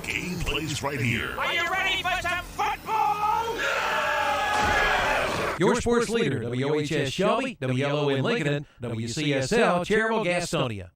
game plays right here. Are you ready for some football? Your sports leader, WOHS Shelby, WLO in Lincoln, WCSL Cherryville Gastonia.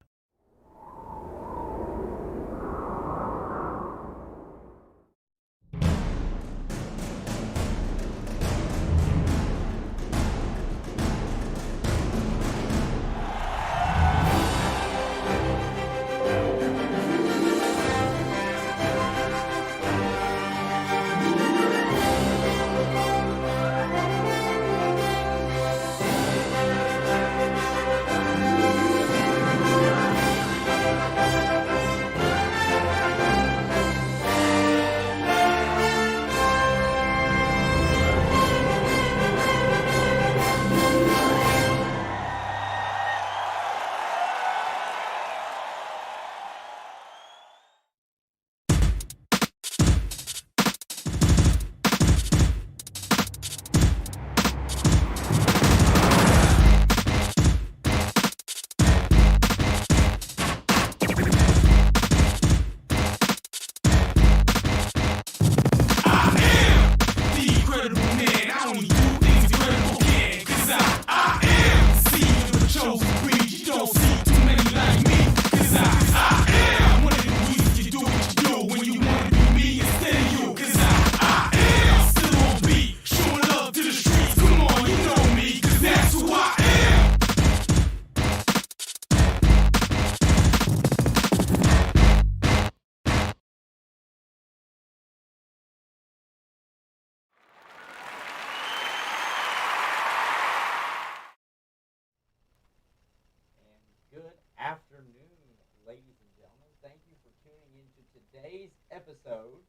Today's episode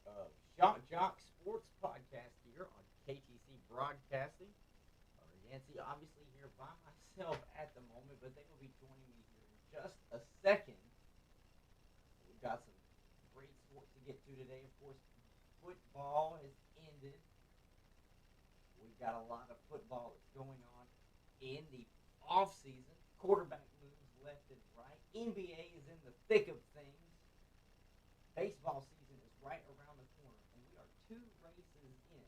of Joxx Sports Podcast here on KTC Broadcasting. Yancey obviously here by myself at the moment, but they will be joining me here in just a second. We've got some great sports to get to today. Of course, football has ended. We've got a lot of football that's going on in the off-season. Quarterback moves left and right. NBA is in the thick of things. Baseball season is right around the corner, and we are 2 races in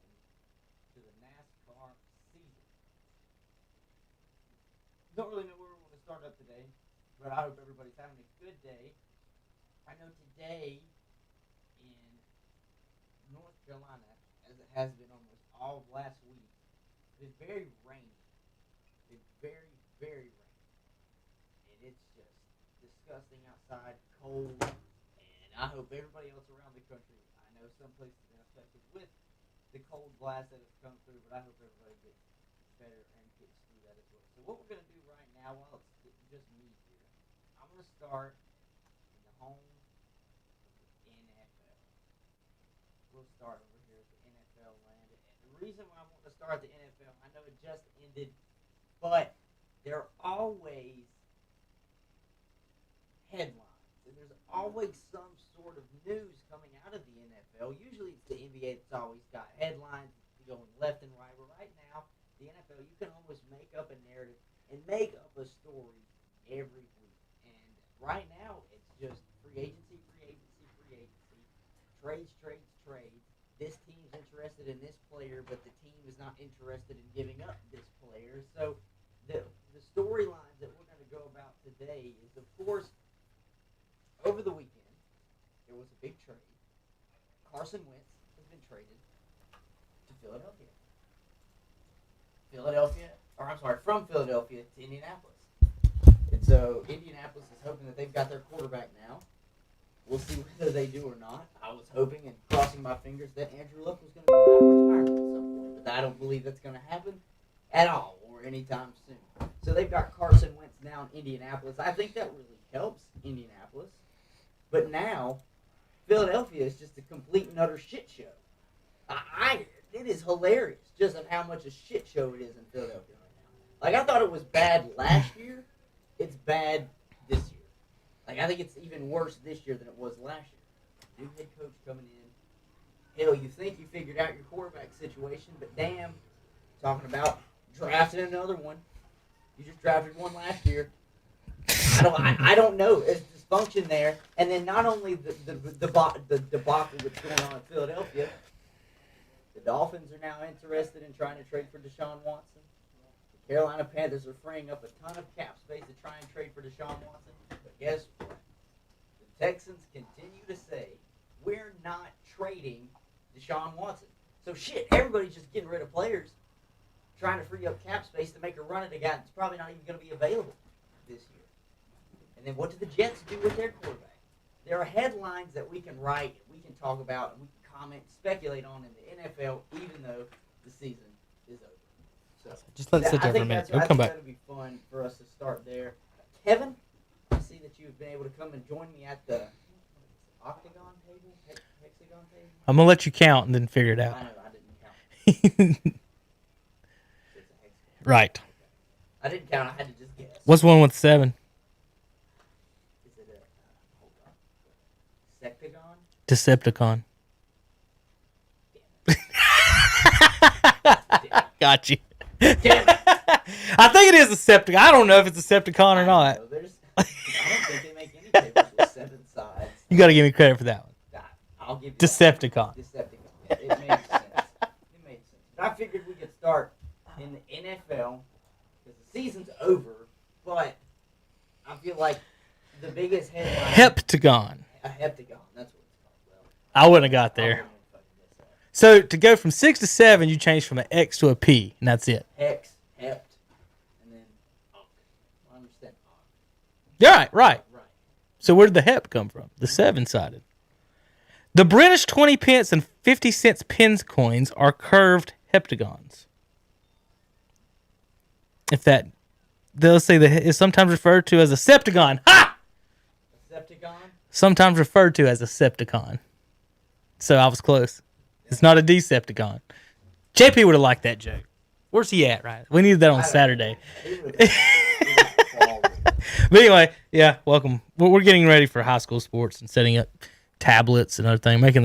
to the NASCAR season. Don't really know where we're going to start up today, but I hope everybody's having a good day. I know today in North Carolina, as it has been almost all of last week, it's very rainy. It's very, very rainy. And it's just disgusting outside, cold. I hope everybody else around the country, I know some places have been affected with the cold blast that has come through, but I hope everybody gets better and gets through that as well. So what we're going to do right now, while it's just me here, I'm going to start in the home of the NFL. We'll start over here at the NFL land. And the reason why I want to start at the NFL, I know it just ended, but there are always headlines. And there's always some sort of news coming out of the NFL. Usually it's the NBA that's always got headlines going left and right. But right now, the NFL, you can almost make up a narrative and make up a story every week. And right now, it's just free agency, trades. This team's interested in this player, but the team is not interested in giving up this player. So the storylines that we're going to go about today is, of course, over the weekend, there was a big trade. Carson Wentz has been traded to Philadelphia. From Philadelphia to Indianapolis. And so Indianapolis is hoping that they've got their quarterback now. We'll see whether they do or not. I was hoping and crossing my fingers that Andrew Luck was going to go out for retirement at some point, but I don't believe that's going to happen at all or anytime soon. So they've got Carson Wentz now in Indianapolis. I think that really helps Indianapolis. But now, Philadelphia is just a complete and utter shit show. It is hilarious just of how much a shit show it is in Philadelphia right now. Like, I thought it was bad last year. It's bad this year. Like, I think it's even worse this year than it was last year. New head coach coming in. Hell, you think you figured out your quarterback situation, but damn, talking about drafting another one. You just drafted one last year. I don't know. It's just dysfunction there, and then not only the debacle that's going on in Philadelphia, the Dolphins are now interested in trying to trade for Deshaun Watson. The Carolina Panthers are freeing up a ton of cap space to try and trade for Deshaun Watson. But guess what? The Texans continue to say, we're not trading Deshaun Watson. So shit, everybody's just getting rid of players, trying to free up cap space to make a run at a guy that's probably not even going to be available this year. And then what do the Jets do with their quarterback? There are headlines that we can write, we can talk about, and we can comment, speculate on in the NFL, even though the season is over. So just let it sit there for a minute. We'll come back. That'll be fun for us to start there. Kevin, I see that you've been able to come and join me at the octagon table, hexagon table. I'm gonna let you count and then figure it out. I know, I didn't count. Right. I didn't count. I had to just guess. What's one with 7? Is it a Decepticon. Got you. Damn it. I think it is Decepticon. I don't know if it's Decepticon or not. I don't think they make any tables with 7 sides. You got to give me credit for that one. I'll give you Decepticon. Decepticon. It made sense. It made sense. But I figured we could start in the NFL because the season's over, but I feel like the biggest headline... Heptagon. A heptagon. That's what it's called. Well, I wouldn't have got there. So to go from 6 to 7, you change from an X to a P, and that's it. Hex, hept, and then oct. I understand oct. Yeah, right. Right. So where did the hep come from? The 7-sided. The British 20 pence and 50 cents pence coins are curved heptagons. If that, they'll say that it's sometimes referred to as a septagon. Ha! A septagon? Sometimes referred to as a septicon. So I was close. It's not a Decepticon. JP would have liked that joke. Where's he at, right? We needed that on Saturday. But anyway, yeah, welcome. We're getting ready for high school sports and setting up tablets and other things, making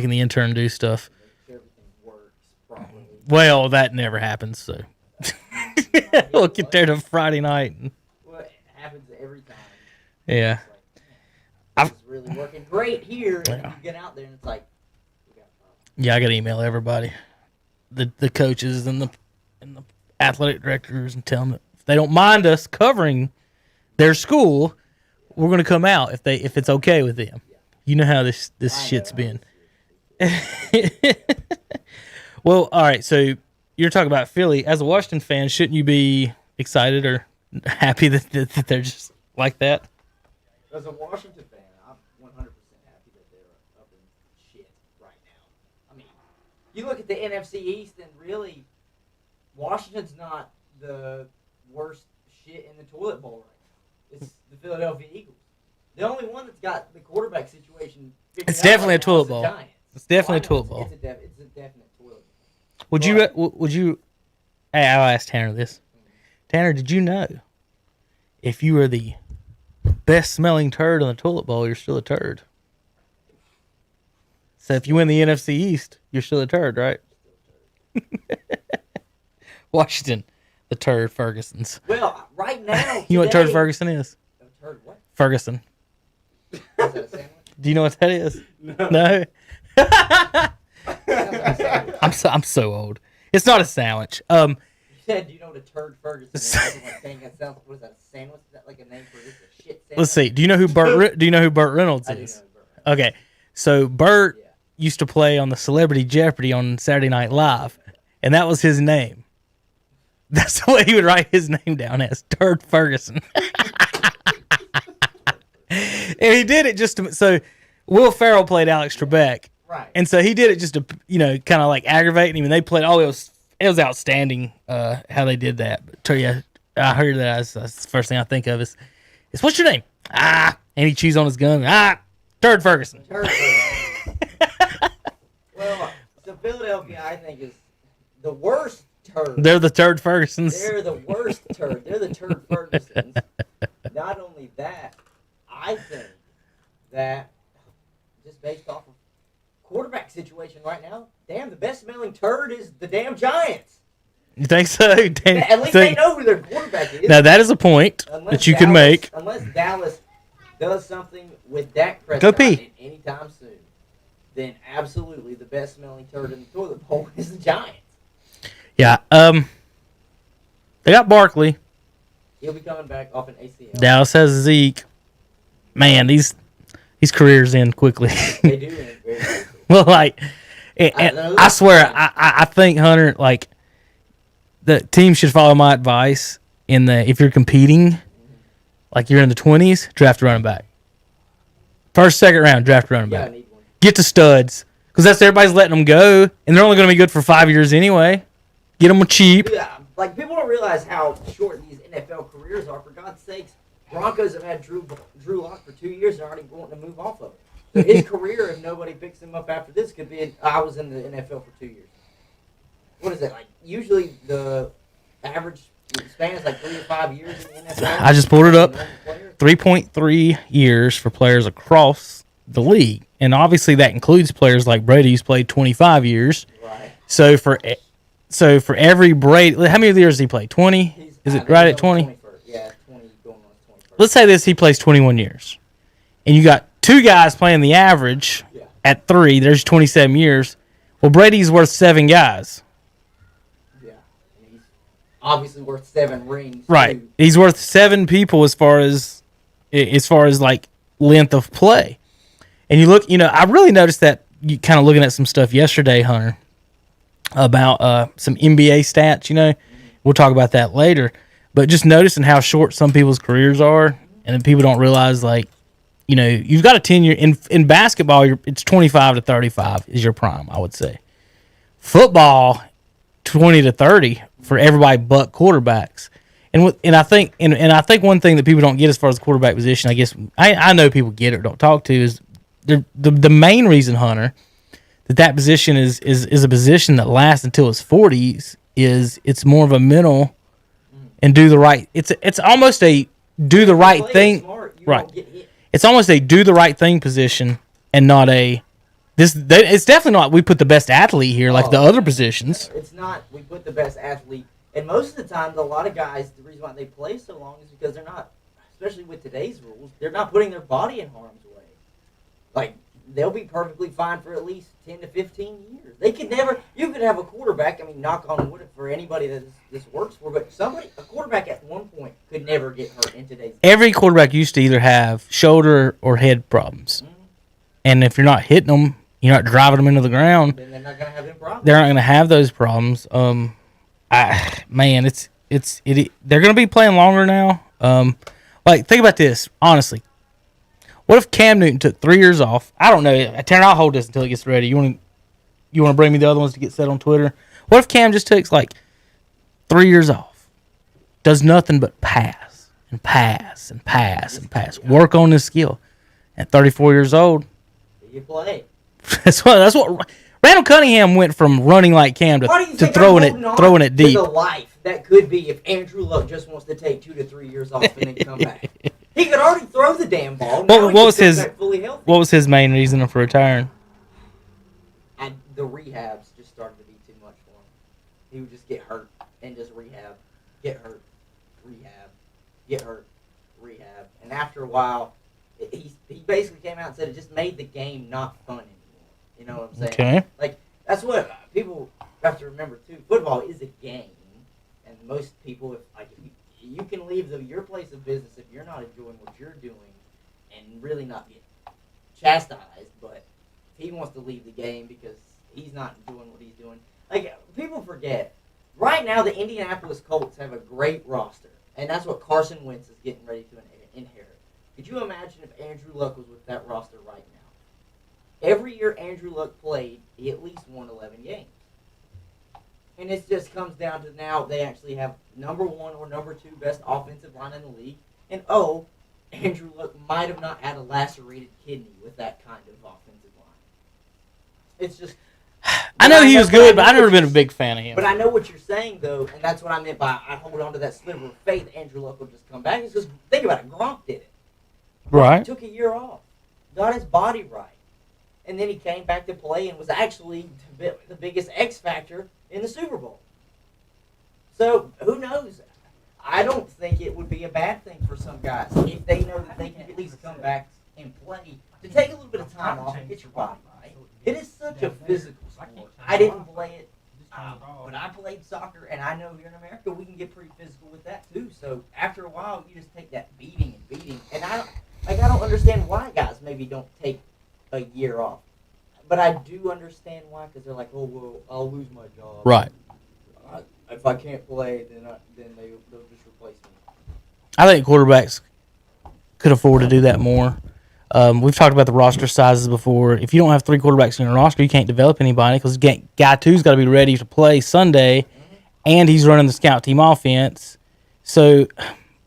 the intern do stuff. Make sure everything works properly. Well, that never happens, so we'll get there to Friday night. Well, it happens every time. Yeah. It's like, this is really working great here, and then you get out there and it's like, we got a problem. Yeah, I got to email everybody, the coaches and the athletic directors, and tell them that if they don't mind us covering their school, we're going to come out if it's okay with them. You know how this shit's been. Well, all right. So you're talking about Philly. As a Washington fan, shouldn't you be excited or happy that they're just like that? As a Washington fan, I'm 100% happy that they're up in shit right now. I mean, you look at the NFC East, and really, Washington's not the worst shit in the toilet bowl right now. It's the Philadelphia Eagles. The only one that's got the quarterback situation figured It's out definitely right a toilet now bowl. is the Giants. It's definitely a Well, toilet bowl. It's a definite toilet bowl. Would you? Hey, I'll ask Tanner this. Tanner, did you know if you were the best smelling turd on the toilet bowl, you're still a turd? So if you win the NFC East, you're still a turd, right? Washington, the turd Fergusons. Well, right now, You know what turd today- Ferguson is? A turd what? Ferguson. Is that a sandwich? Do you know what that is? No. I'm so old. It's not a sandwich. You said, do you know what a turd Ferguson is? What is that, a sandwich? Is that like a name for this? A shit sandwich? Let's see. Do you know who Burt Reynolds I do know is? Burt. Okay. So Burt Yeah. used to play on the Celebrity Jeopardy on Saturday Night Live, and that was his name. That's the way he would write his name down as Turd Ferguson. And he did it just to, so Will Ferrell played Alex Trebek. Right. And so he did it just to, kind of like aggravate him. And they played, it was outstanding how they did that. But yeah, I heard that. That's the first thing I think of is what's your name? And he chews on his gun. Turd Ferguson. Turd Ferguson. Well, so Philadelphia, I think, is the worst turd. They're the Turd Fergusons. They're the worst turd. They're the turd Fergusons. Not only that, I think that just based off of quarterback situation right now, damn, the best smelling turd is the damn Giants. You think so? At least they know who their quarterback is. Now that is a point that you can make. Unless Dallas does something with Dak Go Prescott pee. anytime soon, then absolutely the best smelling turd in the toilet bowl is the Giants. Yeah. They got Barkley. He'll be coming back off an ACL. Dallas has Zeke. Man, these careers end quickly. They do end very quickly. Well, like, and I swear, I think, Hunter, like, the team should follow my advice if you're competing, like you're in the 20s, draft a running back. First, second round, draft a running back. Need one. Get the studs, because that's everybody's letting them go, and they're only going to be good for 5 years anyway. Get them cheap. Yeah, like people don't realize how short these NFL careers are. For God's sakes, Broncos have had Drew Lock for 2 years and are already wanting to move off of it. So his career, if nobody picks him up after this, could be I was in the NFL for 2 years. What is it like? Usually the average span is like 3 to 5 years in the NFL. I just pulled it up. 3.3 years for players across the league, and obviously that includes players like Brady, who's played 25 years. Right. So for every Brady, how many years did he play? 20? Is it right at 20? Yeah, 20 going on 21st. Let's say he plays 21 years, and you got two guys playing the average at 3. There's 27 years. Well, Brady's worth 7 guys. Yeah, and he's obviously worth 7 rings. Right. Too. He's worth 7 people as far as like length of play. And you look, I really noticed that you kind of looking at some stuff yesterday, Hunter, about some NBA stats, We'll talk about that later. But just noticing how short some people's careers are, and then people don't realize, like, you've got a 10-year in basketball. It's 25 to 35 is your prime, I would say. Football, 20 to 30 for everybody but quarterbacks. And I think one thing that people don't get as far as the quarterback position, I guess I know people get it or don't talk to, is the main reason, Hunter, that position is a position that lasts until his 40s. It's more of a mental and do the right. It's almost a do the right thing. Right. It's almost a do the right thing position and not a this. It's definitely not. We put the best athlete here like the other positions. It's not. We put the best athlete, and most of the time, a lot of guys. The reason why they play so long is because they're not, especially with today's rules, they're not putting their body in harm's way. Like, they'll be perfectly fine for at least 10 to 15 years. They could never. You could have a quarterback. I mean, knock on wood for anybody that this works for, but a quarterback at one point could never get hurt in today's game. Every quarterback used to either have shoulder or head problems, and if you're not hitting them, you're not driving them into the ground. Then they're not gonna have them problems. They're not going to have those problems. They're going to be playing longer now. Like, think about this, honestly. What if Cam Newton took 3 years off? I don't know. Taryn, I'll hold this until it gets ready. You want to bring me the other ones to get set on Twitter? What if Cam just takes like 3 years off, does nothing but pass and pass and pass and pass, work on his skill? At 34 years old, you play. That's what Randall Cunningham went from running like Cam to throwing it deep. The life that could be if Andrew Luck just wants to take 2 to 3 years off and then come back. He could already throw the damn ball. What was his main reason for retiring? The rehabs just started to be too much for him. He would just get hurt and just get hurt, rehab, get hurt, rehab, and after a while, he basically came out and said it just made the game not fun anymore. You know what I'm saying? Okay. Like, that's what people have to remember too. Football is a game, and most people, if you can leave your place of business if you're not enjoying what you're doing, and really not get chastised. But he wants to leave the game because he's not enjoying what he's doing. Like, people forget. Right now, the Indianapolis Colts have a great roster, and that's what Carson Wentz is getting ready to inherit. Could you imagine if Andrew Luck was with that roster right now? Every year Andrew Luck played, he at least won 11 games. And it just comes down to now they actually have number 1 or number 2 best offensive line in the league. And Andrew Luck might have not had a lacerated kidney with that kind of offensive line. It's just... I know he was good, but I've never been a big fan of him. But I know what you're saying, though, and that's what I meant by I hold on to that sliver of faith Andrew Luck will just come back. It's just, think about it, Gronk did it. Right. He took a year off, got his body right, and then he came back to play and was actually the biggest X factor in the Super Bowl. So, who knows? I don't think it would be a bad thing for some guys if they know that they can at least come back and play to take a little bit of time off and get your body right. It is such a physical sport. I didn't play it, but I played soccer, and I know here in America we can get pretty physical with that too. So after a while, you just take that beating, and I don't understand why guys maybe don't take a year off, but I do understand why because they're like, oh well, I'll lose my job. Right. If I can't play, then they'll just replace me. I think quarterbacks could afford to do that more. We've talked about the roster sizes before. If you don't have 3 quarterbacks in your roster, you can't develop anybody because guy 2's got to be ready to play Sunday, and he's running the scout team offense. So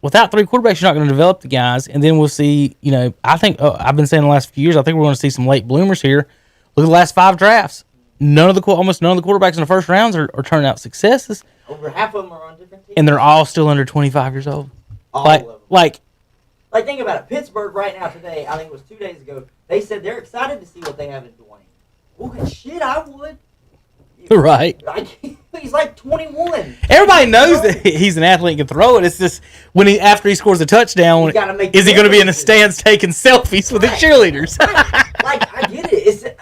without 3 quarterbacks, you're not going to develop the guys. And then we'll see, I think I've been saying the last few years, I think we're going to see some late bloomers here. Look at the last 5 drafts. Almost none of the quarterbacks in the first rounds are turning out successes. Over half of them are on different teams. And they're all still under 25 years old. All of them. Like, think about it. Pittsburgh right now today, I think it was 2 days ago, they said they're excited to see what they have in Dwayne. Well, shit, I would. Right. He's like 21. Everybody knows that he's an athlete and can throw it. It's just after he scores a touchdown, is he going to be in the stands taking selfies with the cheerleaders? I get it.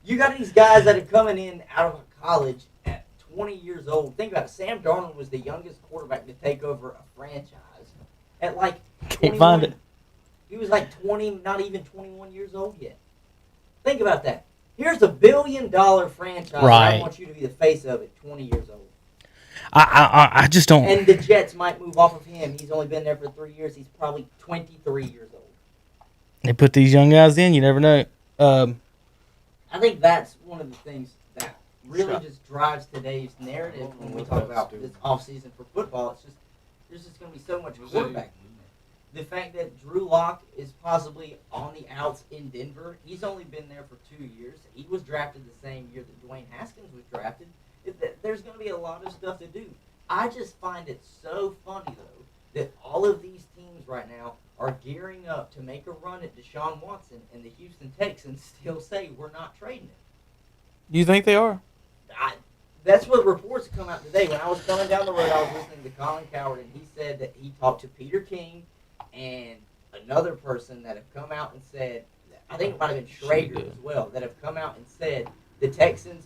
You got these guys that are coming in out of college at 20 years old. Think about it. Sam Darnold was the youngest quarterback to take over a franchise at 21. Can't find it. He was 20, not even 21 years old yet. Think about that. Here's $1 billion franchise. Right. I want you to be the face of it, 20 years old. I just don't. And the Jets might move off of him. He's only been there for 3 years. He's probably 23 years old. They put these young guys in. You never know. I think that's one of the things that really just drives today's narrative when we talk about this offseason for football. It's just there's just going to be so much quarterback movement. The fact that Drew Lock is possibly on the outs in Denver, he's only been there for 2 years. He was drafted the same year that Dwayne Haskins was drafted. There's going to be a lot of stuff to do. I just find it so funny, though, that all of these teams right now are gearing up to make a run at Deshaun Watson, and the Houston Texans still say we're not trading him. You think they are? That's what reports come out today. When I was coming down the road, I was listening to Colin Cowherd, and he said that he talked to Peter King and another person that have come out and said, I think it might have been Schrager as well, that have come out and said the Texans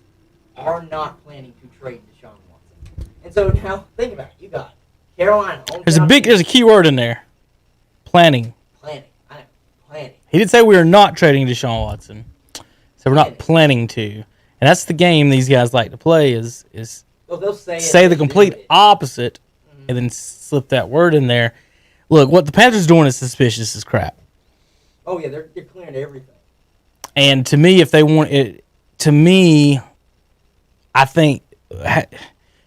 are not planning to trade Deshaun Watson. And so now, think about it. You got Carolina. There's a key word in there. Planning. Planning. He did say we are not trading Deshaun Watson. So we're not planning to. And that's the game these guys like to play is they'll say the complete opposite and then slip that word in there. Look, what the Panthers are doing is suspicious as crap. Oh, yeah, they're clearing everything. And to me, if they want it, I think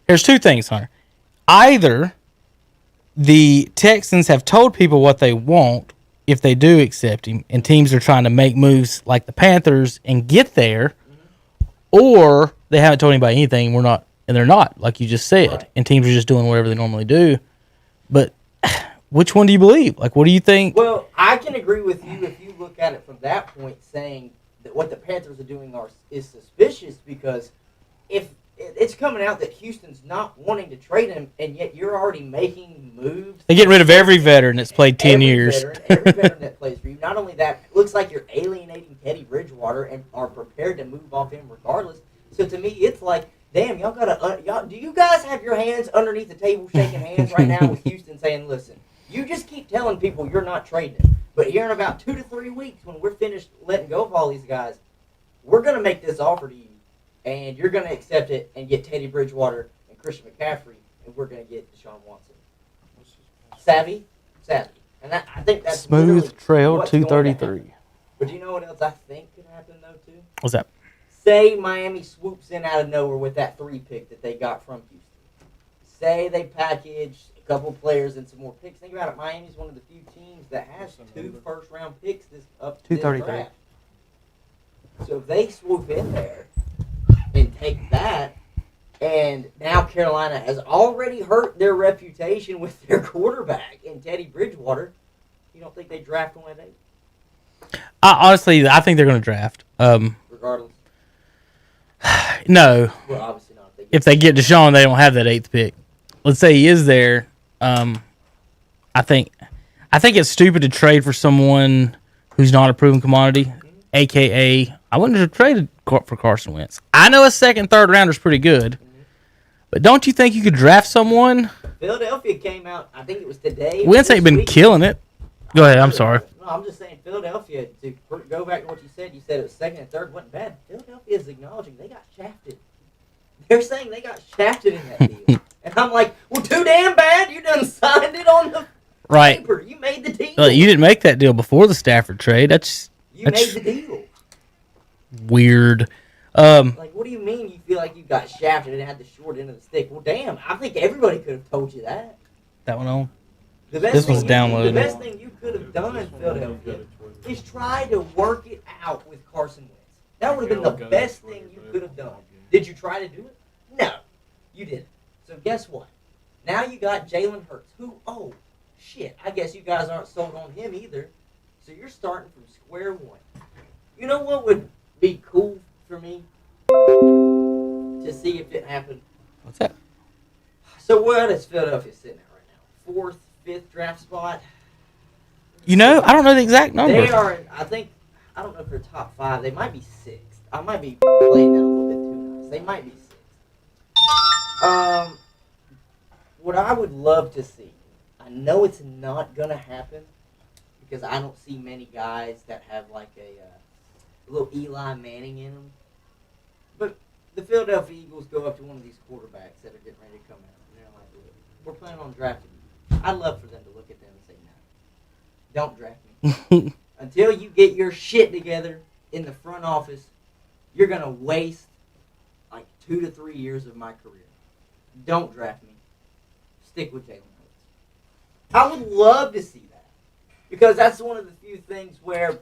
there's 2 things, Hunter. Either the Texans have told people what they want if they do accept him, and teams are trying to make moves like the Panthers and get there, or they haven't told anybody anything. They're not, like you just said, right. And teams are just doing whatever they normally do. But which one do you believe? What do you think? Well, I can agree with you if you look at it from that point, saying that what the Panthers are doing is suspicious, because if it's coming out that Houston's not wanting to trade him, and yet you're already making moves. They get rid of every veteran that's played 10 years. Every veteran that plays for you. Not only that, it looks like you're alienating Teddy Bridgewater and are prepared to move off him regardless. So to me, it's like, damn, do you guys have your hands underneath the table shaking hands right now with Houston saying, listen, you just keep telling people you're not trading him, but here in about 2 to 3 weeks when we're finished letting go of all these guys, we're going to make this offer to you. And you're going to accept it and get Teddy Bridgewater and Christian McCaffrey, and we're going to get Deshaun Watson. Savvy. And I think that's Smooth Trail 233. But do you know what else I think could happen, though, too? What's that? Say Miami swoops in out of nowhere with that 3 pick that they got from Houston. Say they package a couple players and some more picks. Think about it. Miami's one of the few teams that has 2 first-round picks this draft. So if they swoop in there and take that, and now Carolina has already hurt their reputation with their quarterback in Teddy Bridgewater, you don't think they draft one at 8? Honestly, I think they're going to draft. Regardless? No. Well, obviously not. If they get Deshaun, they don't have that 8th pick. Let's say he is there. I think it's stupid to trade for someone who's not a proven commodity, aka I wouldn't have traded for Carson Wentz. I know a second, third rounder is pretty good, but don't you think you could draft someone? Philadelphia came out, I think it was today. Wentz ain't been killing it. Go ahead, I'm sorry. No, I'm just saying Philadelphia, to go back to what you said it was second and third wasn't bad. Philadelphia is acknowledging they got shafted. They're saying they got shafted in that deal. And I'm like, well, too damn bad. You done signed it on the paper. You made the deal. You didn't make that deal before the Stafford trade. That's made the deal. Weird. Like, what do you mean you feel like you got shafted and had the short end of the stick? Well, damn, I think everybody could have told you that. That one on? This was downloaded. The best thing you could have done in Philadelphia is try to work it out with Carson Wentz. That would have been the best thing you could have done. Did you try to do it? No, you didn't. So guess what? Now you got Jalen Hurts, who, oh, shit, I guess you guys aren't sold on him either. So you're starting from square one. You know what would be cool for me? To see if it happened. What's that? So what is Philadelphia sitting at right now? 4th, 5th draft spot? You know, I don't know the exact number. They are, I don't know if they're top 5. They might be 6th. I might be playing that a little bit too nice. They might be 6th. What I would love to see, I know it's not going to happen because I don't see many guys that have like a little Eli Manning in them. But the Philadelphia Eagles go up to one of these quarterbacks that are getting ready to come out. And they're like, look, we're planning on drafting you. I'd love for them to look at them and say, no, don't draft me. Until you get your shit together in the front office, you're going to waste like 2 to 3 years of my career. Don't draft me. Stick with Jalen Hurts. I would love to see that. Because that's one of the few things where,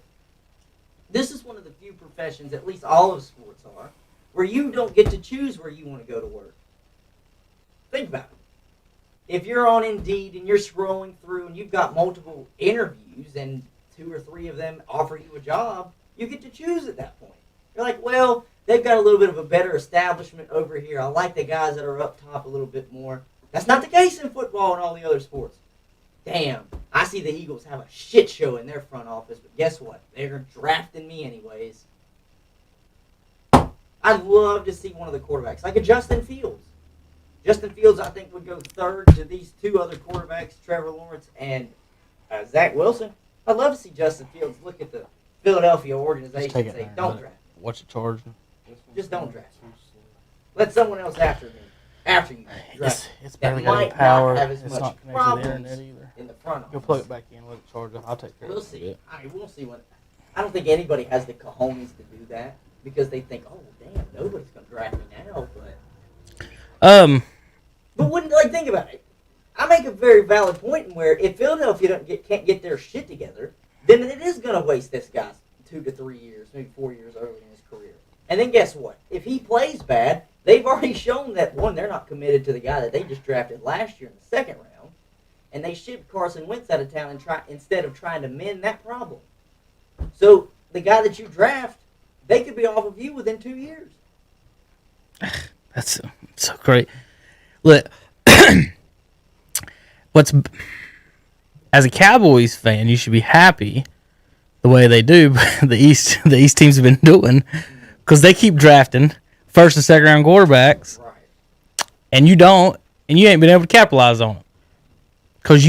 this is one of the few professions, at least all of sports are, where you don't get to choose where you want to go to work. Think about it. If you're on Indeed and you're scrolling through and you've got multiple interviews and 2 or 3 of them offer you a job, you get to choose at that point. You're like, well, they've got a little bit of a better establishment over here. I like the guys that are up top a little bit more. That's not the case in football and all the other sports. Damn, I see the Eagles have a shit show in their front office, but guess what? They're drafting me anyways. I'd love to see one of the quarterbacks, like a Justin Fields. Justin Fields, I think, would go third to these 2 other quarterbacks, Trevor Lawrence and Zach Wilson. I'd love to see Justin Fields look at the Philadelphia organization and say, don't draft me. What's it charge? Just don't draft me. Let someone else after me. After you draft It's that barely got might any power. not have as It's much not connected to the problems internet either. in the front office. Go plug it back in, let it charge. I'll take care We'll of it. see. We'll see what. I don't think anybody has the cojones to do that because they think, oh damn, nobody's gonna draft me now. But wouldn't think about it. I make a very valid point in where if Philadelphia can't get their shit together, then it is gonna waste this guy 2 to 3 years, maybe 4 years early in his career. And then guess what? If he plays bad, they've already shown that, one, they're not committed to the guy that they just drafted last year in the 2nd round, and they shipped Carson Wentz out of town instead of trying to mend that problem. So the guy that you draft, they could be off of you within 2 years. That's so great. Look, as a Cowboys fan, you should be happy the way they do. The East teams have been doing because they keep drafting 1st and 2nd round quarterbacks, Right. and you don't, and you ain't been able to capitalize on it because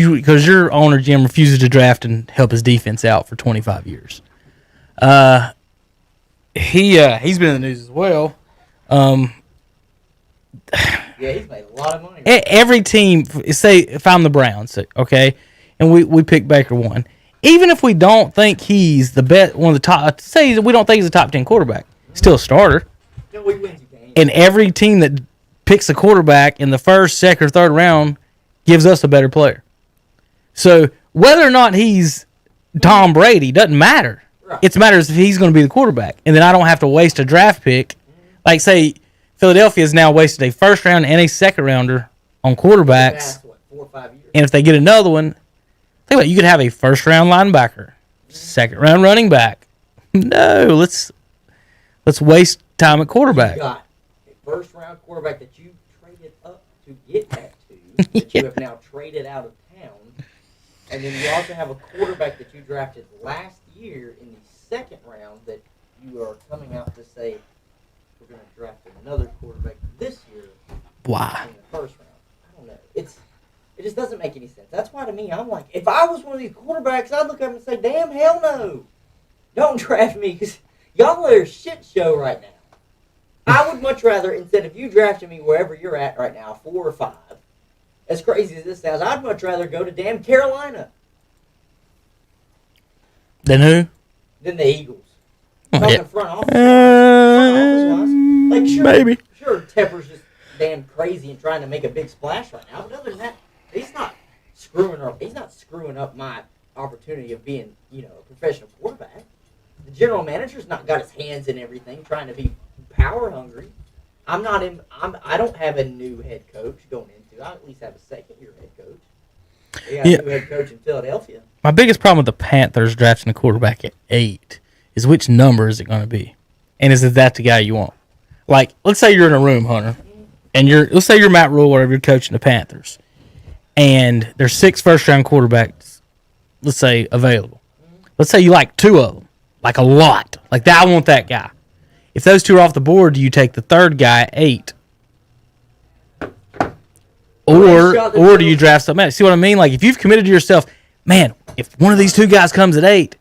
your owner Jim refuses to draft and help his defense out for 25 years. He's been in the news as well. Yeah, he's made a lot of money. Every team, say if I'm the Browns, okay, and we pick Baker 1, even if we don't think he's the best, one of the top, say we don't think he's a top 10 quarterback, still a starter. No, he wins you games. And every team that picks a quarterback in the 1st, 2nd, or 3rd round gives us a better player. So whether or not he's Tom Brady doesn't matter. Right. It matters if he's going to be the quarterback, and then I don't have to waste a draft pick. Like say Philadelphia has now wasted a 1st round and a 2nd rounder on quarterbacks, Past, 4 or 5 years. and if they get another one, think about it, you could have a 1st round linebacker, 2nd round running back. No, let's waste time at quarterback. You got a 1st round quarterback that you traded up to get that to. that you have now traded out of town. And then you also have a quarterback that you drafted last year in the second round that you are coming out to say, we're going to draft another quarterback this year Why? in the first round. I don't know. It just doesn't make any sense. That's why to me, I'm like, if I was one of these quarterbacks, I'd look up and say, damn, hell no. Don't draft me because y'all are a shit show right now. I would much rather, instead of you drafting me wherever you're at right now, 4 or 5, as crazy as this sounds, I'd much rather go to damn Carolina Then who? than the Eagles. Oh, Talking yeah. front office wise. Like, sure, Maybe. Sure, Tepper's just damn crazy and trying to make a big splash right now, but other than that, he's not screwing up my opportunity of being, a professional quarterback. The general manager's not got his hands in everything, trying to be power hungry. I don't have a new head coach going into. I at least have a second-year head coach. They got a new head coach in Philadelphia. My biggest problem with the Panthers drafting a quarterback at 8 is which number is it going to be, and is that the guy you want? Like, let's say you're in a room, Hunter, and let's say you're Matt Rule, whatever, you're coaching the Panthers, and there's 6 first-round quarterbacks, let's say, available. Let's say you like 2 of them, like a lot. Like, I want that guy. If those 2 are off the board, do you take the third guy at 8? Or do you draft something else? See what I mean? Like, if you've committed to yourself, man, if one of these 2 guys comes at 8,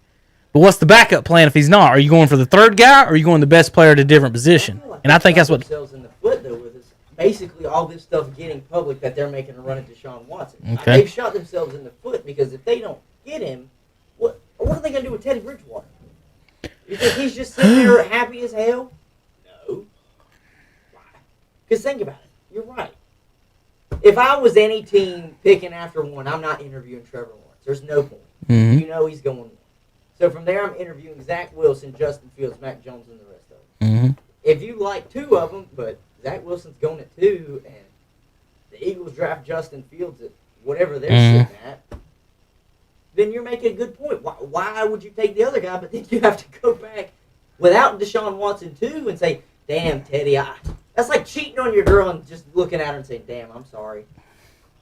but what's the backup plan if he's not? Are you going for the third guy, or are you going the best player at a different position? And I think that's what... themselves in the foot, though, with this, basically all this stuff getting public that they're making a run at Deshaun Watson. Okay. They've shot themselves in the foot because if they don't get him, what are they going to do with Teddy Bridgewater? You think he's just sitting there happy as hell? No. Why? Because think about it. You're right. If I was any team picking after one, I'm not interviewing Trevor Lawrence. There's no point. Mm-hmm. You know he's going one. So from there, I'm interviewing Zach Wilson, Justin Fields, Mac Jones, and the rest of them. Mm-hmm. If you like 2 of them, but Zach Wilson's going at 2, and the Eagles draft Justin Fields at whatever they're sitting at, then you're making a good point. Why would you take the other guy, but then you have to go back without Deshaun Watson too and say, damn, Teddy, that's like cheating on your girl and just looking at her and saying, damn, I'm sorry.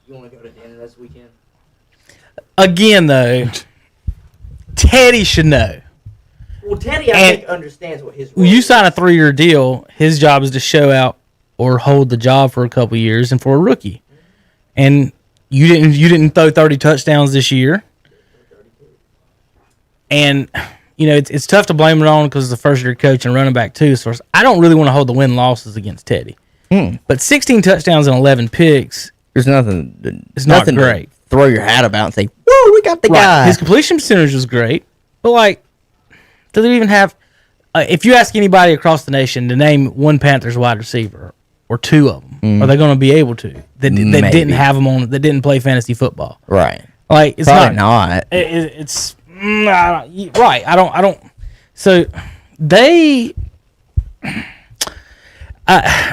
You want to go to dinner this weekend? Again, though, Teddy should know. Well, Teddy, I think, understands what his role you is. sign a 3-year deal, his job is to show out or hold the job for a couple of years and for a rookie. And you didn't throw 30 touchdowns this year. And, it's tough to blame it on because it's the first-year coach and running back, too. So I don't really want to hold the win-losses against Teddy. But 16 touchdowns and 11 picks, there's nothing. It's not great. To throw your hat about and say, "Woo, we got the guy." His completion percentage was great, but does it even have? If you ask anybody across the nation to name one Panthers wide receiver or 2 of them, are they going to be able to? That didn't have them on. That didn't play fantasy football. Right. Like it's Probably not. It's right. I don't. So they.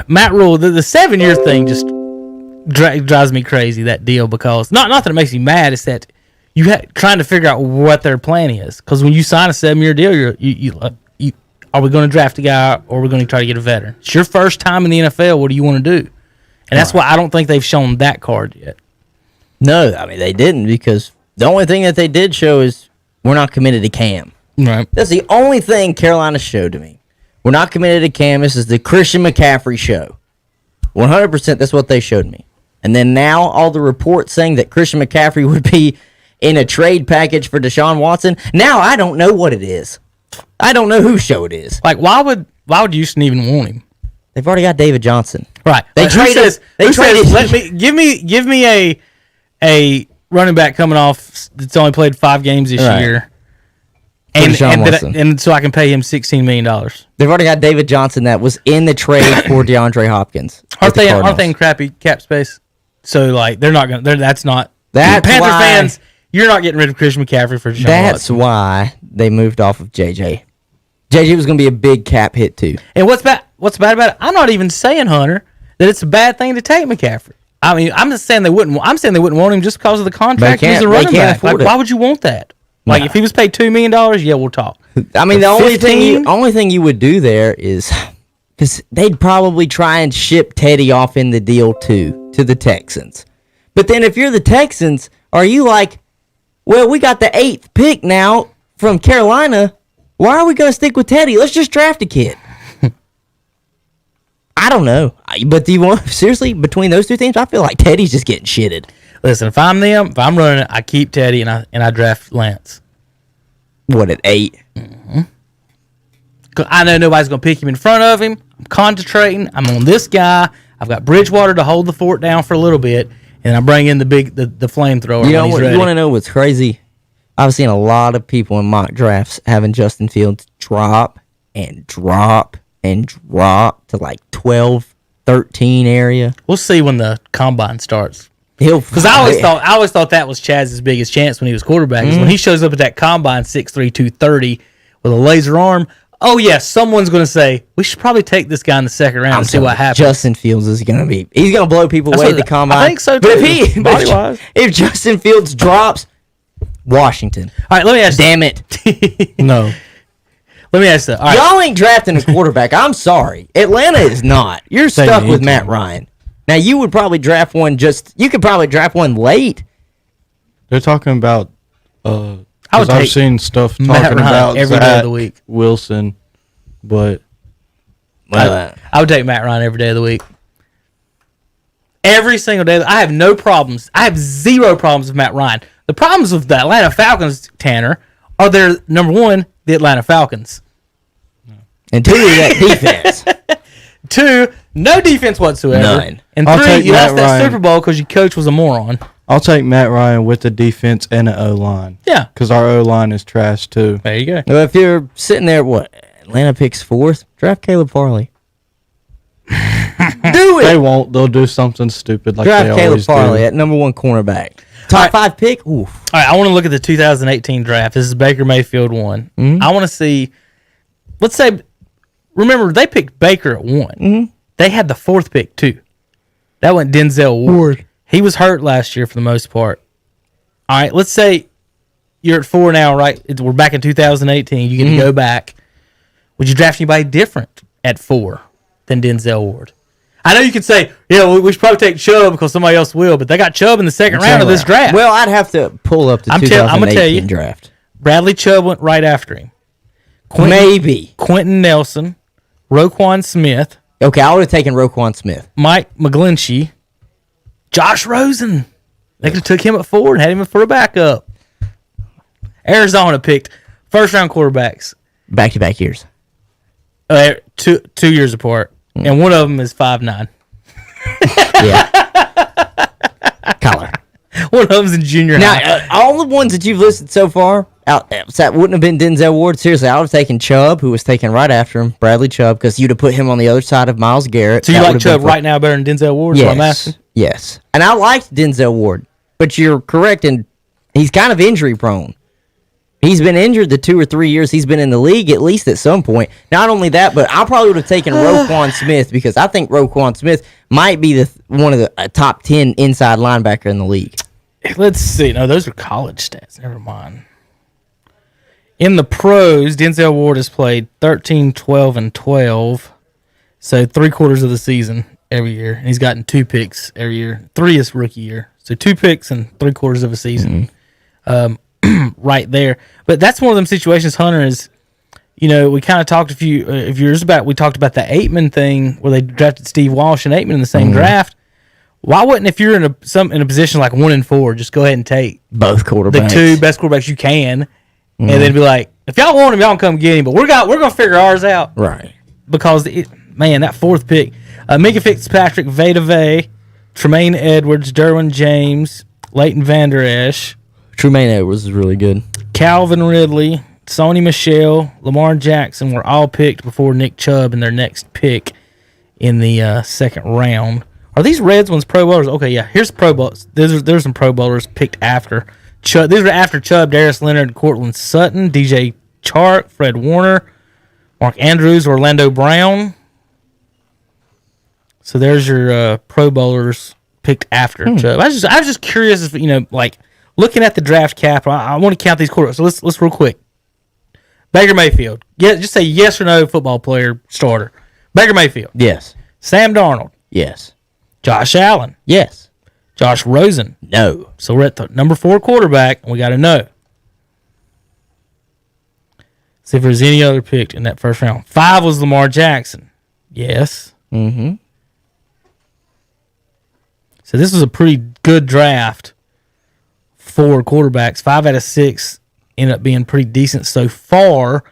Matt Rule, the 7-year thing just drives me crazy, that deal, because not that it makes me mad, it's that you trying to figure out what their plan is. Because when you sign a 7-year deal, you are we going to draft a guy or are we going to try to get a veteran? It's your first time in the NFL. What do you want to do? And that's why I don't think they've shown that card yet. No, I mean, they didn't, because the only thing that they did show is we're not committed to Cam. Right. That's the only thing Carolina showed to me. We're not committed to Cam. This is the Christian McCaffrey show. 100%, that's what they showed me. And then now all the reports saying that Christian McCaffrey would be in a trade package for Deshaun Watson. Now I don't know what it is. I don't know whose show it is. Like, why would Houston even want him? They've already got David Johnson. Right. They traded. Give me a running back coming off that's only played 5 games this year. And so I can pay him $16 million. They've already got David Johnson that was in the trade for DeAndre Hopkins. Aren't they in crappy cap space? So they're not going. That's not. That's Panther why, fans. You're not getting rid of Christian McCaffrey for Deshaun That's Watson. why they moved off of JJ. JJ was going to be a big cap hit too. And what's bad about it? I'm not even saying, Hunter, that it's a bad thing to take McCaffrey. I mean, I'm just saying they wouldn't. I'm saying they wouldn't want him just because of the contract. He's a running back. Why would you want that? Like, if he was paid $2 million, yeah, we'll talk. I mean, the only thing you would do there is, because they'd probably try and ship Teddy off in the deal too to the Texans, But then if you're the Texans, are you like, well, we got the 8th pick now from Carolina. Why are we going to stick with Teddy? Let's just draft a kid. I don't know. But do you want, seriously, between those two teams, I feel like Teddy's just getting shitted. Listen, if I'm running it, I keep Teddy and I draft Lance. What, at 8? Mm-hmm. 'Cause I know nobody's going to pick him in front of him. I'm concentrating. I'm on this guy. I've got Bridgewater to hold the fort down for a little bit, and I bring in the flamethrower. You know when he's what? ready. You want to know what's crazy? I've seen a lot of people in mock drafts having Justin Fields drop and drop and drop to like 12, 13 area. We'll see when the combine starts. Because I always thought that was Chaz's biggest chance when he was quarterback. Is when he shows up at that combine 6'3", 230 with a laser arm. Oh yeah, someone's going to say we should probably take this guy in the second round and see what happens. Justin Fields is going to he's going to blow people away at the combine. I think so too. But if Justin Fields drops, Washington. All right, let me ask. Damn it. No. Let me ask that. All right. Y'all ain't drafting a quarterback. I'm sorry. Atlanta is not. You're stuck with Matt Ryan. Now, you would probably draft one you could probably draft one late. They're talking about, I've seen stuff talking Matt Ryan about every day of the week. Wilson, but I would take Matt Ryan every day of the week. Every single day. I have no problems. I have zero problems with Matt Ryan. The problems with the Atlanta Falcons, Tanner, are their, number one, the Atlanta Falcons. And 2, that defense. 2, no defense whatsoever. None. And I'll 3, take you Matt lost that Ryan. Super Bowl because your coach was a moron. I'll take Matt Ryan with the defense and the O-line. Yeah. Because our O-line is trash, too. There you go. Well, if you're sitting there, Atlanta picks 4th, draft Caleb Farley. Do it. They won't. They'll do something stupid like they Draft Caleb always Farley do. at number 1 cornerback. Top 5 pick? Oof. All right, I want to look at the 2018 draft. This is Baker Mayfield 1. I want to see, let's say, remember, they picked Baker at 1. They had the 4th pick, too. That went Denzel Ward. He was hurt last year for the most part. All right, let's say you're at 4 now, right? We're back in 2018. You get to go back. Would you draft anybody different at 4 than Denzel Ward? I know you could say, yeah, we should probably take Chubb because somebody else will, but they got Chubb in the second round of this draft. Well, I'd have to pull up the I'm 2018 gonna tell you. draft. Bradley Chubb went right after him. Maybe. Quentin Nelson, Roquan Smith, Okay, I would have taken Roquan Smith. Mike McGlinchey, Josh Rosen. They could have took him at 4 and had him for a backup. Arizona picked first-round quarterbacks Back-to-back years. 2 years apart, and one of them is 5'9". Yeah. Collar. One of them's in junior high. Now, all the ones that you've listed so far, that wouldn't have been Denzel Ward. Seriously, I would have taken Chubb, who was taken right after him, Bradley Chubb, because you'd have put him on the other side of Myles Garrett. So you That like would have Chubb been right now better than Denzel Ward? Is what I'm asking. Yes. And I liked Denzel Ward, but you're correct, and he's kind of injury prone. He's been injured the 2 or 3 years he's been in the league, at least at some point. Not only that, but I probably would have taken Roquan Smith, because I think Roquan Smith might be one of the top 10 inside linebacker in the league. Let's see. No, those are college stats. Never mind. In the pros, Denzel Ward has played 13, 12, and 12. So 3/4 of the season every year. And he's gotten 2 picks every year. 3 is rookie year. So 2 picks and 3/4 of a season. Right there. But that's one of them situations, Hunter, is, we kind of talked a few years about, we talked about the Aitman thing where they drafted Steve Walsh and Aitman in the same draft. Why wouldn't, if you're in a position like 1 and 4, just go ahead and take Both quarterbacks. the 2 best quarterbacks you can, and then be like, if y'all want him, y'all can come get him. But we're gonna figure ours out, Right. because that 4th pick, Mika Fitzpatrick, Veda Vey, Tremaine Edwards, Derwin James, Leighton Vander Esch, Tremaine Edwards is really good. Calvin Ridley, Sony Michel, Lamar Jackson were all picked before Nick Chubb in their next pick in the second round. Are these Reds ones Pro Bowlers? Okay, yeah. Here's Pro Bowlers. There's some Pro Bowlers picked after Chubb. These were after Chubb: Darius Leonard, Cortland Sutton, DJ Chark, Fred Warner, Mark Andrews, Orlando Brown. So there's your Pro Bowlers picked after Chubb. I was just curious if looking at the draft cap. I want to count these quarterbacks. So let's real quick. Baker Mayfield. Yeah, just say yes or no football player starter. Baker Mayfield. Yes. Sam Darnold. Yes. Josh Allen. Yes. Josh Rosen. No. So we're at the number 4 quarterback, and we got to know. See if there's any other pick in that first round. 5 was Lamar Jackson. Yes. Mm-hmm. So this was a pretty good draft for quarterbacks. 5 out of 6 ended up being pretty decent so far.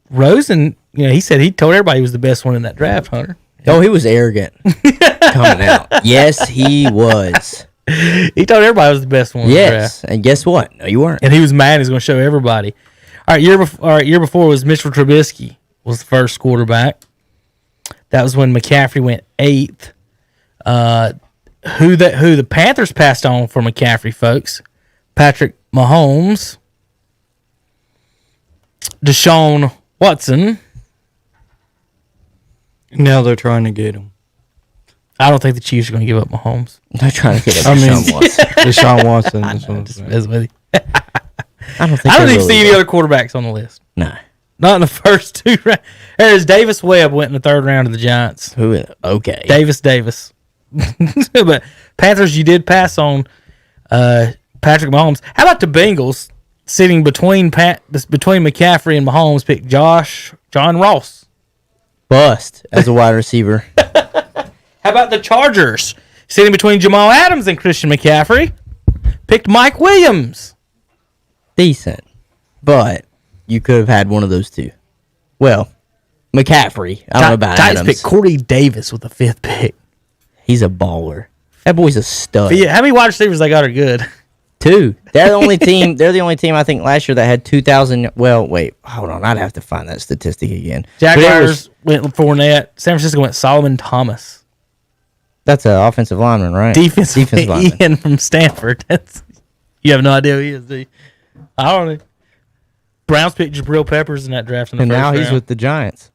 Rosen, he said he told everybody he was the best one in that draft, Hunter. Oh, he was arrogant coming out. Yes, he was. He told everybody he was the best one in the draft. Yes, and guess what? No, you weren't. And he was mad. He's going to show everybody. All right, year before was Mitchell Trubisky was the first quarterback. That was when McCaffrey went 8th. Who the Panthers passed on for McCaffrey, folks? Patrick Mahomes, Deshaun Watson. Now they're trying to get him. I don't think the Chiefs are going to give up Mahomes. They're trying to get I mean, Deshaun Watson. Deshaun Watson. That's what I'm Just saying. mess with you. I don't think I don't they even see really any will. other quarterbacks on the list. No. Not in the first 2 rounds. There's Davis Webb went in the 3rd round of the Giants. Who? Okay. Davis. But Panthers, you did pass on Patrick Mahomes. How about the Bengals sitting between McCaffrey and Mahomes picked John Ross? Bust as a wide receiver. How about the Chargers sitting between Jamal Adams and Christian McCaffrey? Picked Mike Williams. Decent. But you could have had one of those two. Well, McCaffrey. I don't know about Titans Adams. picked Corey Davis with the 5th pick. He's a baller. That boy's a stud. But yeah, how many wide receivers they got are good? 2. They're the only team. They're the only team I think last year that had 2,000. Well, wait, hold on. I'd have to find that statistic again. But it Jaguars went Fournette. San Francisco went Solomon Thomas. That's an offensive lineman, right? Defensive lineman. Ian from Stanford. You have no idea who he is, do you? I don't know. Browns picked Jabril Peppers in that draft in the And first now he's round. with the Giants.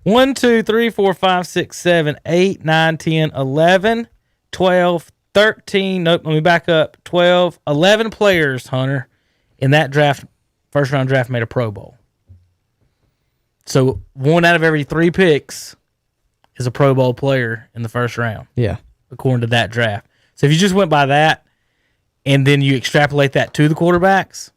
1, 2, 3, 4, 5, 6, 7, 8, 9, 10, 11, 12, 13. Nope, let me back up. 12, 11 players, Hunter, in that draft, first round draft made a Pro Bowl. So 1 out of every 3 picks is a Pro Bowl player in the first round, Yeah. according to that draft. So if you just went by that and then you extrapolate that to the quarterbacks,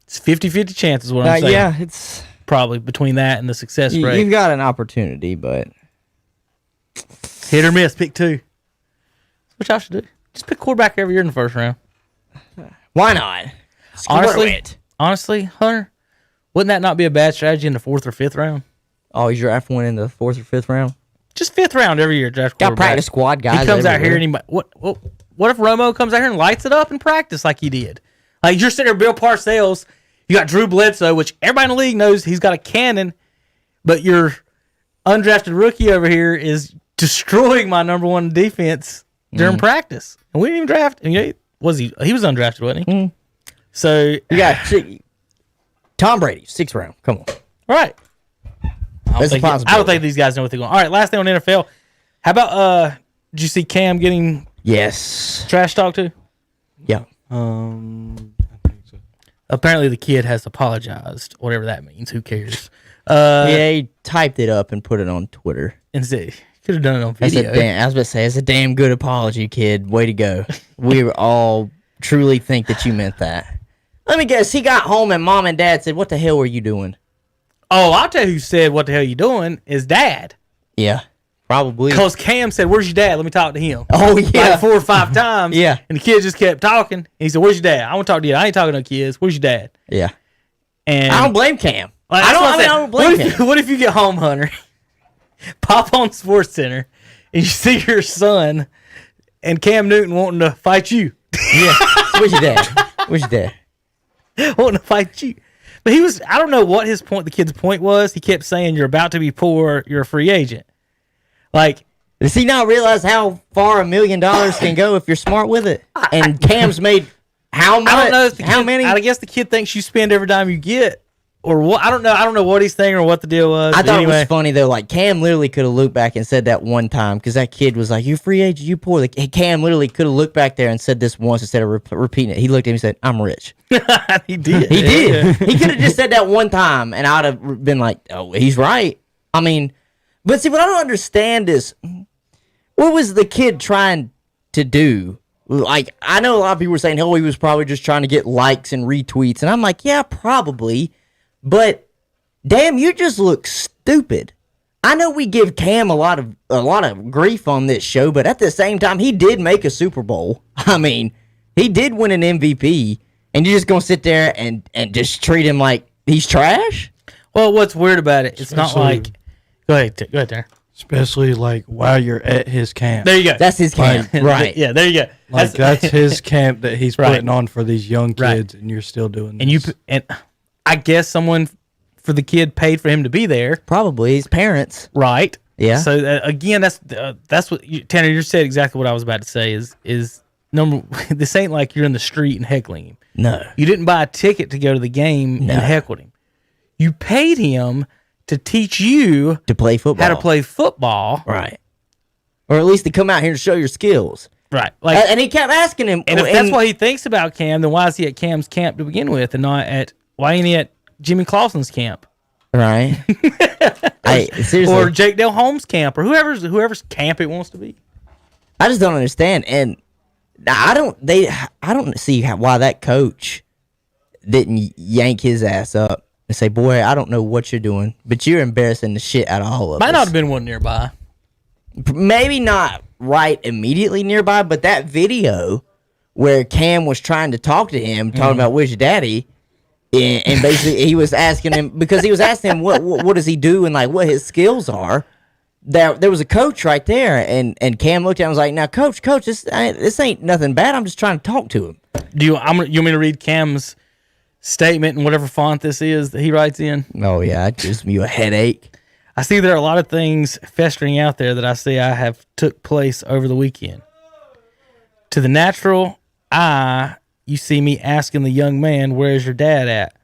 it's 50-50 chance is what I'm saying. Yeah, it's Probably between that and the success rate. you've got an opportunity, but Hit or miss, pick 2. What y'all should do. Just pick quarterback every year in the first round. why not? Honestly, Hunter, wouldn't that not be a bad strategy in the 4th or 5th round? Oh, you draft one in the 4th or 5th round. Just 5th round every year, draft Got quarterback. practice squad guys. He comes out here everywhere. and what if Romo comes out here and lights it up in practice like he did? Like you're sitting there, Bill Parcells. You got Drew Bledsoe, which everybody in the league knows he's got a cannon, but your undrafted rookie over here is destroying my number 1 defense during practice. And we didn't even draft him. He was undrafted, wasn't he? So You got Tom Brady, 6th round. Come on. right. I That's a don't possibility. think these guys know what they're going. All right, last thing on NFL. How about did you see Cam getting Yes. trash talk too? Yeah. I think so. Apparently the kid has apologized, whatever that means. Who cares? Yeah, he typed it up and put it on Twitter. Instead, could have done it on That's video. I was about to say, it's a damn good apology, kid. Way to go. We all truly think that you meant that. Let me guess. He got home and mom and dad said, "What the hell were you doing?" Oh, I'll tell you who said, "What the hell you doing?" is Dad. Yeah, probably. Because Cam said, "Where's your dad? Let me talk to him." Oh, yeah. Like 4 or 5 times. Yeah. And the kid just kept talking. And he said, "Where's your dad? I want to talk to you. I ain't talking to no kids. Where's your dad?" Yeah. And I don't blame Cam. like, I that's what I'm don't saying. blame what if, Cam. what if you get home, Hunter, pop on Sports Center, and you see your son and Cam Newton wanting to fight you? Yeah. Where's your dad? Where's your dad? Wanting to fight you. But he was, I don't know what the kid's point was. He kept saying, "You're about to be poor. You're a free agent." Like, Does he not realize how far $1 million can go if you're smart with it? And Cam's made how much? I don't know if the how kid, many? I guess the kid thinks you spend every dime you get, or what? I don't know. I don't know what he's thinking or what the deal was. I but thought anyway, it was funny though. Like Cam literally could have looked back and said that one time because that kid was like, "You're a free agent, you poor." Like, Cam literally could have looked back there and said this once instead of repeating it. He looked at him and said, "I'm rich." he did. He did. He could have just said that one time, and I'd have been like, "Oh, he's right." I mean, but see, what I don't understand is What was the kid trying to do? Like, I know a lot of people were saying, oh, he was probably just trying to get likes and retweets. And I'm like, yeah, probably. But, damn, you just look stupid. I know we give Cam a lot of grief on this show, but at the same time, he did make a Super Bowl. I mean, he did win an MVP. And you're just going to sit there and just treat him like he's trash? Well, what's weird about it, it's not like... Go ahead, Darren. Especially like while you're at his camp. There you go. That's his camp, right? Yeah, there you go. Like that's his camp that he's Right. putting on for these young Right. kids, and you're still doing And this. and I guess someone for the kid paid for him to be there, Probably his parents. right? Yeah. So again, that's what Tanner. You said exactly what I was about to say. Is number this ain't like you're in the street and heckling him. No. You didn't buy a ticket to go to the game and heckled him. You paid him to teach you To play football. how to play football, Right. Or at least to come out here to show your skills. right? Like, And he kept asking him. and if that's what he thinks about Cam, then why is he at Cam's camp to begin with, and not at why ain't he at Jimmy Clausen's camp? Right. Seriously. Or Jake Del Holmes' camp, or whoever's camp it wants to be. I just don't understand. And I don't see why that coach didn't yank his ass up and say, boy, I don't know what you're doing, but you're embarrassing the shit out of all of Might us. not have been one nearby. Maybe not right immediately nearby, but that video where Cam was trying to talk to him, talking about where's your daddy, and basically he was asking him, because he was asking him what does he do and like what his skills are. There was a coach right there, and Cam looked at him and was like, now, coach, this ain't nothing bad. I'm just trying to talk to him. You want me to read Cam's statement in whatever font this is that he writes in? Oh, yeah, it gives me a headache. I see there are a lot of things festering out there that I see I have took place over the weekend. To the natural eye, you see me asking the young man, where's your dad at?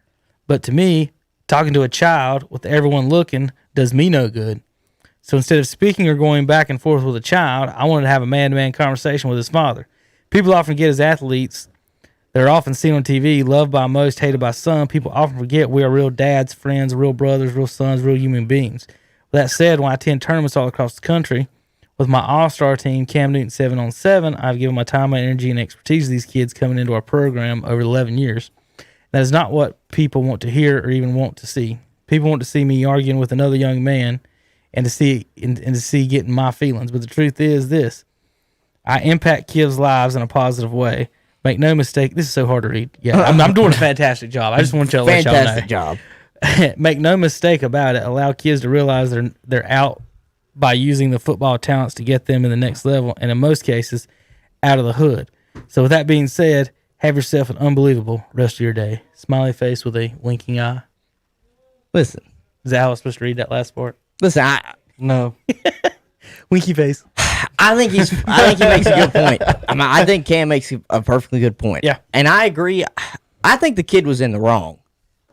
But to me, talking to a child with everyone looking does me no good. So instead of speaking or going back and forth with a child, I wanted to have a man-to-man conversation with his father. People often forget as athletes, they're often seen on TV, loved by most, hated by some. People often forget we are real dads, friends, real brothers, real sons, real human beings. With that said, when I attend tournaments all across the country, with my all-star team, Cam Newton 7-on-7, I've given my time, my energy, and expertise to these kids coming into our program over 11 years. That is not what people want to hear or even want to see. People want to see me arguing with another young man and to see getting my feelings. But the truth is this. I impact kids' lives in a positive way. Make no mistake. This is so hard to read. Yeah, I'm doing a fantastic job. I just want y'all to let y'all know. Fantastic job. Make no mistake about it. Allow kids to realize they're out by using the football talents to get them in the next level, and in most cases, out of the hood. So with that being said, have yourself an unbelievable rest of your day. Smiley face with a winking eye. Listen, Is that how I was supposed to read that last part? No. Winky face. I think he makes a good point. I think Cam makes a perfectly good point. Yeah. And I agree. I think the kid was in the wrong.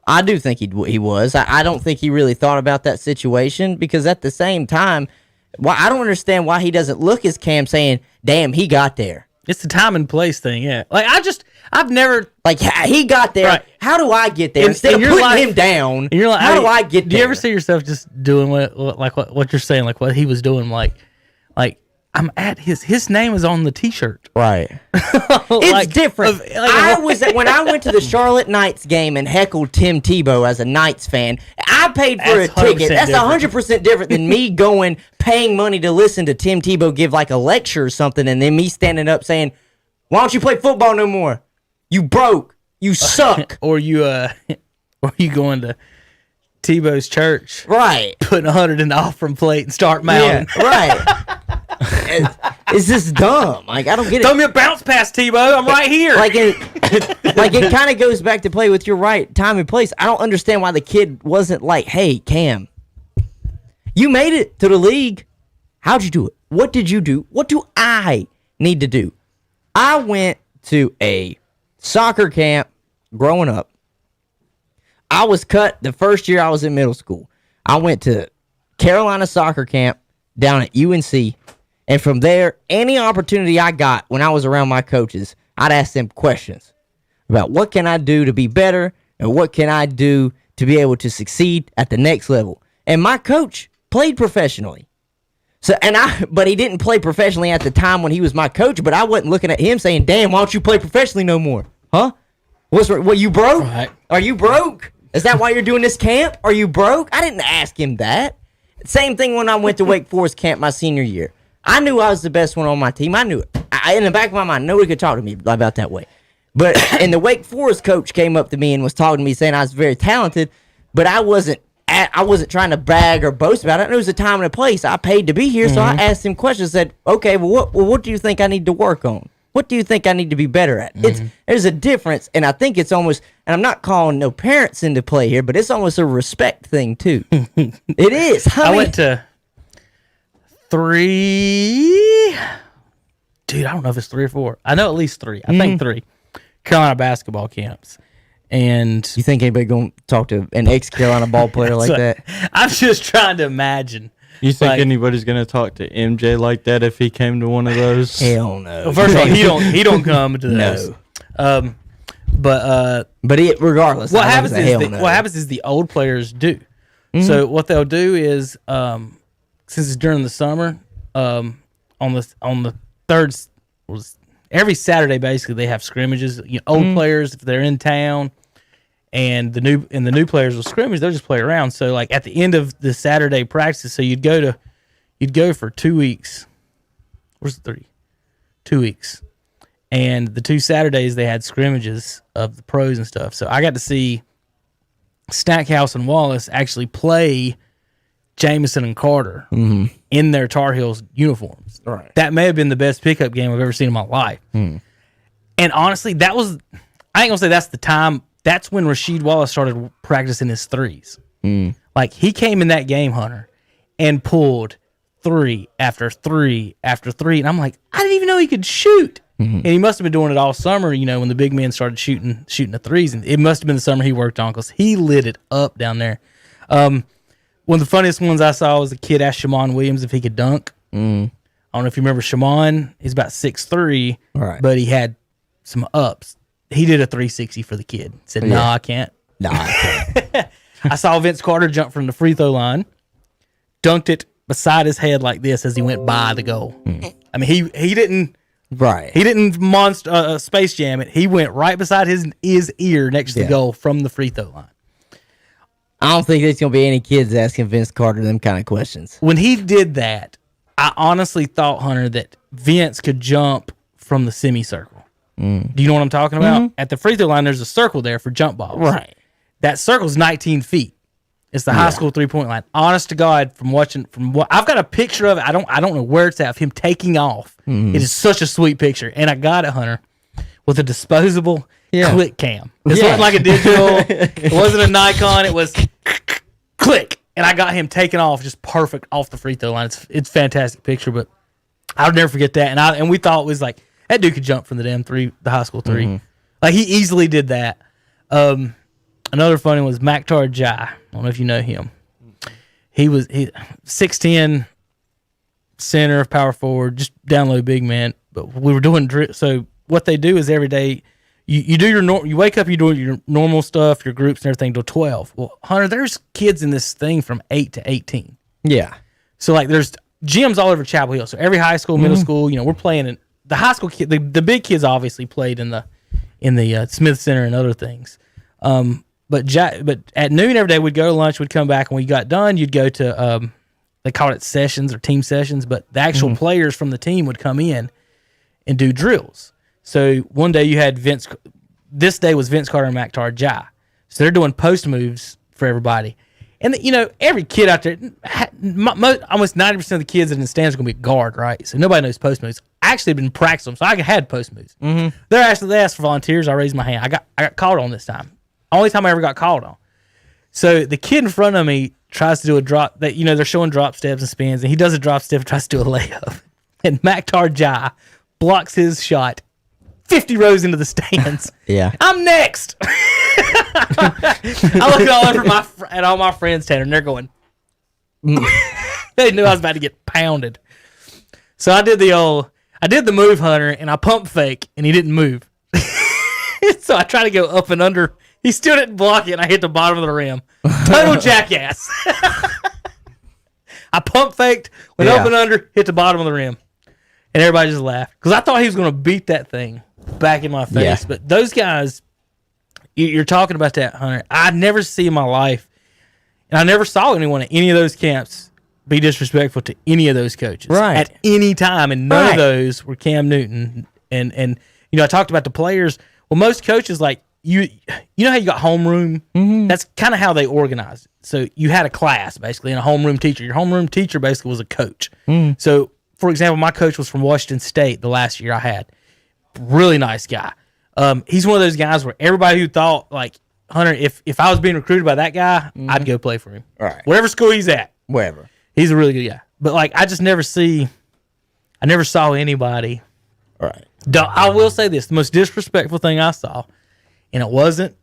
I do think he was. I don't think he really thought about that situation, because at the same time, I don't understand why he doesn't look as Cam saying, damn, he got there. It's the time and place thing, yeah. Like, I've never... Like, he got there. Right. How do I get there? In- Instead in of your putting life- him down, And you're like, how do I get there? Do you ever see yourself just doing what you're saying, like what he was doing, like I'm at his name is on the T-shirt. Right. It's different. When I went to the Charlotte Knights game and heckled Tim Tebow as a Knights fan, I paid for That's a ticket. 100% That's different. 100% different than me paying money to listen to Tim Tebow give like a lecture or something, and then me standing up saying, "Why don't you play football no more? You broke. You suck." Or you going to Tebow's church, Right. putting 100 in the offering plate and start Yeah. mouthing. Right. It's just dumb. Like, I don't get it. Throw me a bounce pass, Tebow. I'm right here. Like it kind of goes back to play with your right time and place. I don't understand why the kid wasn't like, "Hey, Cam, you made it to the league. How'd you do it? What did you do? What do I need to do?" I went to a soccer camp growing up. I was cut the first year I was in middle school. I went to Carolina soccer camp down at UNC. And from there, any opportunity I got when I was around my coaches, I'd ask them questions about what can I do to be better and what can I do to be able to succeed at the next level. And my coach played professionally. So but he didn't play professionally at the time when he was my coach. But I wasn't looking at him saying, "Damn, why don't you play professionally no more?" Huh? What? You broke? Right. Are you broke? Is that why you're doing this camp? Are you broke? I didn't ask him that. Same thing when I went to Wake Forest camp my senior year. I knew I was the best one on my team. I knew it. In the back of my mind, nobody could talk to me about that way. But and the Wake Forest coach came up to me and was talking to me, saying I was very talented, but I wasn't trying to brag or boast about it. It was a time and a place. I paid to be here, so I asked him questions. Said, "Okay, what do you think I need to work on? What do you think I need to be better at?" There's a difference, and I think it's almost. And I'm not calling no parents into play here, but it's almost a respect thing too. It is. I went to 3. Dude, I don't know if it's 3 or 4. I know at least 3. I think 3 Carolina basketball camps. And You think anybody gonna talk to an ex-Carolina ball player like so, that? I'm just trying to imagine. You think Like- anybody's gonna talk to MJ like that if he came to one of those? Hell no. Well, first of all, he don't come to those. No. But Regardless, what I happens think is it's a hell no. what happens is the old players do. So what they'll do is since it's during the summer, on the third every Saturday basically they have scrimmages. Old players if they're in town, and the new players will scrimmage. They'll just play around. So like at the end of the Saturday practice, so you'd go for 2 weeks. Where's the 3? 2 weeks. And the 2 Saturdays they had scrimmages of the pros and stuff. So I got to see Stackhouse and Wallace actually play Jameson and Carter in their Tar Heels uniforms. Right. That may have been the best pickup game I've ever seen in my life. And honestly, I ain't gonna say that's the time. That's when Rasheed Wallace started practicing his threes. Like he came in that game, Hunter, and pulled 3 after 3 after 3. And I'm like, I didn't even know he could shoot. And he must have been doing it all summer, when the big men started shooting the threes. And it must have been the summer he worked on because he lit it up down there. One of the funniest ones I saw was a kid asked Shamon Williams if he could dunk. I don't know if you remember Shamon. He's about 6'3", Right. but he had some ups. He did a 360 for the kid. Said, "No, I can't." Nah, I can't. I saw Vince Carter jump from the free throw line, dunked it beside his head like this as he went by the goal. I mean, he didn't. Right. He didn't space jam it. He went right beside his ear next to the goal from the free throw line. I don't think there's going to be any kids asking Vince Carter them kind of questions. When he did that, I honestly thought, Hunter, that Vince could jump from the semicircle. Do you know what I'm talking about? At the free throw line, there's a circle there for jump balls. Right. That circle's 19 feet. It's the high school 3-point line. Honest to God, from what I've got a picture of it. I don't know where it's at. Of him taking off. It is such a sweet picture, and I got it, Hunter, with a disposable click cam. This wasn't like a digital. It wasn't a Nikon. It was click, and I got him taking off just perfect off the free throw line. It's a fantastic picture, but I'll never forget that. And we thought it was like that dude could jump from the damn 3, the high school 3. Like he easily did that. Another funny one was Maktar Jai. I don't know if you know him. He 6'10", center, power forward, just down low big man. But we were doing so what they do is every day you do you wake up, you do your normal stuff, your groups and everything till 12. Well, Hunter, there's kids in this thing from 8 to 18. Yeah. So like there's gyms all over Chapel Hill. So every high school, middle school, we're playing in the high school kid. The big kids obviously played in the Smith Center and other things. But at noon every day we'd go to lunch, we'd come back, and when we got done, you'd go to they called it sessions or team sessions, but the actual players from the team would come in and do drills. So one day you had this day was Vince Carter and Maktar Jai. So they're doing post moves for everybody. And every kid out there, almost 90% of the kids in the stands are going to be guard, right? So nobody knows post moves. I actually been practicing them, so I had post moves. They asked for volunteers. I raised my hand. I got called on this time. Only time I ever got called on. So the kid in front of me tries to do a drop. They're showing drop steps and spins, and he does a drop step and tries to do a layup. And Maktar Jai blocks his shot 50 rows into the stands. Yeah. I'm next. I look at all my friends, Tanner, and they're going. They knew I was about to get pounded. So I did the move, Hunter, and I pump fake, and he didn't move. So I tried to go up and under. He still didn't block it, and I hit the bottom of the rim. Total jackass. I pump faked, went up and under, hit the bottom of the rim. And everybody just laughed. Because I thought he was going to beat that thing back in my face. Yeah. But those guys, you're talking about that, Hunter. I never see in my life, and I never saw anyone at any of those camps be disrespectful to any of those coaches. Right. At any time. And none of those were Cam Newton. And I talked about the players. Well, most coaches, like, you know how you got homeroom? Mm-hmm. That's kind of how they organized it. So you had a class, basically, and a homeroom teacher. Your homeroom teacher basically was a coach. Mm. So, for example, my coach was from Washington State the last year I had. Really nice guy. He's one of those guys where everybody who thought, like, Hunter, if I was being recruited by that guy, I'd go play for him. All right. Whatever school he's at. Wherever. He's a really good guy. But, like, I never saw anybody. All right. I will say this. The most disrespectful thing I saw, and it wasn't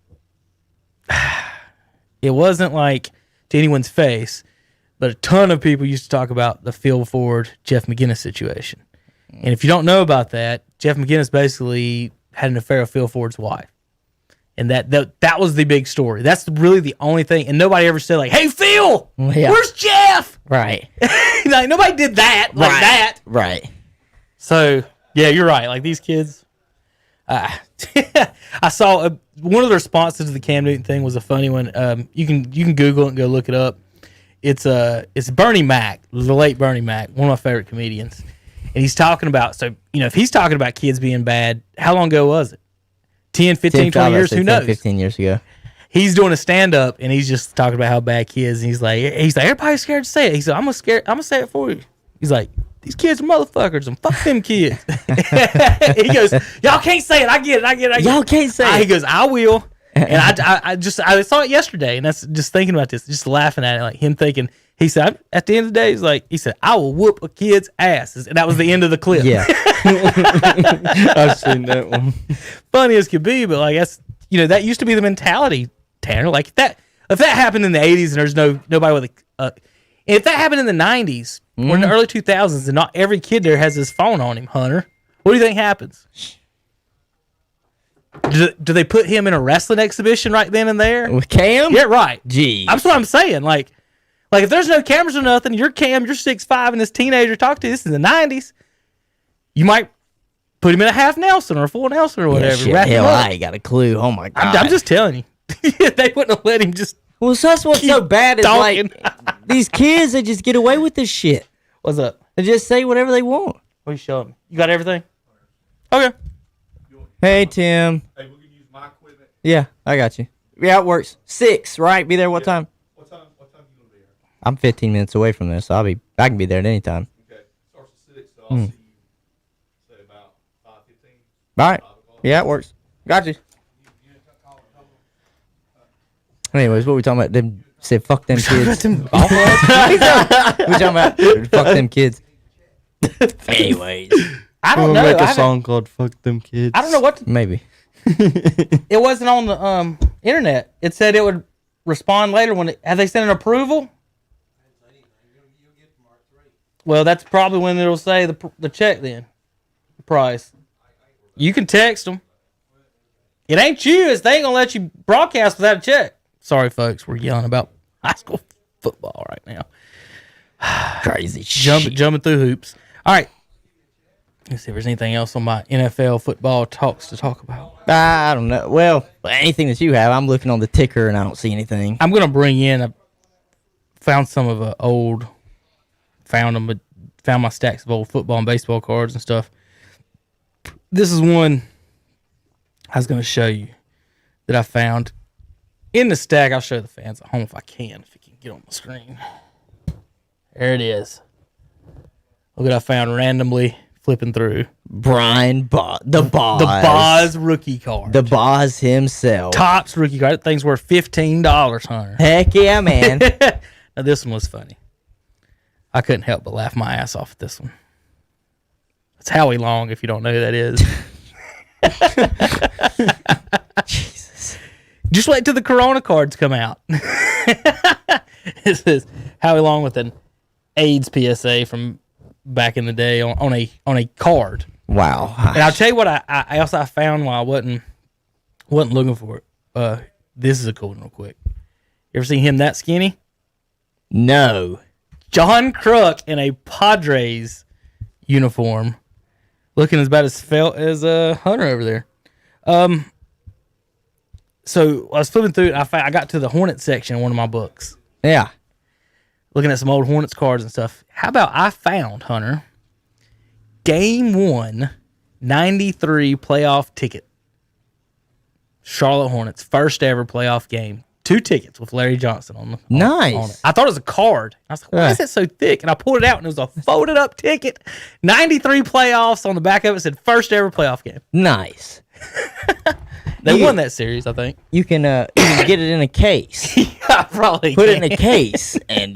like to anyone's face, but a ton of people used to talk about the Phil Ford, Jeff McGinnis situation. And if you don't know about that, Jeff McGinnis basically had an affair with Phil Ford's wife. And that was the big story. That's really the only thing. And nobody ever said, like, hey, Phil, where's Jeff? Right. Like, nobody did that like that. Right. So, yeah, you're right. Like, these kids, I saw one of the responses to the Cam Newton thing was a funny one. You can Google it and go look it up. It's Bernie Mac, the late Bernie Mac, one of my favorite comedians. And he's talking about, so, if he's talking about kids being bad, how long ago was it? 10, 15, 20 years? Who knows? 15 years ago. He's doing a stand-up, and he's just talking about how bad kids, and he's like, everybody's scared to say it. He said, I'm going to say it for you. He's like, these kids are motherfuckers, and fuck them kids. He goes, y'all can't say it. I get it. Y'all can't say it. He goes, I will. And I saw it yesterday, and that's just thinking about this, just laughing at it, like him thinking, he said, at the end of the day, he said, I will whoop a kid's asses. And that was the end of the clip. Yeah. I've seen that one. Funny as could be, but like that's that used to be the mentality, Tanner. Like if that happened in the 80s and there's nobody with if that happened in the 90s or in the early 2000s and not every kid there has his phone on him, Hunter, what do you think happens? Do they put him in a wrestling exhibition right then and there? With Cam? Yeah, right. Gee. That's what I'm saying. Like if there's no cameras or nothing, you're Cam, you're 6'5", and this teenager talk to you, this is the 90s, you might put him in a half Nelson or a full Nelson or whatever. Yeah, shit, hell, I ain't got a clue. Oh, my God. I'm just telling you. They wouldn't have let him just Well, so that's what's so bad is, talking. like, these kids, they just get away with this shit. What's up? They just say whatever they want. What are you showing me? You got everything? Okay. Hey, Tim. Hey, we can use my equipment. Yeah, I got you. Yeah, it works. 6, right? Be there what time? What time you gonna be here? I'm 15 minutes away from this, so I can be there at any time. Okay. Starts at 6, so I'll see you say about 5:15. All right. Yeah, it works. Got you. Anyways, what we talking about? Them said fuck them kids. We talking about fuck them kids. Anyways, I don't We'll know. make a song called "Fuck Them Kids." I don't know what. maybe. It wasn't on the internet. It said it would respond later when have they sent an approval? Well, that's probably when it'll say the check then, the price. You can text them. It ain't you. They ain't gonna let you broadcast without a check. Sorry, folks. We're yelling about high school football right now. Crazy shit. Jumping through hoops. All right. Let's see if there's anything else on my NFL football talks to talk about. I don't know. Well, anything that you have, I'm looking on the ticker and I don't see anything. I'm gonna bring in. I found some of found my stacks of old football and baseball cards and stuff. This is one I was gonna show you that I found in the stack. I'll show the fans at home if I can. If you can get on the screen. There it is. Look what I found randomly flipping through. Brian Boz. The Boz. The Boz rookie card. The Boz himself. Topps rookie card. That thing's worth $15, Hunter. Heck yeah, man. Now, this one was funny. I couldn't help but laugh my ass off at this one. It's Howie Long, if you don't know who that is. Jesus. Just wait till the Corona cards come out. It says Howie Long with an AIDS PSA from back in the day on a card. Wow. And I'll tell you what I also found while I wasn't looking for it. This is a cool one real quick. You ever seen him that skinny? No. John Kruk in a Padres uniform, looking about as felt as Hunter over there. So I was flipping through, and I got to the Hornets section in one of my books, Yeah. looking at some old Hornets cards and stuff. How about I found, Hunter, Game 1, 93 playoff ticket. Charlotte Hornets, first ever playoff game. 2 tickets with Larry Johnson on the Nice. on it. I thought it was a card. I was like, why is it so thick? And I pulled it out, and it was a folded up ticket. 93 playoffs on the back of it said first ever playoff game. Nice. They won that series, I think. You can get it in a case. I probably Put can. it in a case and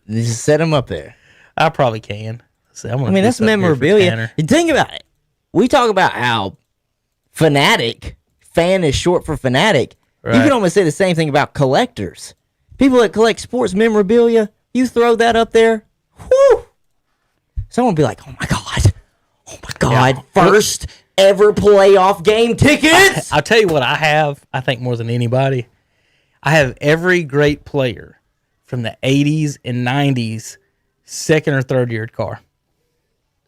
just set them up there. I probably can. See, I mean, that's memorabilia. You think about it. We talk about how fan is short for fanatic. Right. You can almost say the same thing about collectors. People that collect sports memorabilia, you throw that up there, whoo! Someone will be like, oh my God, first ever playoff game tickets! I'll tell you what I have, I think more than anybody. I have every great player from the 80s and 90s, second or third year card.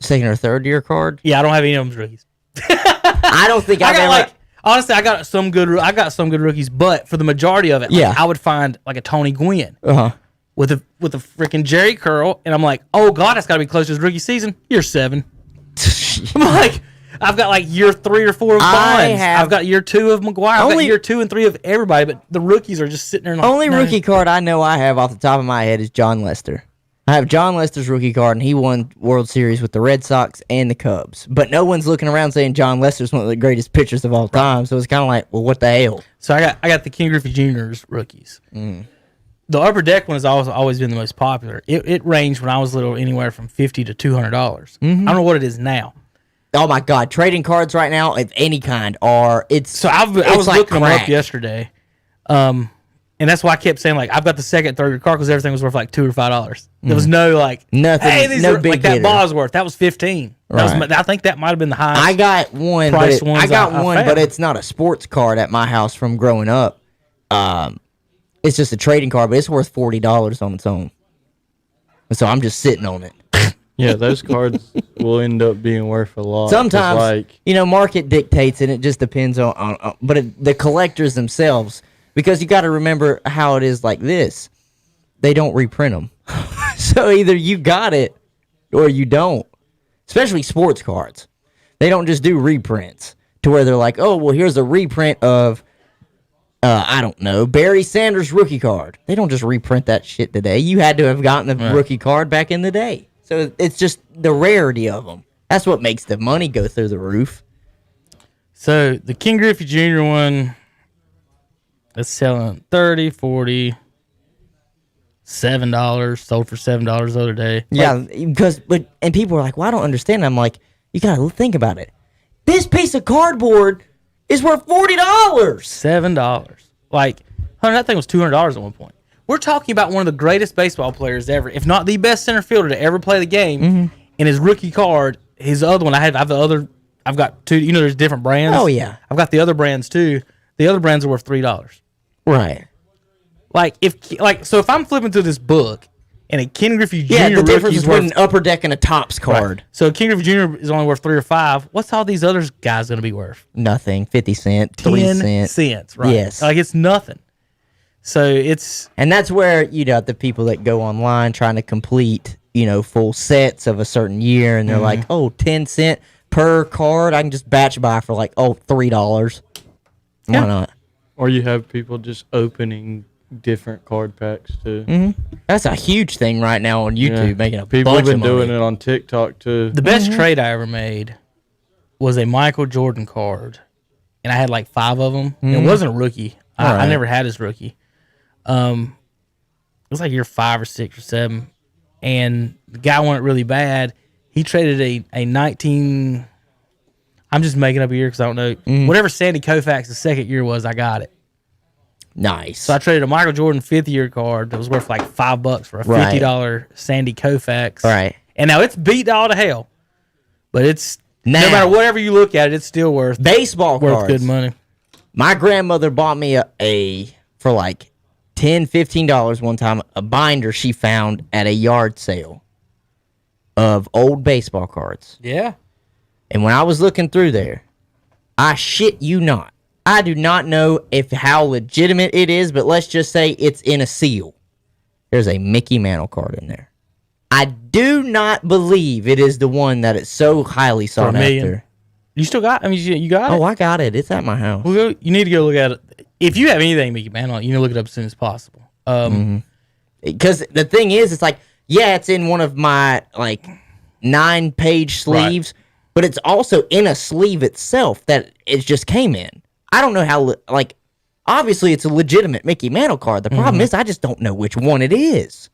Second or third year card? Yeah, I don't have any of them rookies. I don't think I've ever... Honestly, I got some good rookies, but for the majority of it, I would find like a Tony Gwynn with a freaking Jerry curl, and I'm like, oh God, that's got to be close to his rookie season. Year 7. I'm like, I've got like year 3 or 4 of Bonds. I've got year 2 of McGuire. I've got year 2 and 3 of everybody, but the rookies are just sitting there. Like, only rookie card I know I have off the top of my head is John Lester. I have John Lester's rookie card, and he won World Series with the Red Sox and the Cubs. But no one's looking around saying John Lester's one of the greatest pitchers of all time. So it's kind of like, well, what the hell? So I got the King Griffey Jr.'s rookies. The Upper Deck one has always been the most popular. It ranged when I was little anywhere from $50 to $200. I don't know what it is now. Oh my God, trading cards right now of any kind I was like looking them up yesterday. And that's why I kept saying, like, I've got the second, third card because everything was worth like $2 or $5. There was no like nothing. Hey, these no are big like that hitter. Bosworth. That was 15. Right. I think that might have been the highest. I got one, price but ones I got I one, found. but it's not a sports card at my house from growing up. It's just a trading card, but it's worth $40 on its own. And so I'm just sitting on it. Yeah, those cards will end up being worth a lot. Sometimes, market dictates, and it just depends on the collectors themselves. Because you got to remember how it is like this. They don't reprint them. So either you got it or you don't. Especially sports cards. They don't just do reprints to where they're like, oh, well, here's a reprint of, I don't know, Barry Sanders rookie card. They don't just reprint that shit today. You had to have gotten the rookie card back in the day. So it's just the rarity of them. That's what makes the money go through the roof. So the King Griffey Jr. one... It's selling $30, $40, $7. Sold for $7 the other day. Yeah, and people are like, well, I don't understand. I'm like, you gotta think about it. This piece of cardboard is worth $40. $7. Like, Hunter, that thing was $200 at one point. We're talking about one of the greatest baseball players ever, if not the best center fielder to ever play the game. And his rookie card, his other one, I've got 2. There's different brands. Oh yeah, I've got the other brands too. The other brands are worth $3. Right. So if I'm flipping through this book and a Ken Griffey Jr. the difference rookie is between worth an upper deck and a tops card. Right. So Ken Griffey Jr. is only worth $3 or $5. What's all these other guys going to be worth? Nothing. 50 cents, 3 10 cents. cents, right? Yes. Like it's nothing. So and that's where the people that go online trying to complete full sets of a certain year, and they're like, oh, 10 cents per card. I can just batch buy for like $3. Why not? Or you have people just opening different card packs too. That's a huge thing right now on YouTube, making a people bunch have been of money. doing it on TikTok too. The best trade I ever made was a Michael Jordan card, and I had like 5 of them. It wasn't a rookie. I never had his rookie. It was like year 5 or 6 or 7, and the guy wanted it really bad. He traded a 19. I'm just making up a year because I don't know. Whatever Sandy Koufax's second year was, I got it. Nice. So I traded a Michael Jordan 5th year card that was worth like $5 for a $50 Sandy Koufax. Right. And now it's beat all to hell, but it's no matter whatever you look at it, it's still worth baseball worth cards. good money. My grandmother bought me a for like $10, $15 one time, a binder she found at a yard sale of old baseball cards. Yeah. And when I was looking through there, I shit you not, I do not know how legitimate it is, but let's just say it's in a seal. There's a Mickey Mantle card in there. I do not believe it is the one that is so highly sought after. You still got? I mean, you got it. Oh, I got it. It's at my house. You need to go look at it. If you have anything Mickey Mantle, you need to look it up as soon as possible. Because the thing is, it's like, yeah, it's in one of my 9-page sleeves, but it's also in a sleeve itself that it just came in. I don't know how. Obviously, it's a legitimate Mickey Mantle card. The problem is, I just don't know which one it is.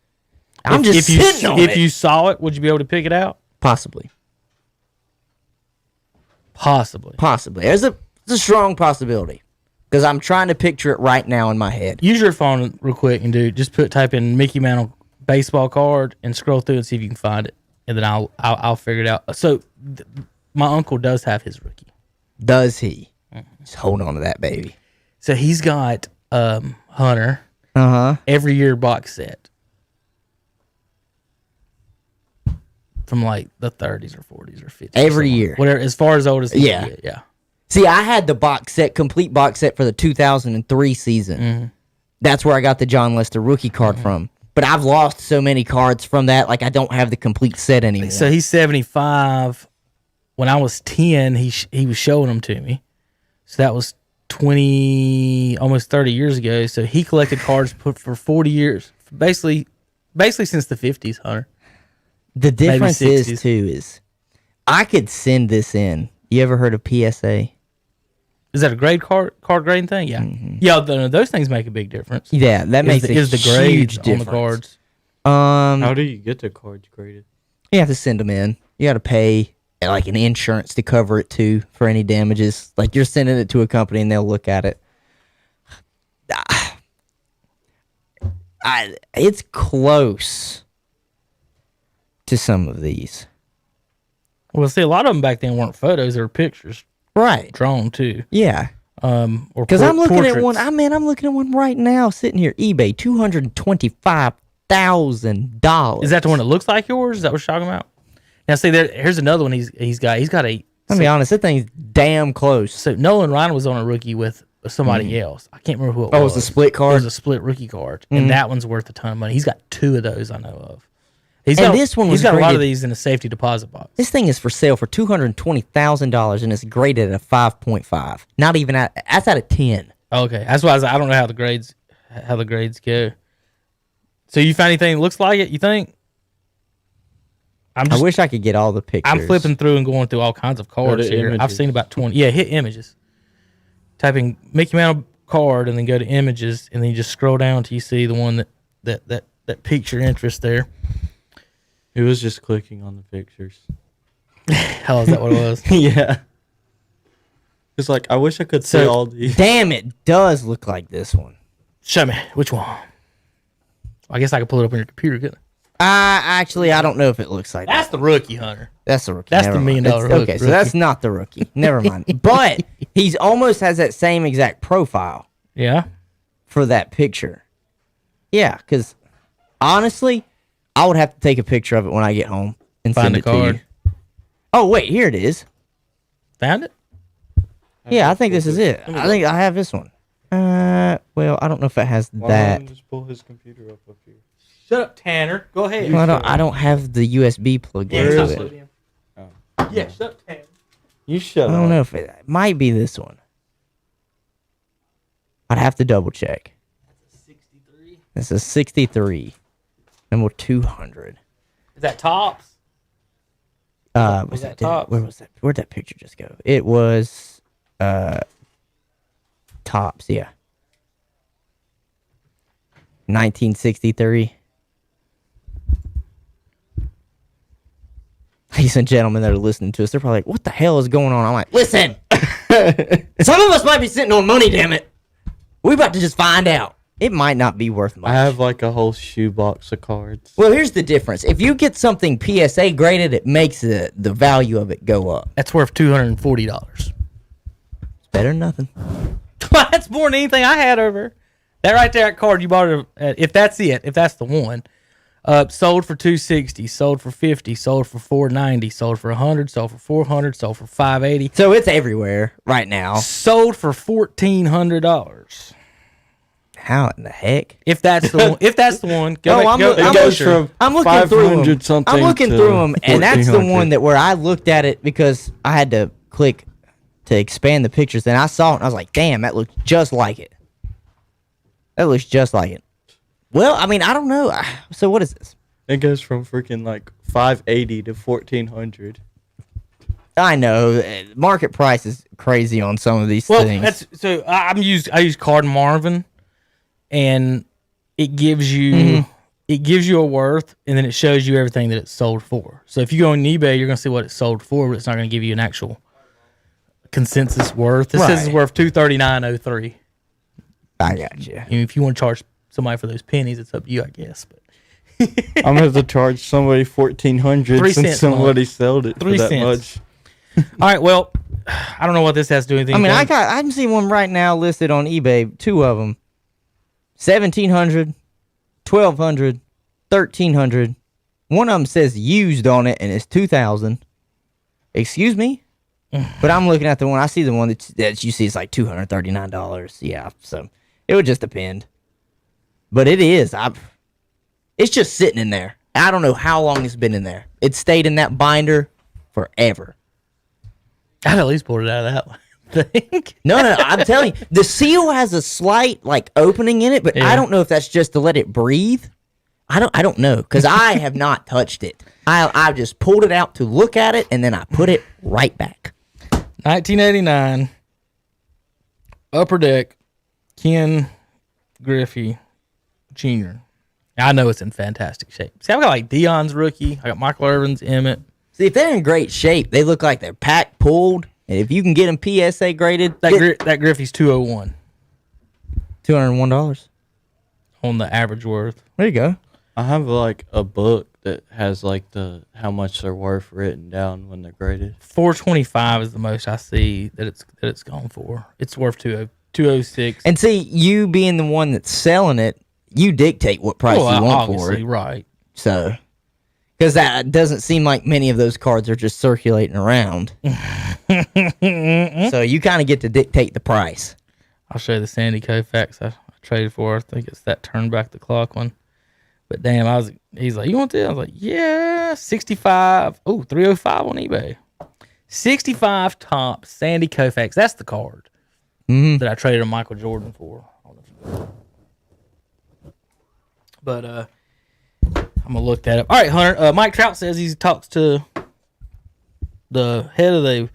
I'm just sitting on it. If you saw it, would you be able to pick it out? Possibly. Possibly. There's a strong possibility because I'm trying to picture it right now in my head. Use your phone real quick and type in Mickey Mantle baseball card and scroll through and see if you can find it, and then I'll figure it out. So my uncle does have his rookie. Does he? Just hold on to that baby. So he's got Hunter every year box set from the 30s or 40s or 50s. Every year. Whatever, as far as old as he can get, yeah. See, I had the complete box set for the 2003 season. That's where I got the John Lester rookie card from. But I've lost so many cards from that, I don't have the complete set anymore. So he's 75. When I was 10, he was showing them to me. So that was almost 30 years ago. So he collected cards for 40 years, basically since the 50s, Hunter. The difference is I could send this in. You ever heard of PSA? Is that a grade card grading thing? Yeah. Yeah, those things make a big difference. Yeah, that makes a the grades huge difference. On the cards. How do you get the cards graded? You have to send them in. You got to pay an insurance to cover it too for any damages. You're sending it to a company and they'll look at it. It's close to some of these. Well, see, a lot of them back then weren't photos; they were pictures, right? Drawn too. Yeah. Or because I'm looking portraits. at one. I'm looking at one right now, sitting here, eBay, $225,000. Is that the one that looks like yours? Is that what you're talking about? Now, see, here's another one. He's got a. I'll be honest, that thing's damn close. So Nolan Ryan was on a rookie with somebody else. I can't remember who it was. Oh, it was a split card. It was a split rookie card, and that one's worth a ton of money. He's got 2 of those I know of. He's got a lot of these in a safety deposit box. This thing is for sale for $220,000, and it's graded at a 5.5. Not even that's out of 10. Okay, that's why I don't know how the grades go. So you find anything that looks like it? You think? I wish I could get all the pictures. I'm flipping through and going through all kinds of cards here. Images. I've seen about 20. Yeah, hit images. Type in Mickey Mantle card and then go to images, and then you just scroll down until you see the one that piques your interest there. It was just clicking on the pictures. How is that what it was? Yeah. It's I wish I could see all these. Damn, it does look like this one. Show me. Which one? I guess I could pull it up on your computer, couldn't Actually, I don't know if it looks like That's the rookie, Hunter. That's the rookie. That's Never the mind. $1 million rookie. Okay, so that's not the rookie. Never mind. But he's almost has that same exact profile Yeah? for that picture. Yeah, because honestly, I would have to take a picture of it when I get home and Find send the it card. to you. Oh, wait, here it is. Found it? Yeah, I think this is it. I think I have this one. Well, I don't know if it has Why that. don't you just pull his computer up here? Shut up, Tanner. Go ahead. Well, I don't have the USB plug Yeah, into it's it. not plugged in. Yeah, shut up, Tanner. You shut I up. don't know if it might be this one. I'd have to double check. That's a 63. This is 63. Number 200. Is that tops? Was that that Tops? where was that? Where'd that picture just go? It was Tops, yeah. 1963. Ladies and gentlemen that are listening to us, they're probably like, what the hell is going on? I'm like, listen! Some of us might be sitting on money, damn it. We're about to just find out. It might not be worth much. I have a whole shoebox of cards. Well, here's the difference. If you get something PSA graded, it makes the value of it go up. That's worth $240. It's better than nothing. That's more than anything I had over. That right there, that card you bought it at, if that's it, if that's the one, sold for $260, sold for $50, sold for $490, sold for $100, sold for $400, sold for $580, So it's everywhere right now. sold for $1,400. How in the heck? If that's the one, go No, back, go, It go goes through. from I'm looking through 500 them. something. I'm looking to through them, and that's the 1400. one that where I looked at it because I had to click to expand the pictures, and I saw it, and I was like, "Damn, that looks just like it." That looks just like it. Well, I mean, I don't know. So what is this? It goes from freaking like 580 to 1400. I know market price is crazy on some of these Well, things. that's so I use Card Marvin, and it gives you a worth, and then it shows you everything that it's sold for. So if you go on eBay, you're gonna see what it's sold for, but it's not gonna give you an actual consensus worth. It says it's Right. worth $239.03. I got you. If you want to charge somebody for those pennies, it's up to you, I guess. But I'm gonna have to charge somebody 1400 3 since cents, somebody sold it 3 for that cents. much. all right, well, I don't know what this has to do with anything. I mean, I'm seeing one right now listed on eBay. 2 of them, 1,700, 1,200, 1,300. One of them says used on it, and it's 2,000. Excuse me, but I'm looking at the one. I see the one that you see is like $239. Yeah, so it would just depend. But it is. It's just sitting in there. I don't know how long it's been in there. It stayed in that binder forever. I'd at least pulled it out of that one. I think. No, I'm telling you, the seal has a slight like opening in it, but Yeah. I don't know if that's just to let it breathe. I don't know because I have not touched it. I just pulled it out to look at it, and then I put it right back. 1989, Upper Deck, Ken Griffey Jr. I know it's in fantastic shape. See, I've got like Dion's rookie. I got Michael Irvin's Emmett. See, if they're in great shape, they look like they're packed, pulled, and if you can get them PSA graded, That Griffey's 201 $201. on the average worth. There you go. I have like a book that has like the how much they're worth written down when they're graded. 425 is the most I see that it's gone for. It's worth 206. And see, you being the one that's selling it, you dictate what price you want for obviously, it. right. So, because that doesn't seem like many of those cards are just circulating around. So you kind of get to dictate the price. I'll show you the Sandy Koufax I traded for. I think it's that turn back the clock one. But damn, he's like, you want this? I was like, yeah, 65. Oh, 305 on eBay. 65 top Sandy Koufax. That's the card that I traded a Michael Jordan for. But I'm gonna look that up. All right, Hunter. Mike Trout says he talks to the head of the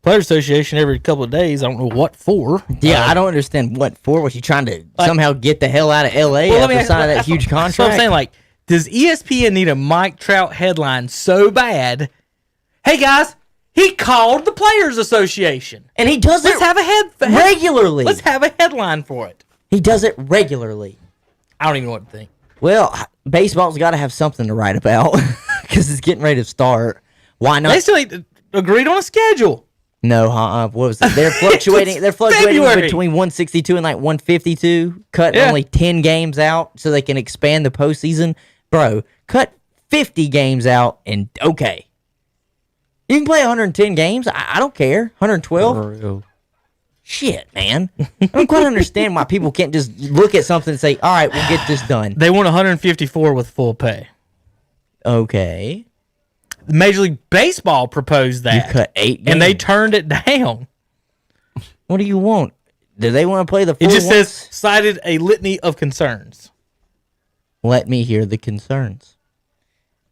Players Association every couple of days. I don't know what for. Yeah, I don't understand what for. Was he trying to somehow get the hell out of L.A. Well, after signing that huge contract? So I'm saying, like, does ESPN need a Mike Trout headline so bad? Hey guys, he called the Players Association, and he does let's it have a regularly. Let's have a headline for it. He does it regularly. I don't even know what to think. Well, baseball's got to have something to write about because it's getting ready to start. Why not? They still ain't agreed on a schedule. No, what was it? They're fluctuating. They're fluctuating February. between 162 and like 152, cutting Yeah. only 10 games out so they can expand the postseason. Bro, cut 50 games out and okay. You can play 110 games. I don't care. 112. For real. Shit, man. I don't quite understand why people can't just look at something and say, "All right, we'll get this done." They want 154 with full pay. Okay. Major League Baseball proposed that. You cut 8 games. and they turned it down. What do you want? Do they want to play the full It just ones? says cited a litany of concerns. Let me hear the concerns.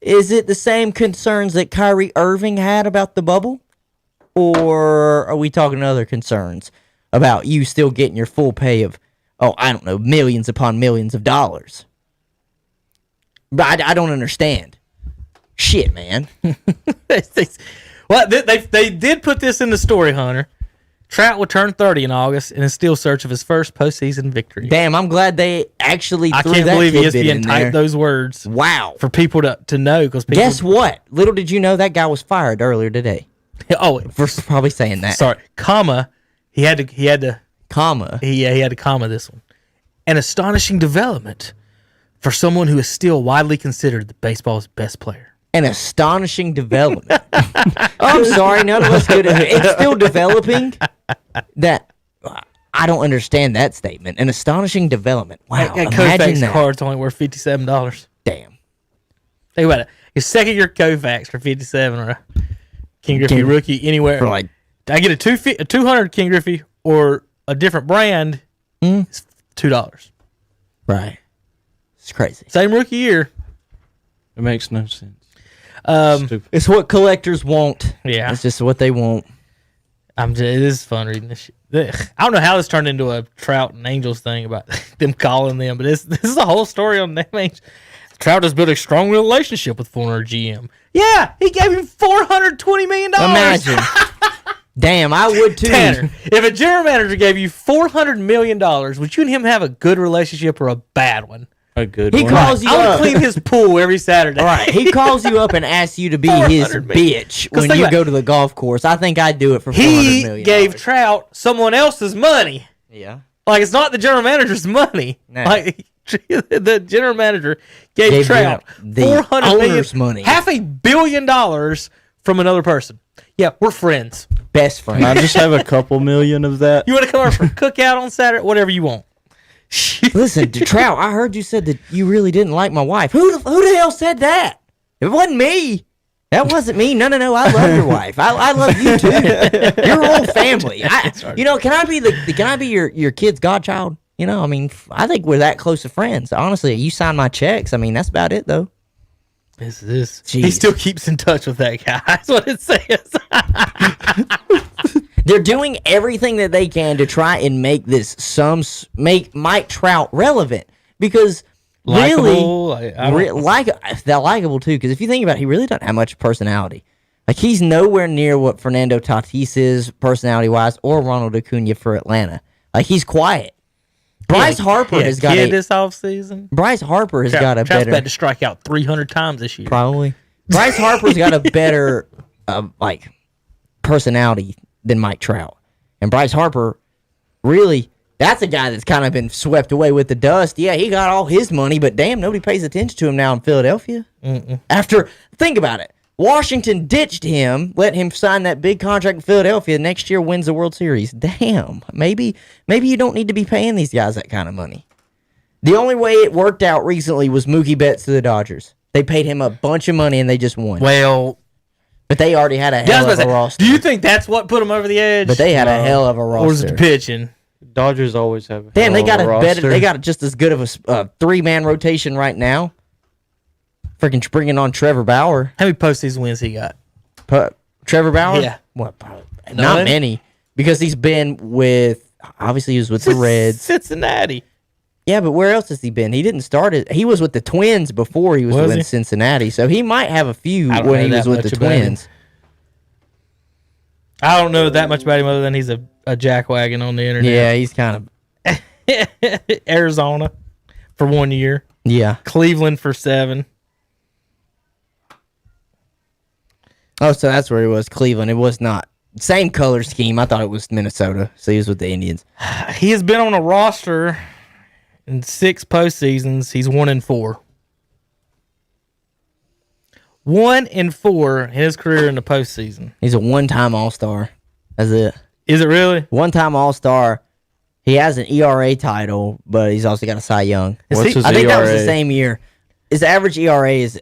Is it the same concerns that Kyrie Irving had about the bubble? Or are we talking other concerns about you still getting your full pay of, I don't know, millions upon millions of dollars? But I don't understand. Shit, man. Well, they did put this in the story, Hunter. Trout will turn 30 in August and is still in search of his first postseason victory. Damn, I'm glad they actually I threw can't that believe tidbit in ESPN there. typed those words Wow. for people to know. Because people, Guess what? Little did you know that guy was fired earlier today oh, for probably saying that. sorry, comma. He had to Comma. he had to comma this one. an astonishing development for someone who is still widely considered the baseball's best player. An astonishing development. I'm sorry, none of us could. It's still developing. That I don't understand that statement. An astonishing development. Wow, That imagine Koufax that. card's only worth $57. Damn. Think about it. Your second year Koufax for 57 or a King Griffey King- rookie anywhere. For like, I get a 200 King Griffey or a different brand. It's $2. right. It's crazy. Same rookie year. It makes no sense. Stupid. It's what collectors want. Yeah. It's just what they want. It is fun reading this shit. Ugh. I don't know how this turned into a Trout and Angels thing about them calling them, but this is a whole story on them. Trout has built a strong relationship with former GM. Yeah, he gave him $420 million. Imagine. Damn, I would too. Tanner, if a general manager gave you $400 million, would you and him have a good relationship or a bad one? A good He one. calls you I would up. clean his pool every Saturday. All right, he calls you up and asks you to be his 400 million. bitch 'Cause when think you about go to the golf course. I think I'd do it for $400 He million. gave Trout someone else's money. yeah. Like, it's not the general manager's money. No. Like, the general manager gave Trout him the $400 owner's million, money. $500 million from another person. Yeah, we're friends. Best friend. I just have a couple million of that. You want to come over for a cookout on Saturday? Whatever you want. Listen, Trout, I heard you said that you really didn't like my wife. Who the hell said that? It wasn't me. That wasn't me. No. I love your wife. I love you too. Your whole family. Can I be your kid's godchild? I mean, I think we're that close of friends. Honestly, you sign my checks. I mean, that's about it though. He Jeez. still keeps in touch with that guy. That's what it says. They're doing everything that they can to try and make make Mike Trout relevant because Likeable, they're likable too. Because if you think about it, he really doesn't have much personality. Like he's nowhere near what Fernando Tatis is personality wise, or Ronald Acuna for Atlanta. Like he's quiet. Bryce Harper has got this offseason. Bryce Harper has got a Trout's better about to strike out 300 times this year. probably. Bryce Harper's got a better personality than Mike Trout. And Bryce Harper, really, that's a guy that's kind of been swept away with the dust. Yeah, he got all his money, but damn, nobody pays attention to him now in Philadelphia. Think about it. Washington ditched him, let him sign that big contract in Philadelphia. Next year wins the World Series. Damn, maybe you don't need to be paying these guys that kind of money. The only way it worked out recently was Mookie Betts to the Dodgers. They paid him a bunch of money and they just won. Well, But they already had a hell of a roster. do you think that's what put him over the edge? But they had a hell of a Or was it the roster. pitching? Dodgers always have a Damn, they got a a roster. better. They got just as good of a three-man rotation right now. Freaking bringing on Trevor Bauer. How many postseason wins he got? Trevor Bauer? Yeah. What? None? Not many, because he's been with. Obviously, he was with the Reds. Cincinnati. Yeah, but where else has he been? He didn't start it. He was with the Twins before he was Was with he? Cincinnati, so he might have a few I don't when know he was that with much the about him. Twins. I don't know that much about him other than he's a jackwagon on the internet. Yeah, he's kind of. Arizona for 1 year. Yeah. Cleveland for 7. Oh, so that's where he was. Cleveland. It was not same color scheme. I thought it was Minnesota. So he was with the Indians. He has been on a roster in 6 postseasons. He's 1-4. 1-4 in his career in the postseason. He's a one-time All-Star. That's it. Is it really? One-time All-Star. He has an ERA title, but he's also got a Cy Young. What's his I think that was the ERA? same year. His average ERA is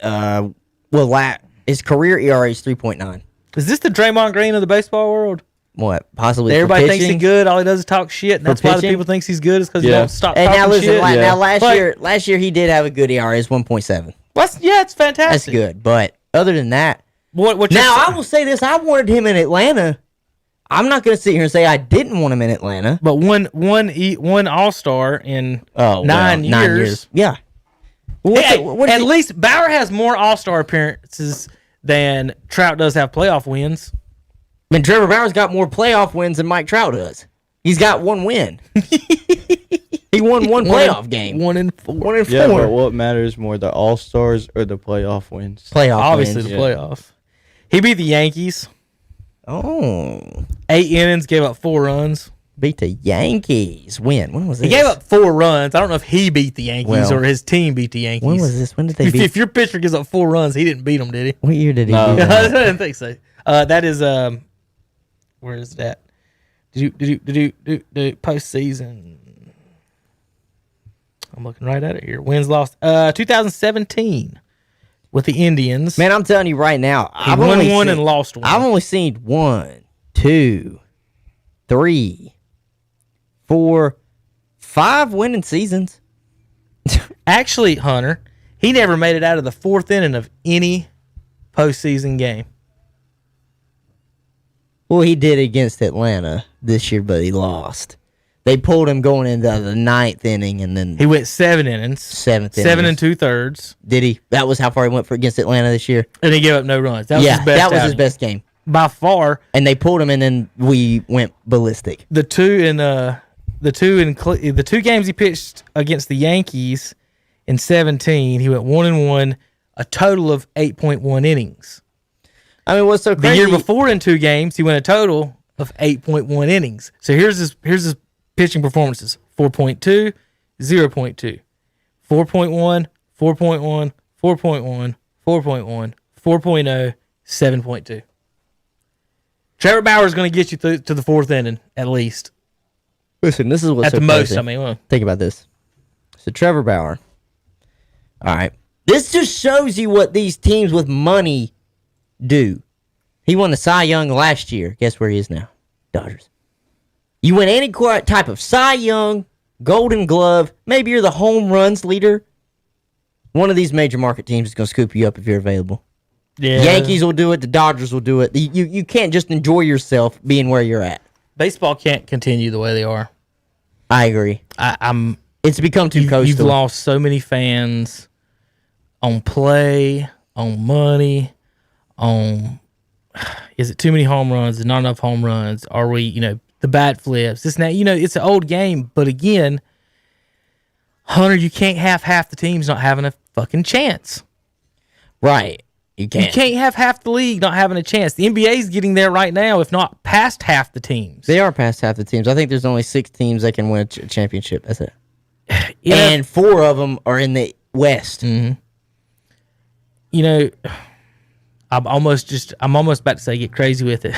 his career ERA is 3.9. Is this the Draymond Green of the baseball world? What? Possibly. for Everybody thinks he's pitching? good. All he does is talk shit, and For that's why the pitching? people thinks he's good is because he Yeah. don't stop And talking now listen, shit. Yeah. last year he did have a good ERA. It's 1.7. It's fantastic. That's good, but other than that, What now I will say this: I wanted him in Atlanta. I'm not going to sit here and say I didn't want him in Atlanta. But one All-Star in Oh, 9 years. 9 years. Yeah. Hey, at least Bauer has more All-Star appearances than Trout does have playoff wins. I mean, Trevor Bauer's got more playoff wins than Mike Trout does. He's got one win. He won one playoff game. 1-4. 1-4. Yeah, but what matters more, the All-Stars or the playoff wins? Playoff Obviously, wins. the playoffs. He beat the Yankees. Oh. 8 innings, gave up 4 runs. Beat the Yankees. When was this? He gave up 4 runs. I don't know if he beat the Yankees Well, or his team beat the Yankees. When was this? When did they If, beat? if your pitcher gives up 4 runs, he didn't beat them, did he? What year did he No. do I that? didn't think so. That is where is that? Do postseason? I'm looking right at it here. Wins lost. 2017 with the Indians. Man, I'm telling you right now, he I've won only one seen- and lost one. I've only seen 1, 2, 3, 4, 5 winning seasons. Actually, Hunter, he never made it out of the 4th inning of any postseason game. Well, he did against Atlanta this year, but he lost. They pulled him going into the 9th inning and then He went 7 innings, 7th inning. 7 2/3, Did he? That was how far he went for against Atlanta this year. and he gave up no runs. That was Yeah, his best. that was his outing. best game. by far. And they pulled him, and then we went ballistic. The two games he pitched against the Yankees in 17, he went 1-1, a total of 8.1 innings. I mean, what's so The crazy? year before, in 2 games, he went a total of 8.1 innings. So here's his pitching performances: 4.2, 0.2, 4.1, 4.1, 4.1, 4.1, 4.0, 7.2. Trevor Bauer is going to get you to the 4th inning at least. Listen, this is what's At so the most, crazy. I mean. Well, Think about this. So Trevor Bauer. All right. This just shows you what these teams with money do. He won the Cy Young last year. Guess where he is now? Dodgers. You win any type of Cy Young, Golden Glove, maybe you're the home runs leader. One of these major market teams is going to scoop you up if you're available. yeah. Yankees will do it. The Dodgers will do it. You can't just enjoy yourself being where you're at. Baseball can't continue the way they are. I agree. I'm. It's become too coastal. You've lost so many fans on play, on money, on is it too many home runs? Is it not enough home runs? Are we, the bat flips? This now, it's an old game, but again, Hunter, you can't have half the teams not having a fucking chance. Right. You You can't. can't have half the league not having a chance. The NBA's getting there right now, if not past half the teams. They are past half the teams. I think there's only 6 teams that can win a championship. That's it. Yeah. And 4 of them are in the West. I'm almost about to say get crazy with it.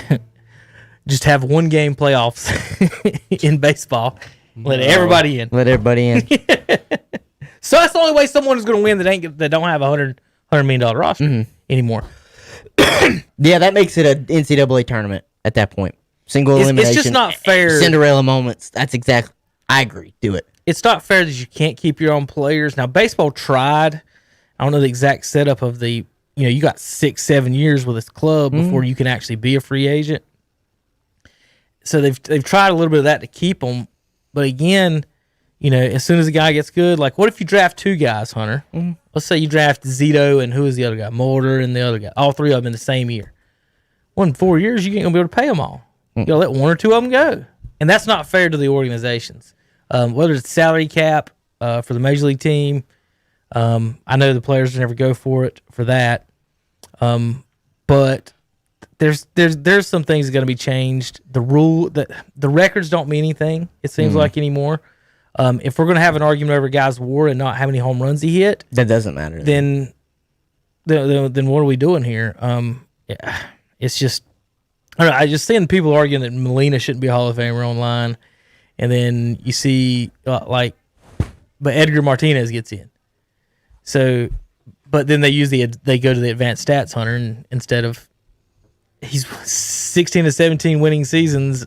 Just have 1 game playoffs in baseball. Let everybody in. Let everybody in. So that's the only way someone is going to win that don't have a $100 million roster anymore. Yeah, that makes it an NCAA tournament at that point. Single elimination. It's just not fair. Cinderella moments. That's exactly. I agree. Do it. It's not fair that you can't keep your own players. Now, baseball tried. I don't know the exact setup of the. You got 6-7 years with this club before you can actually be a free agent. So they've tried a little bit of that to keep them, but again, as soon as a guy gets good, like what if you draft 2 guys, Hunter? Let's say you draft Zito and who is the other guy, Mulder and the other guy, all 3 of them in the same year. Well, in 4 years, you ain't gonna be able to pay them all. You gotta let 1 or 2 of them go, and that's not fair to the organizations. Whether it's salary cap for the major league team, I know the players never go for that, but there's some things that are going to be changed. The rule that the records don't mean anything. It seems like anymore. If we're going to have an argument over a guy's WAR and not how many home runs he hit, That doesn't matter. then what are we doing here? It's just I don't know. I just seeing people arguing that Molina shouldn't be a Hall of Famer online, and then you see but Edgar Martinez gets in. So, but then they go to the advanced stats, Hunter, and instead of he's 16 to 17 winning seasons,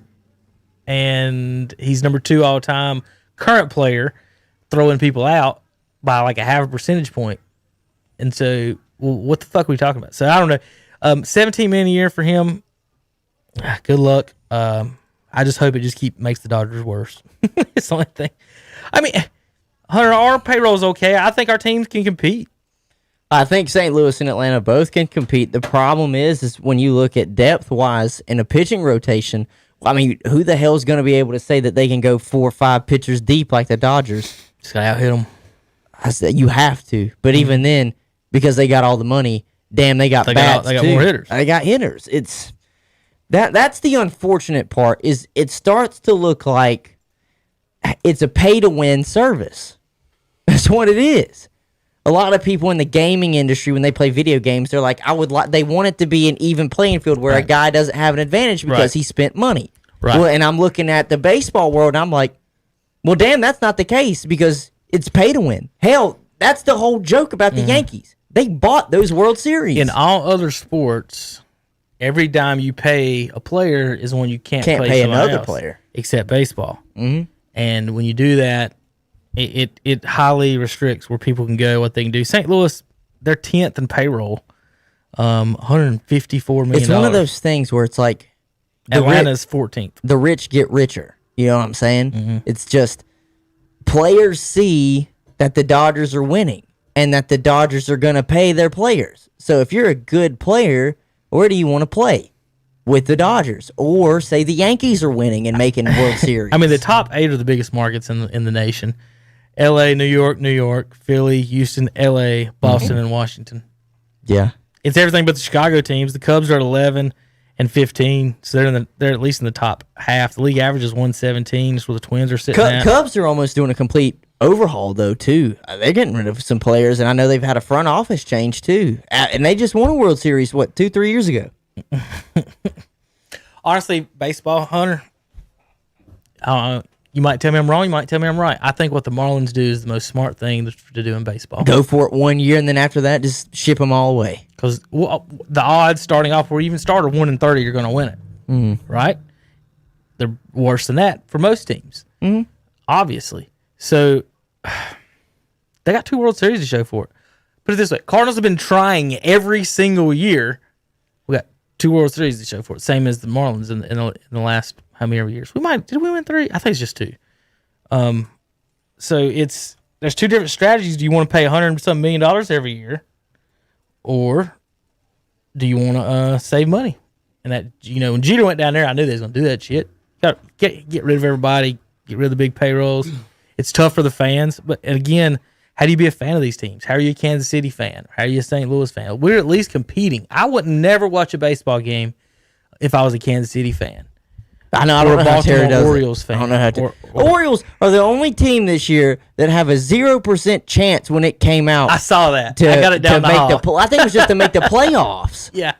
and he's number 2 all time current player, throwing people out by like a half a percentage point. And so, well, what the fuck are we talking about? So I don't know. 17 million a year for him. Good luck. I just hope it just makes the Dodgers worse. It's the only thing. I mean, Hunter, our payroll's okay. I think our teams can compete. I think St. Louis and Atlanta both can compete. The problem is when you look at depth-wise in a pitching rotation, I mean, who the hell is going to be able to say that they can go 4 or 5 pitchers deep like the Dodgers? Just gotta out-hit them. I said you have to. But even then, because they got all the money, damn, they got bats they got too. more hitters. They got hitters. It's That's the unfortunate part. Is it starts to look like it's a pay-to-win service. That's what it is. A lot of people in the gaming industry, when they play video games, they're like, they want it to be an even playing field where a guy doesn't have an advantage because he spent money. Right. Well, and I'm looking at the baseball world, and I'm like, well, damn, that's not the case because it's pay to win. Hell, that's the whole joke about the Yankees. They bought those World Series. In all other sports, every dime you pay a player is when you can't Can't play pay someone another else, player. except baseball. Mm-hmm. And when you do that, it highly restricts where people can go, what they can do. St. Louis, they're 10th in payroll, $154 million. It's one of those things where it's like Atlanta's 14th. the rich get richer. You know what I'm saying? It's just players see that the Dodgers are winning and that the Dodgers are going to pay their players. So if you're a good player, where do you want to play? With the Dodgers, or say the Yankees are winning and making World Series. I mean, the top 8 are the biggest markets in the nation: L.A., New York, Philly, Houston, L.A., Boston, and Washington. Yeah, It's everything but the Chicago teams. The Cubs are at 11 and 15, so they're at least in the top half. The league average is 117. That's where the Twins are sitting at. Cubs are almost doing a complete overhaul though too. They're getting rid of some players, and I know they've had a front office change too. And they just won a World Series 2-3 years ago. Honestly, baseball, Hunter, you might tell me I'm wrong, you might tell me I'm right. I think what the Marlins do is the most smart thing to do in baseball. Go for it 1 year, and then after that, just ship them all away. Because the odds starting off where you even start at 1-30, you're going to win it. Right? They're worse than that for most teams. Obviously. So they got 2 World Series to show for it. Put it this way: Cardinals have been trying every single year. We got 2 World Series to show for it, same as the Marlins in the last how many years? Did we win 3? I think it's just 2. So there's 2 different strategies. Do you want to pay $100 million every year, or do you want to save money? And that, when Jeter went down there, I knew they was going to do that shit. Got to get rid of everybody, get rid of the big payrolls. It's tough for the fans, but again, how do you be a fan of these teams? How are you a Kansas City fan? How are you a St. Louis fan? We're at least competing. I would never watch a baseball game if I was a Kansas City fan. I know. I Or don't a know how Terry Baltimore does Orioles it. fan. I don't know how to. Or- Orioles are the only team this year that have a 0% chance when it came out. I saw that. To, I got it down to the make hall. I think it was just to make the playoffs. Yeah.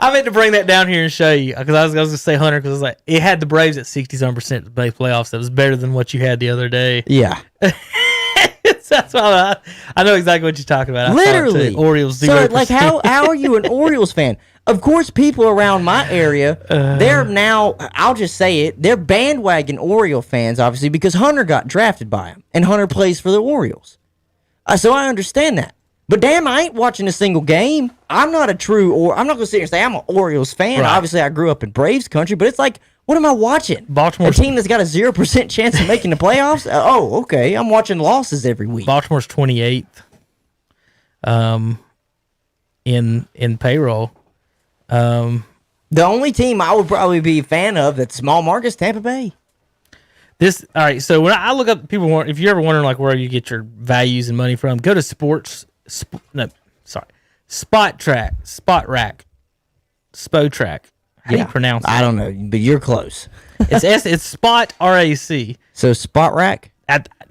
I meant to bring that down here and show you because I was going to say Hunter because like it had the Braves at 60-some% to make playoffs. That was better than what you had the other day. Yeah. That's why I know exactly what you're talking about. I saw it Literally. too. Orioles 0%. So, like, how are you an Orioles fan? Of course, people around my area, they're now, I'll just say it, they're bandwagon Oriole fans, obviously, because Hunter got drafted by him, and Hunter plays for the Orioles. So I understand that. But damn, I ain't watching a single game. I'm not going to sit here and say I'm an Orioles fan. Right. Obviously, I grew up in Braves country, but it's like, what am I watching? Baltimore's- A team that's got a 0% chance of making the playoffs? Okay. I'm watching losses every week. Baltimore's 28th in payroll. The only team I would probably be a fan of that's small market is Tampa Bay. All right, so when I look up people, if you're ever wondering like where you get your values and money from, go to Spot Track. How do you pronounce it? I don't know, but you're close. It's Spot RAC. So Spot Rack?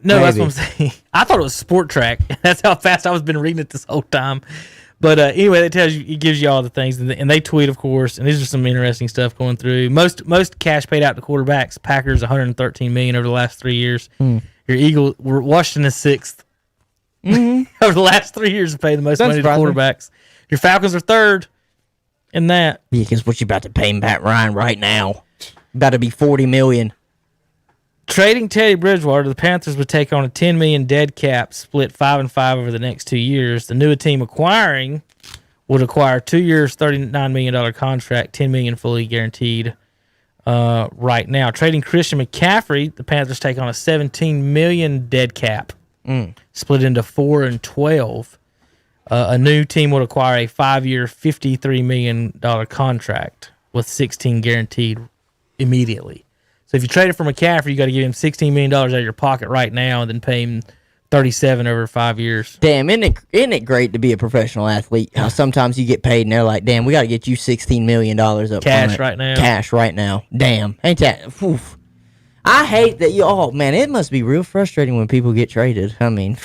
No, that's Maybe. what I'm saying. I thought it was Sport Track. That's how fast I was been reading it this whole time. But anyway, it gives you all the things, and they tweet, of course. And these are some interesting stuff going through. Most cash paid out to quarterbacks. Packers $113 million over the last 3 years. Your Eagles, Washington is 6th over the last 3 years to pay the most That's money to surprising. quarterbacks. Your Falcons are 3rd in that. Yeah, because what you about to pay Matt Ryan right now? About to be $40 million. Trading Teddy Bridgewater, the Panthers would take on a $10 million dead cap, split 5-5 over the next 2 years. The new team acquiring would acquire 2 years, $39 million contract, $10 million fully guaranteed right now. Trading Christian McCaffrey, the Panthers take on a $17 million dead cap, split into 4 and 12. A new team would acquire a 5-year, $53 million contract with 16 guaranteed immediately. So if you trade it for McCaffrey, you got to give him $16 million out of your pocket right now and then pay him 37 over 5 years. Damn, isn't it great to be a professional athlete? How sometimes you get paid and they're like, damn, we got to get you $16 million up Cash front. right now. Cash right now. Damn. Ain't that? Oof. I hate that oh, man, it must be real frustrating when people get traded. I mean,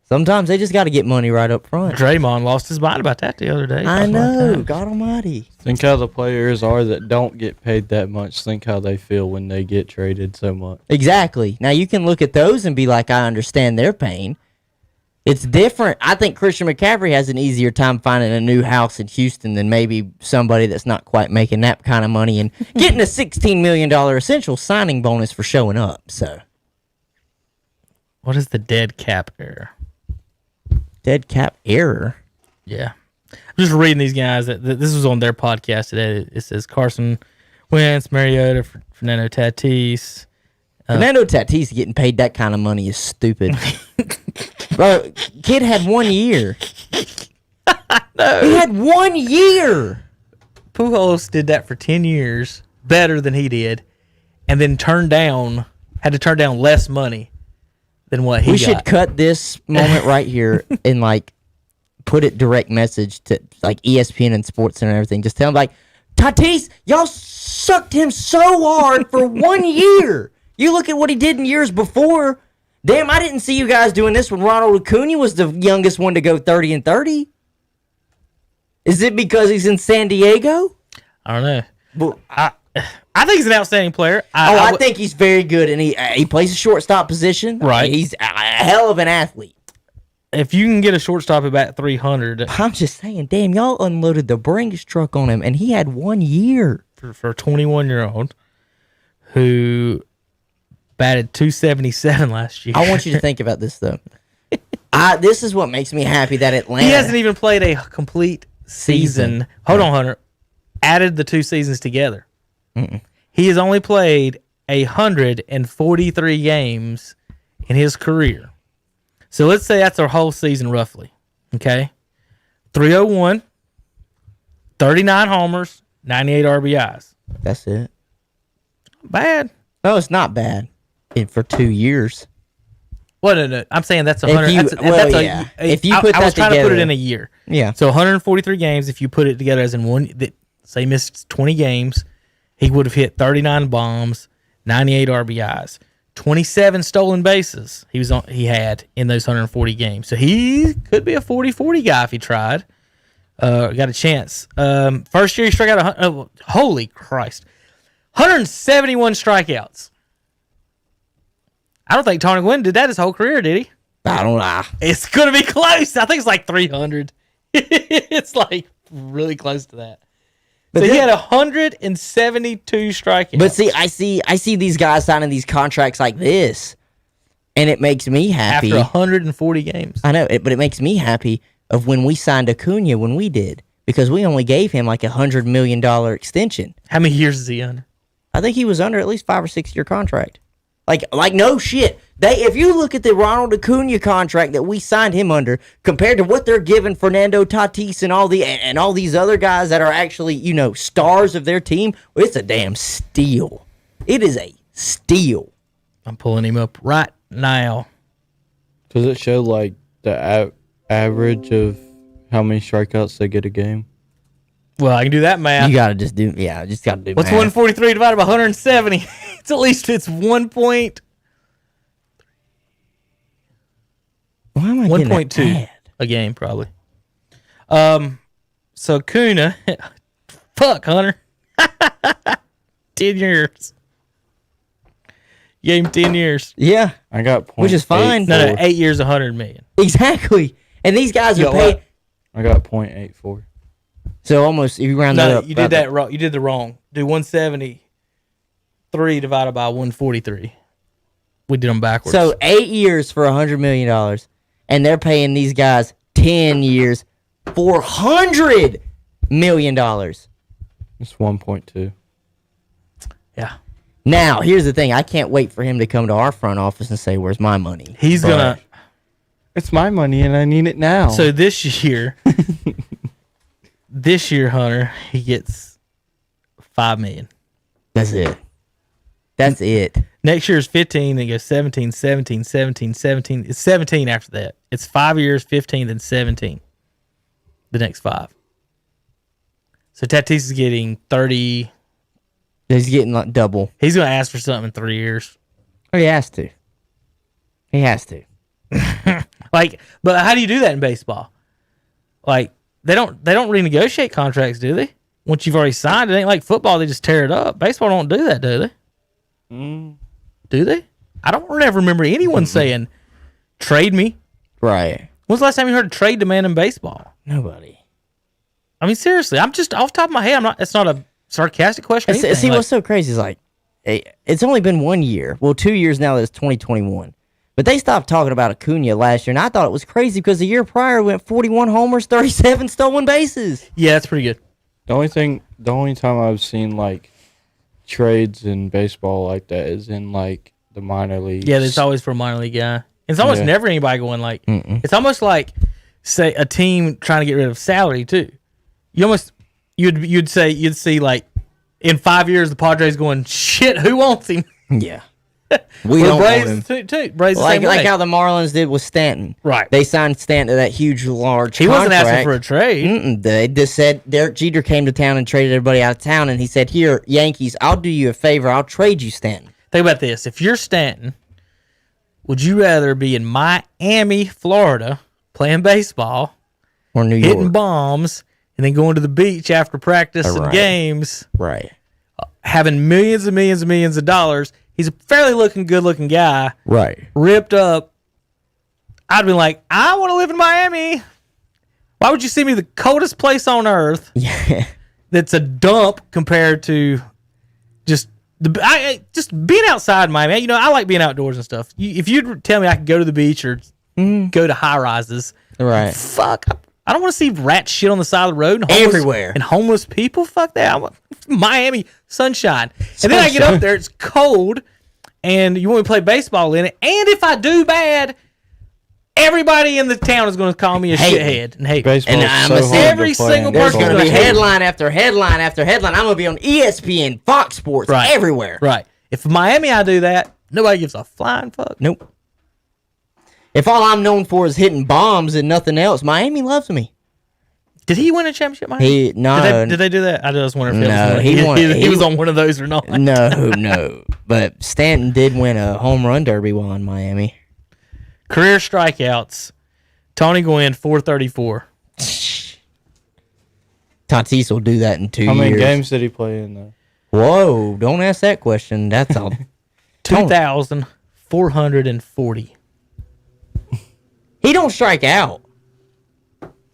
sometimes they just got to get money right up front. Draymond lost his mind about that the other day. I know. God almighty. Think how the players are that don't get paid that much. Think how they feel when they get traded so much. Exactly. Now, you can look at those and be like, I understand their pain. It's different. I think Christian McCaffrey has an easier time finding a new house in Houston than maybe somebody that's not quite making that kind of money and getting a $16 million essential signing bonus for showing up. So, What is the dead cap error? dead cap error. Yeah. I'm just reading these guys. This was on their podcast today. It says Carson Wentz, Mariota, Fernando Tatis. Fernando Tatis getting paid that kind of money is stupid. Bro, kid had 1 year. No. He had 1 year. Pujols did that for 10 years, better than he did, and then had to turn down less money than what he got. We should cut this moment right here and, like, put it direct message to, like, ESPN and SportsCenter and everything. Just tell them, like, Tatis, y'all sucked him so hard for 1 year. You look at what he did in years before. Damn, I didn't see you guys doing this when Ronald Acuna was the youngest one to go 30 and 30. Is it because he's in San Diego? I don't know. But, I think he's an outstanding player. I think he's very good, and he plays a shortstop position. Right. He's a hell of an athlete. If you can get a shortstop about 300 I'm just saying, damn, y'all unloaded the Brinks truck on him, and he had 1 year. for a 21-year-old who batted 277 last year. I want you to think about this, though. This is what makes me happy that Atlanta... He hasn't even played a complete season. Hold on, Hunter. Added the 2 seasons together. He has only played 143 games in his career. So let's say that's our whole season roughly. Okay? 301, 39 homers, 98 RBIs. That's it. Bad. No, it's not bad. For 2 years. Well, no. I'm saying that's If 100. you- that's, well, that's yeah. If you put I was that trying to put it together- in a year. Yeah. So 143 games, if you put it together as in one, say he missed 20 games, he would have hit 39 bombs, 98 RBIs, 27 stolen bases he had in those 140 games. So he could be a 40-40 guy if he tried. Got a chance. First year he struck out, holy Christ, 171 strikeouts. I don't think Tony Gwynn did that his whole career, did he? I don't know. It's going to be close. I think it's like 300. It's like really close to that. But So he then- had 172 strikeouts. But see, I see these guys signing these contracts like this, and it makes me happy. after 140 games. I know, but it makes me happy of when we signed Acuna when we did, because we only gave him like $100 million extension. How many years is he under? I think he was under at least 5 or 6 year contract. Like no shit. If you look at the Ronald Acuna contract that we signed him under compared to what they're giving Fernando Tatis and all these other guys that are actually, stars of their team, it's a damn steal. It is a steal. I'm pulling him up right now. Does it show like the average of how many strikeouts they get a game? Well, I can do that math. You gotta just do gotta do What's math. 143 divided by 170? It's at least 1 point. Why am I getting 1.2 that ad? a game, probably. So Kuna, fuck, Hunter. 10 years. You gave him 10 years. Yeah, I got which is fine. No, 8 years, 100 million. Exactly. And these guys You are got paid. what? I got .84. So almost, if you round that No, up. you did that wrong. You did the wrong. Do 173 divided by 143. We did them backwards. So 8 years for $100 million, and they're paying these guys 10 years for $100 million. It's 1.2. yeah, Now, here's the thing. I can't wait for him to come to our front office and say, where's my money? he's But gonna. It's my money and I need it now. So this year, Hunter, he gets $5 million. That's it. That's it. Next year is 15, then it goes 17, 17, 17, 17. It's 17 after that. It's 5 years, 15, then 17. The next 5. So Tatis is getting 30. He's getting like double. He's going to ask for something in 3 years. Oh, he has to. He has to. Like, but how do you do that in baseball? Like, they don't renegotiate contracts, do they? Once you've already signed, it ain't like football. They just tear it up. Baseball don't do that, do they? Do they? I don't ever remember anyone saying, "Trade me." Right. When's the last time you heard a trade demand in baseball? Nobody. I mean, seriously, I'm just off the top of my head. I'm not. It's not a sarcastic question. or anything. See, Like, what's so crazy is like, it's only been 1 year. Well, 2 years now that it's 2021. But they stopped talking about Acuna last year, and I thought it was crazy because the year prior went 41 homers, 37 stolen bases. yeah, that's pretty good. The only time I've seen like trades in baseball like that is in like the minor leagues. Yeah, it's always for a minor league guy. It's almost Yeah. never anybody going like. It's almost like, say, a team trying to get rid of salary too. You'd see like in 5 years the Padres going, shit, who wants him? Yeah. We Well, don't the want him. Braves too. Braves the Like, same way. like how the Marlins did with Stanton. Right. They signed Stanton to that huge, large he wasn't contract. asking for a trade. They just said Derek Jeter came to town and traded everybody out of town, and he said, "Here, Yankees, I'll do you a favor. I'll trade you Stanton." Think about this: if you're Stanton, would you rather be in Miami, Florida, playing baseball, Or New hitting York. bombs, and then going to the beach after practice and Right. games, Right. having millions and millions and millions of dollars? He's a fairly good-looking guy, Right. ripped up. I'd be like, I want to live in Miami. Why would you send me the coldest place on earth Yeah. that's a dump compared to just just being outside Miami? You know, I like being outdoors and stuff. If you'd tell me I could go to the beach or go to high rises, Right. fuck, I don't want to see rat shit on the side of the road and homeless, Everywhere. and homeless people. Fuck that. I want Miami sunshine. And then I get up there, it's cold, and you want me to play baseball in it. And if I do bad, everybody in the town is going to call me a Hate me. shithead and hate me. Baseball And is I'm so a- hard every to play single in. There's person going to be gonna hate headline after headline after headline. I'm going to be on ESPN, Fox Sports, Right. everywhere. Right. If Miami I do that, nobody gives a flying fuck. Nope. If all I'm known for is hitting bombs and nothing else, Miami loves me. Did he win a championship, Miami? Did they do that? I just wonder if No, he was on one of those or not. No. But Stanton did win a home run derby while in Miami. Career strikeouts. Tony Gwynn, 434. Tatis will do that in 2 years. How many games did he play in though? Whoa, don't ask that question. That's all. 2,440. He don't strike out.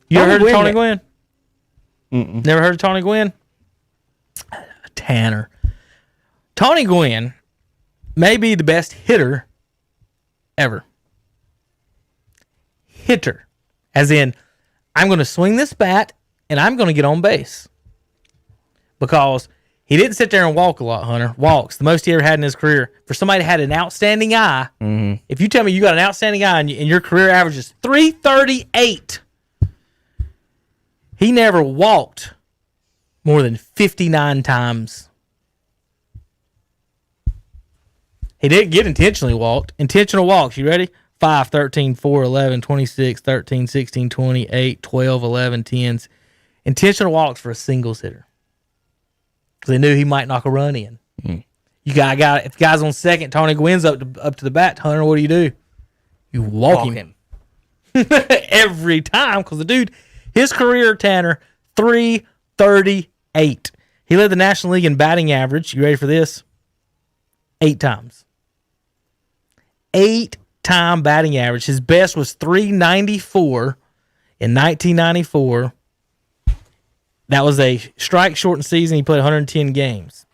You ever heard of Tony Gwynn- Gwynn? Never heard of Tony Gwynn? Tanner. Tony Gwynn may be the best hitter ever. Hitter. As in, I'm going to swing this bat and I'm going to get on base. Because he didn't sit there and walk a lot, Hunter. Walks, the most he ever had in his career. For somebody that had an outstanding eye, if you tell me you got an outstanding eye and your career average is 338, he never walked more than 59 times. He didn't get intentionally walked. Intentional walks, you ready? 5, 13, 4, 11, 26, 13, 16, 20, 8, 12, 11, 10s. Intentional walks for a singles hitter. Because they knew he might knock a run in. You got if the guy's on second, Tony Gwynn's up to the bat, Hunter, what do? You walk him. Every time, because the dude, his career, Tanner, 338. He led the National League in batting average. You ready for this? 8 times. 8-time batting average. His best was 394 in 1994. That was a strike-shortened season. He played 110 games.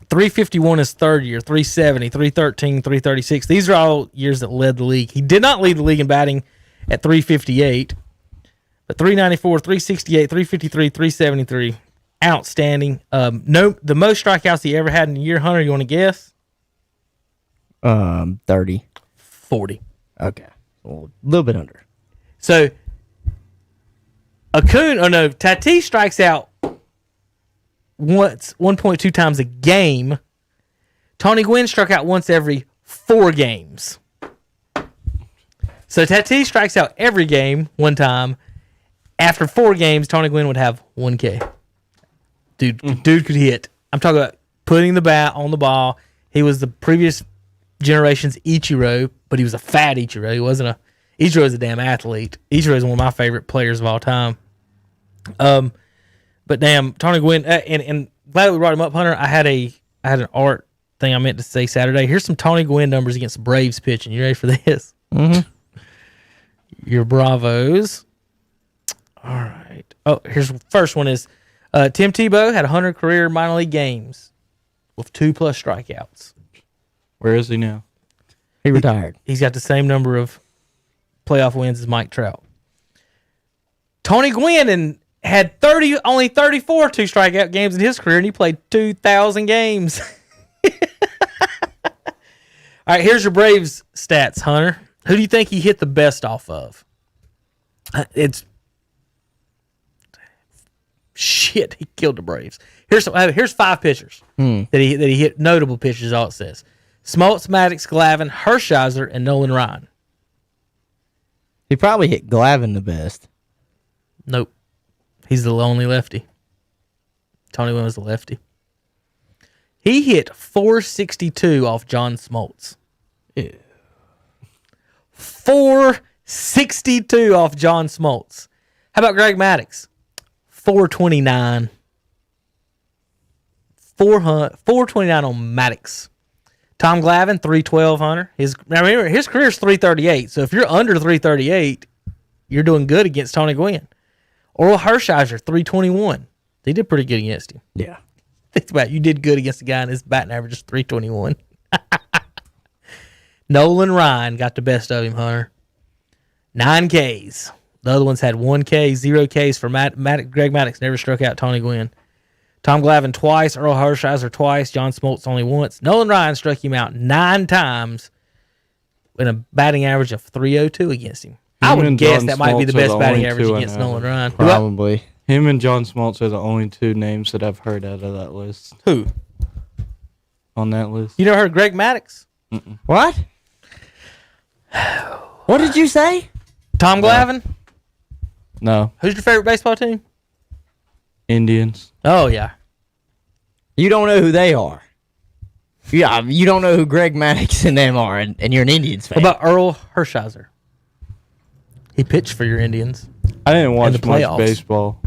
351 his third year, 370, 313, 336. These are all years that led the league. He did not lead the league in batting at 358, but 394, 368, 353, 373. Outstanding. The most strikeouts he ever had in a year, Hunter, you want to guess? 30. 40. Okay. Well, a little bit under. So, Tatis strikes out once 1.2 times a game. Tony Gwynn struck out once every 4 games. So Tatis strikes out every game one time. After 4 games, Tony Gwynn would have 1K. Dude could hit. I'm talking about putting the bat on the ball. He was the previous generation's Ichiro, but he was a fat Ichiro. He wasn't a... Ichiro is a damn athlete. Ichiro is one of my favorite players of all time. But damn, Tony Gwynn, and glad we brought him up, Hunter. I had an art thing I meant to say Saturday. Here's some Tony Gwynn numbers against the Braves pitching. You ready for this? Mm-hmm. Your Bravos. All right. Oh, here's the first one is Tim Tebow had 100 career minor league games with 2+ strikeouts. Where is he now? He retired. He's got the same number of playoff wins as Mike Trout. Tony Gwynn had only 34 2-strikeout games in his career, and he played 2,000 games. All right, here's your Braves stats, Hunter. Who do you think he hit the best off of? It's shit. He killed the Braves. Here's 5 pitchers that he hit. Notable pitchers. All it says: Smoltz, Maddox, Glavine, Hershiser, and Nolan Ryan. He probably hit Glavine the best. Nope. He's the only lefty. Tony Gwynn was the lefty. He hit 462 off John Smoltz. Ew. 462 off John Smoltz. How about Greg Maddux? 429. 429 on Maddox. Tom Glavine, 312, Hunter. Remember, his career's 338, so if you're under 338, you're doing good against Tony Gwynn. Oral Hershiser, 321. They did pretty good against him. Yeah. Think about it. You did good against a guy and his batting average is 321. Nolan Ryan got the best of him, Hunter. 9 Ks. The other ones had 1K, 0 Ks for Greg Maddux. Never struck out Tony Gwynn. Tom Glavine twice, Earl Hershiser twice, John Smoltz only once. Nolan Ryan struck him out 9 times with a batting average of 302 against him. I would guess that might be the best batting average against Nolan Ryan. Probably. Him and John Smoltz are the only 2 names that I've heard out of that list. Who? On that list. You never heard of Greg Maddux? What? What did you say? Tom Glavine? No. Who's your favorite baseball team? Indians. Oh, yeah. You don't know who they are. Yeah, you don't know who Greg Maddux and them are, and you're an Indians fan. What about Earl Hershiser? He pitched for your Indians I didn't watch the much playoffs. baseball.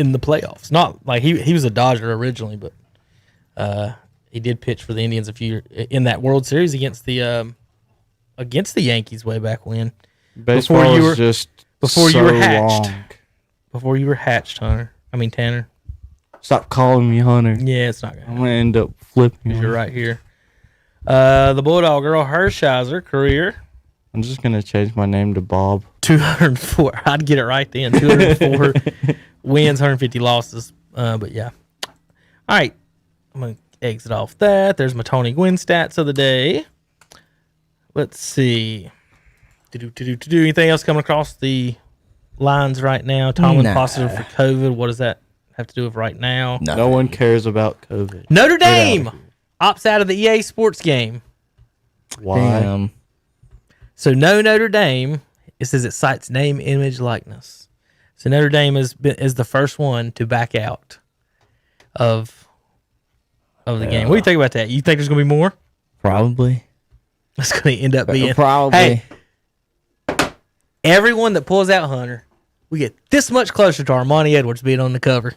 in the playoffs. Not like he was a Dodger originally, but he did pitch for the Indians a few in that World Series against the Yankees way back when. Baseball is just before so you were hatched. long. Before you were hatched, Hunter. I mean Tanner. Stop calling me Hunter. Yeah, it's not I'm gonna. gonna end up flipping. You're right here. The Bulldog Earl Hershiser career. I'm just gonna change my name to Bob. 204. I'd get it right then. 204 wins, 150 losses. But yeah. All right. I'm going to exit off that. There's my Tony Gwynn stats of the day. Let's see. Anything else coming across the lines right now? Tomlin Nah. positive for COVID. What does that have to do with right now? No one cares about COVID. Notre Get out Dame of here. opts out of the EA Sports game. Why? Damn. So no Notre Dame. It says it cites name, image, likeness. So Notre Dame is the first one to back out of the game. What do you think about that? You think there's going to be more? Probably. It's going to end up being Probably. Hey, everyone that pulls out Hunter, we get this much closer to Armani Edwards being on the cover.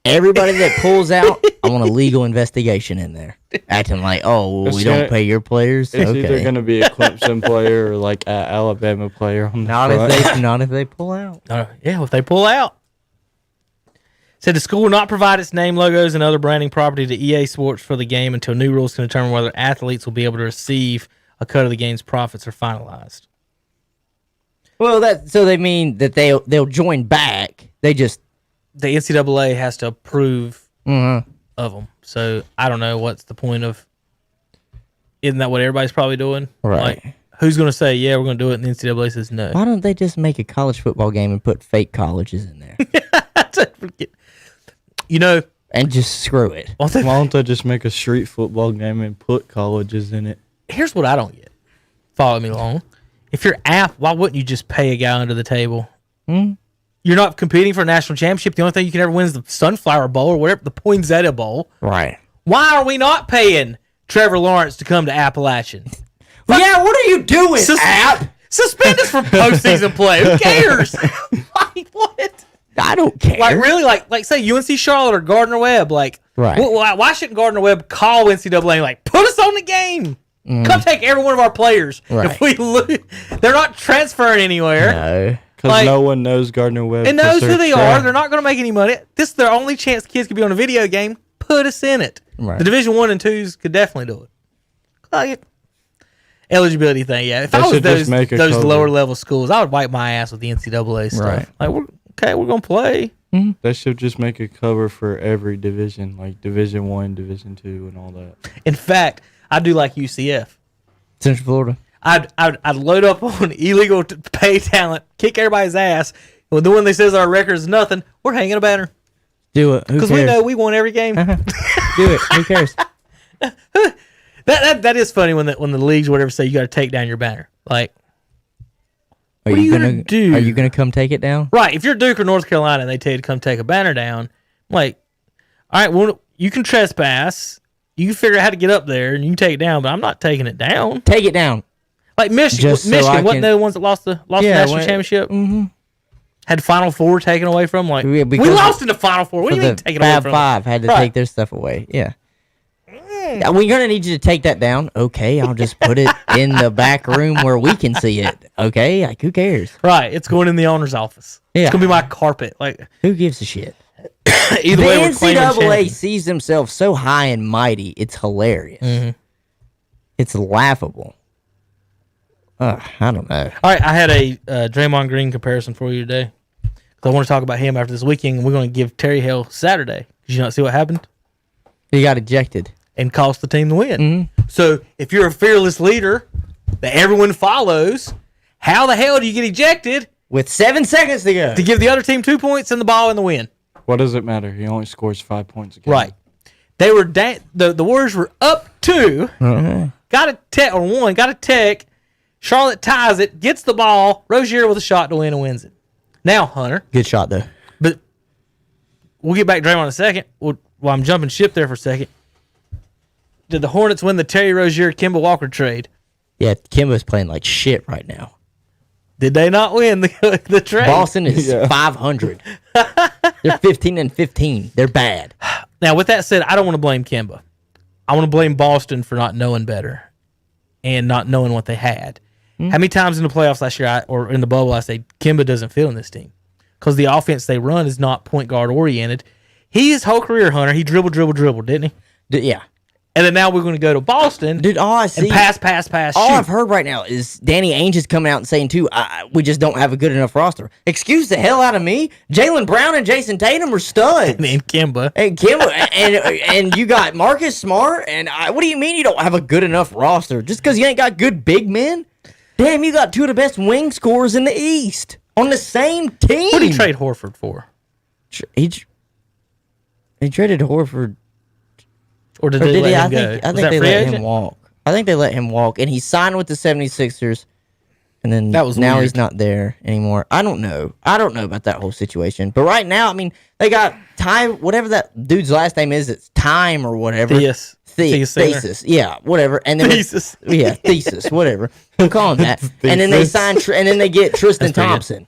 Everybody that pulls out, I want a legal investigation in there. Acting like, oh, well, we don't pay your players. It's either Okay. gonna be a Clemson player or like an Alabama player on the front. Not if they pull out. Yeah, if they pull out. Said the school will not provide its name, logos, and other branding property to EA Sports for the game until new rules can determine whether athletes will be able to receive a cut of the game's profits are finalized. Well, so they mean that they'll join back. They just The NCAA has to approve mhm. of them. So I don't know what's the point of. Isn't that what everybody's probably doing? Right. Like, who's going to say, yeah, we're going to do it, and the NCAA says no? Why don't they just make a college football game and put fake colleges in there? You know, and just screw it. Why don't Why don't they just make a street football game and put colleges in it? Here's what I don't get. Follow me along. If you're app, why wouldn't you just pay a guy under the table? You're not competing for a national championship. The only thing you can ever win is the Sunflower Bowl or whatever, the Poinsettia Bowl. Right. Why are we not paying Trevor Lawrence to come to Appalachian? Yeah, what are you doing, App? Suspend us from postseason play. Who cares? Like, what? I don't care. Like, really? Like say UNC Charlotte or Gardner Webb. Like, Right. why shouldn't Gardner Webb call NCAA and like, put us on the game? Come take every one of our players. Right. If we lose, they're not transferring anywhere. No. Because Like- no one knows Gardner Webb. It knows 'cause who they trash. are. They're not going to make any money. This is their only chance kids could be on a video game. Put us in it. Right. The Division 1 and 2s could definitely do it. Like, eligibility thing, yeah. If They I was should just those make a those cover. lower level schools, I would wipe my ass with the NCAA stuff. Right. Like, we're going to play. They should just make a cover for every division, like Division 1, Division 2, and all that. In fact, I do like UCF. Central Florida. I'd load up on illegal pay talent, kick everybody's ass. When the one that says our record is nothing, we're hanging a banner. Do it. Who Because cares? we know we won every game. Do it. Who cares? That is funny when the leagues or whatever say you got to take down your banner. Like, Are What are you gonna gonna do? Are you gonna come take it down? right, if you're Duke or North Carolina and they tell you to come take a banner down, I'm like, all right, well, you can trespass. You can figure out how to get up there and you can take it down, but I'm not taking it down. Take it down. Like Michigan, Just so Michigan I wasn't can- they the ones that lost the national championship? Mm-hmm. Had Final Four taken away from them. Like, Yeah, we because lost in the Final Four. What do you mean the taken away Fab from them? Five had to Right. take their stuff away. Yeah. Yeah, we're gonna need you to take that down. Okay, I'll just put it in the back room where we can see it. Okay, like who cares? Right, it's going in the owner's office. Yeah. It's gonna be my carpet. Like, Who gives a shit? either The way, we're claiming NCAA champions. sees themselves so high and mighty. It's hilarious. Mm-hmm. It's laughable. I don't know. All right, I had a Draymond Green comparison for you today. 'Cause I want to talk about him after this weekend. And we're going to give Terry hell Saturday. Did you not see what happened? He got ejected. And cost the team the win. Mm-hmm. So if you're a fearless leader that everyone follows, how the hell do you get ejected With 7 seconds to go. to give the other team 2 points and the ball in the win? What does it matter? He only scores 5 points a game. Right. They were the Warriors were up 2. Got a tech or 1. Got a tech. Charlotte ties it. Gets the ball. Rozier with a shot to win and wins it. Now, Hunter. Good shot, though. But we'll get back to Draymond in a second. Well, I'm jumping ship there for a second. Did the Hornets win the Terry Rozier Kemba Walker trade? Yeah, Kimba's playing like shit right now. Did they not win the trade? Boston is Yeah. 500. They're 15-15. They're bad. Now, with that said, I don't want to blame Kemba. I want to blame Boston for not knowing better and not knowing what they had. How many times in the playoffs last year or in the bubble I say Kemba doesn't fit in this team? Because the offense they run is not point guard oriented. His whole career, Hunter, he dribbled, didn't he? Yeah. And then now we're going to go to Boston Dude, all I see... and pass, All shoot. I've heard right now is Danny Ainge is coming out and saying, too, we just don't have a good enough roster. Excuse the hell out of me. Jaylen Brown and Jason Tatum are studs. And Kemba. And Kim and you got Marcus Smart, and what do you mean you don't have a good enough roster? Just because you ain't got good big men? Damn, you got 2 of the best wing scorers in the East on the same team. What did he trade Horford for? He traded Horford. Or did Or they did he? let I him go? think Was that they free let agent? him walk. I think they let him walk, and he signed with the 76ers. And then That was now weird. he's not there anymore. I don't know. I don't know about that whole situation. But right now, I mean, they got Time, whatever that dude's last name is. It's Time or whatever. Yes. Thesis. Yeah, whatever. And then Thesis. Thesis, whatever. We'll call him that. And then they sign, and then they get Tristan That's pretty good. Thompson,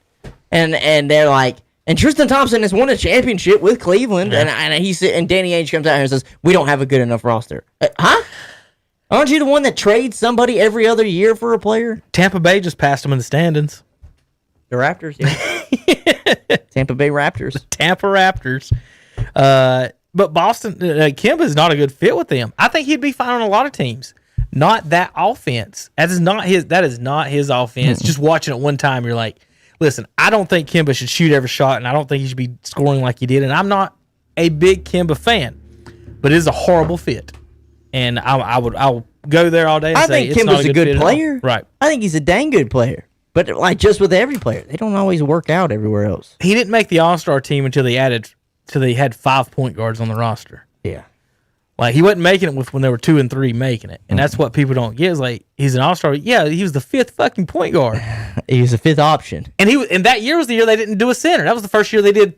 and they're like, and Tristan Thompson has won a championship with Cleveland, and Danny Ainge comes out here and says, we don't have a good enough roster. Huh? Aren't you the one that trades somebody every other year for a player? Tampa Bay just passed him in the standings. The Raptors, yeah. Tampa Bay Raptors. Tampa Raptors. But Boston, Kemba is not a good fit with them. I think he'd be fine on a lot of teams. Not that offense. That is not his offense. Just watching it one time, you're like, listen, I don't think Kemba should shoot every shot, and I don't think he should be scoring like he did. And I'm not a big Kemba fan, but it is a horrible fit. And I'll go there all day and I say think it's not Kimba's a fit good at all. player. Right. I think he's a dang good player. But like just with every player, they don't always work out everywhere else. He didn't make the All-Star team until they added So they had 5 point guards on the roster. Yeah. Like, he wasn't making it with when there were 2 and 3 making it. And that's what people don't get is, like, he's an all-star. Yeah, he was the 5th fucking point guard. He was the 5th option. And that year was the year they didn't do a center. That was the first year they did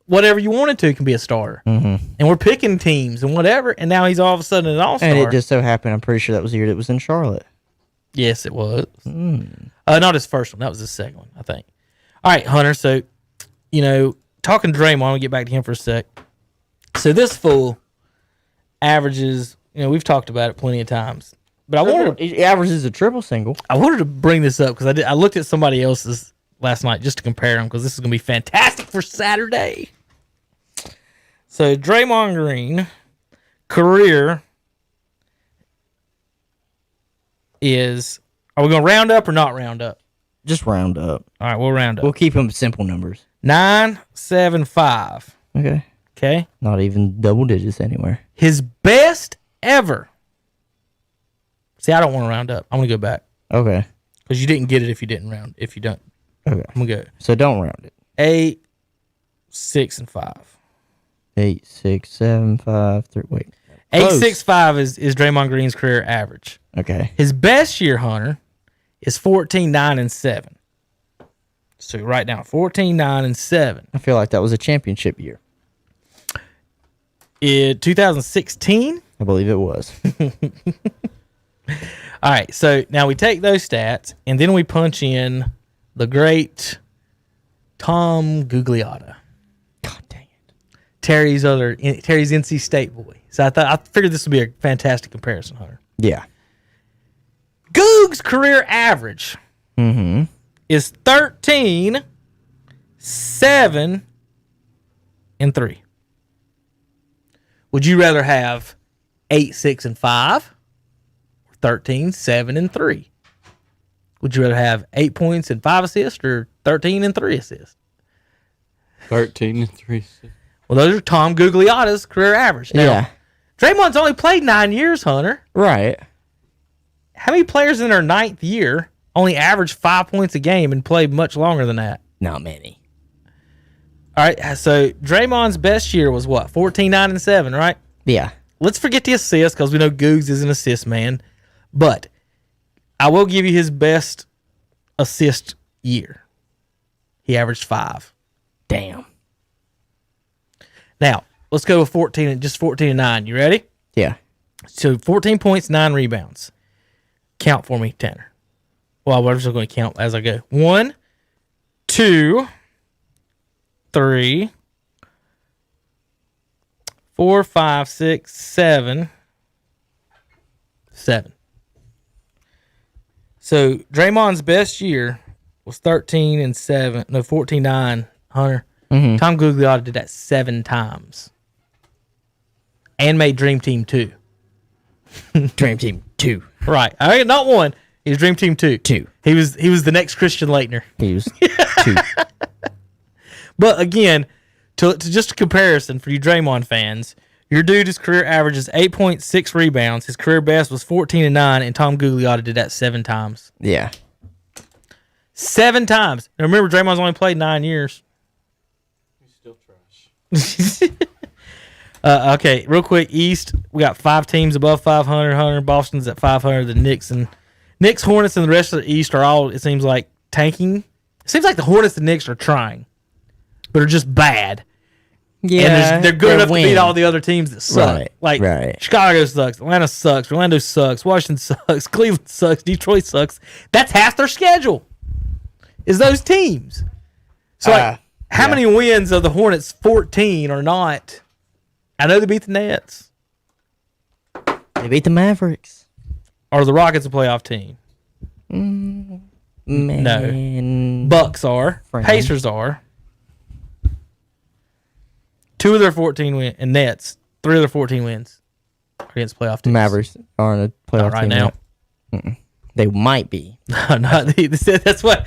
whatever you wanted to can be a starter. Mm-hmm. And we're picking teams and whatever, and now he's all of a sudden an all-star. And it just so happened, I'm pretty sure that was the year that was in Charlotte. Yes, it was. Not his first one. That was his second one, I think. All right, Hunter. So, talking Draymond, I'll get back to him for a sec. So this fool averages, we've talked about it plenty of times. But He averages a triple single. I wanted to bring this up because I looked at somebody else's last night just to compare them because this is going to be fantastic for Saturday. So Draymond Green, career is, are we going to round up or not round up? Just round up. All right, we'll round up. We'll keep them simple numbers. 975. Okay. Okay. Not even double digits anywhere. His best ever. See, I don't want to round up. I'm going to go back. Okay. Because you didn't get it if you didn't round. If you don't. Okay. I'm going to go. So don't round it. 8, 6, and 5. 8, 6, 7, 5, 3. Wait. 865 is Draymond Green's career average. Okay. His best year, Hunter, is 14, 9, and 7. So right now, 14, 9, and 7. I feel like that was a championship year. In 2016. I believe it was. All right, so now we take those stats, and then we punch in the great Tom Gugliotta. God dang it. Terry's NC State boy. So I figured this would be a fantastic comparison, Hunter. Yeah. Goog's career average Mm-hmm. is 13, 7, and 3. Would you rather have 8, 6, and 5, or 13, 7, and 3? Would you rather have 8 points and 5 assists, or 13 and 3 assists? 13 and 3. Well, those are Tom Gugliotta's career average. Now, Yeah. Draymond's only played 9 years, Hunter. Right. How many players in their 9th year only average 5 points a game and play much longer than that? Not many. All right, so Draymond's best year was what? 14, 9, and 7, right? Yeah. Let's forget the assists because we know Googs is an assist man. But I will give you his best assist year. He averaged 5. Damn. Now, let's go with 14 and 9. You ready? Yeah. So 14 points, 9 rebounds. Count for me, Tanner. Well, I'm just going to count as I go. 1, 2, 3, 4, 5, 6, 7. 7. So Draymond's best year was 13 and 7. No, 14, 9. Hunter. Mm-hmm. Tom Gugliotta did that 7 times. And made Dream Team 2. Dream Team 2. Right. All right, not 1. He was Dream Team 2. 2. He was the next Christian Laettner. He was 2. But again, to just a comparison for you Draymond fans, your dude, his career average is 8.6 rebounds. His career best was 14 and 9, and Tom Gugliotta did that 7 times. Yeah. 7 times. Now remember, Draymond's only played 9 years. He's still trash. Okay, real quick, East, we got 5 teams above 500. Boston's at 500. The Knicks, Hornets, and the rest of the East are all, it seems like, tanking. It seems like the Hornets and Knicks are trying, but are just bad. Yeah. And they're good enough to beat all the other teams that suck. Right. Chicago sucks. Atlanta sucks. Orlando sucks. Washington sucks. Cleveland sucks. Detroit sucks. That's half their schedule, is those teams. So, how many wins of the Hornets? 14 or not? I know they beat the Nets. They beat the Mavericks. Are the Rockets a playoff team? Man. No. Bucks are. Friend. Pacers are. 2 of their 14 wins. And Nets, 3 of their 14 wins are against playoff teams. Mavericks aren't a playoff Not right team now. yet. Mm-mm. They might be. No, that's what.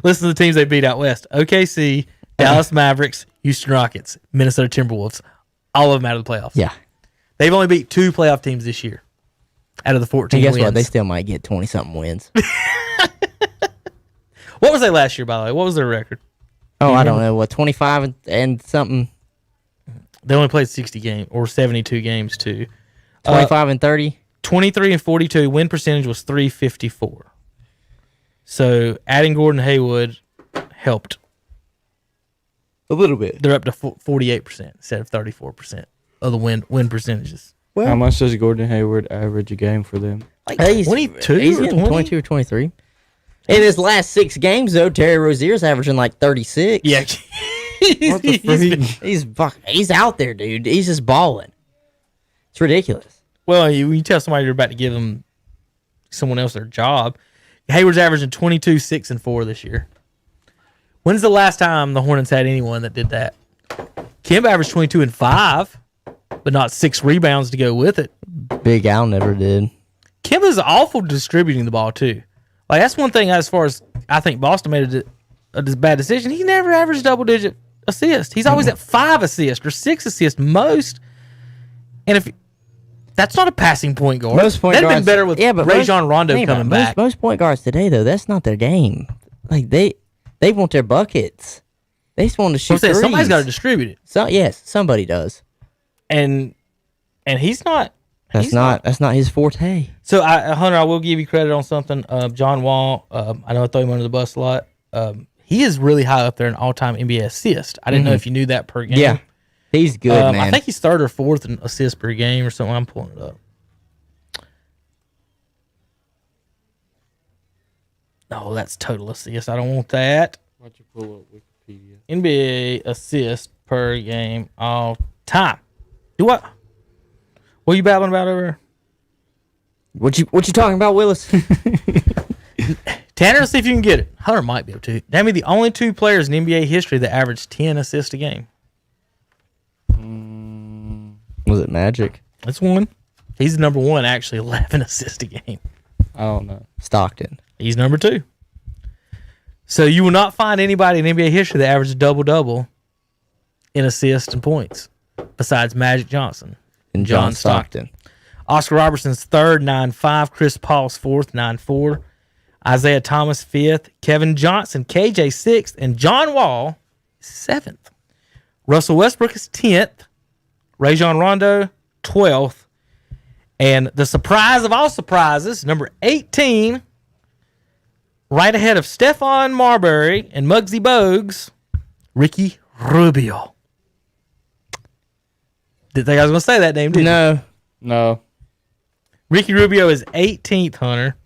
Listen to the teams they beat out west: OKC, Dallas Mavericks, Houston Rockets, Minnesota Timberwolves. All of them out of the playoffs. Yeah. They've only beat 2 playoff teams this year out of the 14 And guess wins. what? They still might get 20-something wins. What was they last year, by the way? What was their record? Oh, I don't know. What, 25 and something? They only played 60 games or 72 games too. 25 and 30. 23 and 42. Win percentage was .354. So adding Gordon Haywood helped. A little bit. They're up to 48% instead of 34% of the win percentages. How much does Gordon Hayward average a game for them? Like He's 22 he's or getting 20? 22 or 23. In his last 6 games, though, Terry Rozier's averaging like 36. Yeah. What the freak? He's out there, dude. He's just balling. It's ridiculous. Well, you tell somebody you're about to give them someone else their job. Hayward's averaging 22, 6, and 4 this year. When's the last time the Hornets had anyone that did that? Kemba averaged 22 and 5, but not 6 rebounds to go with it. Big Al never did. Kemba's awful distributing the ball, too. Like, that's one thing as far as I think Boston made a bad decision. He never averaged double-digit assists. He's always at 5 assists or 6 assists most. And if that's not a passing point guard. Most point That'd have guards, been better with Rajon Rondo coming back. Most point guards today, though, that's not their game. Like, they want their buckets. They just want to shoot threes. Somebody's got to distribute it. So, yes, somebody does. And he's not. That's not his forte. So, Hunter, I will give you credit on something. John Wall, I know I throw him under the bus a lot. He is really high up there in all-time NBA assist. I didn't know if you knew that per game. Yeah, he's good, man. I think he's third or fourth in assists per game or something. I'm pulling it up. No, that's total assists. I don't want that. Why'd you pull up Wikipedia? NBA assists per game all time. Do what? What are you babbling about over there? What you talking about, Willis? Tanner, let's see if you can get it. Hunter might be able to. Name me the only 2 players in NBA history that averaged 10 assists a game. Was it Magic? That's one. He's number 1, actually, 11 assists a game. I don't know. Stockton. He's number 2. So you will not find anybody in NBA history that averaged a double-double in assists and points besides Magic Johnson And John Stockton. Oscar Robertson's third, 9.5. Chris Paul's fourth, 9.4. Isaiah Thomas, 5th. Kevin Johnson, KJ, 6th. And John Wall, 7th. Russell Westbrook is 10th. Rajon Rondo, 12th. And the surprise of all surprises, number 18, right ahead of Stephon Marbury and Muggsy Bogues, Ricky Rubio. Didn't think I was going to say that name, did you? No. Ricky Rubio is 18th, Hunter.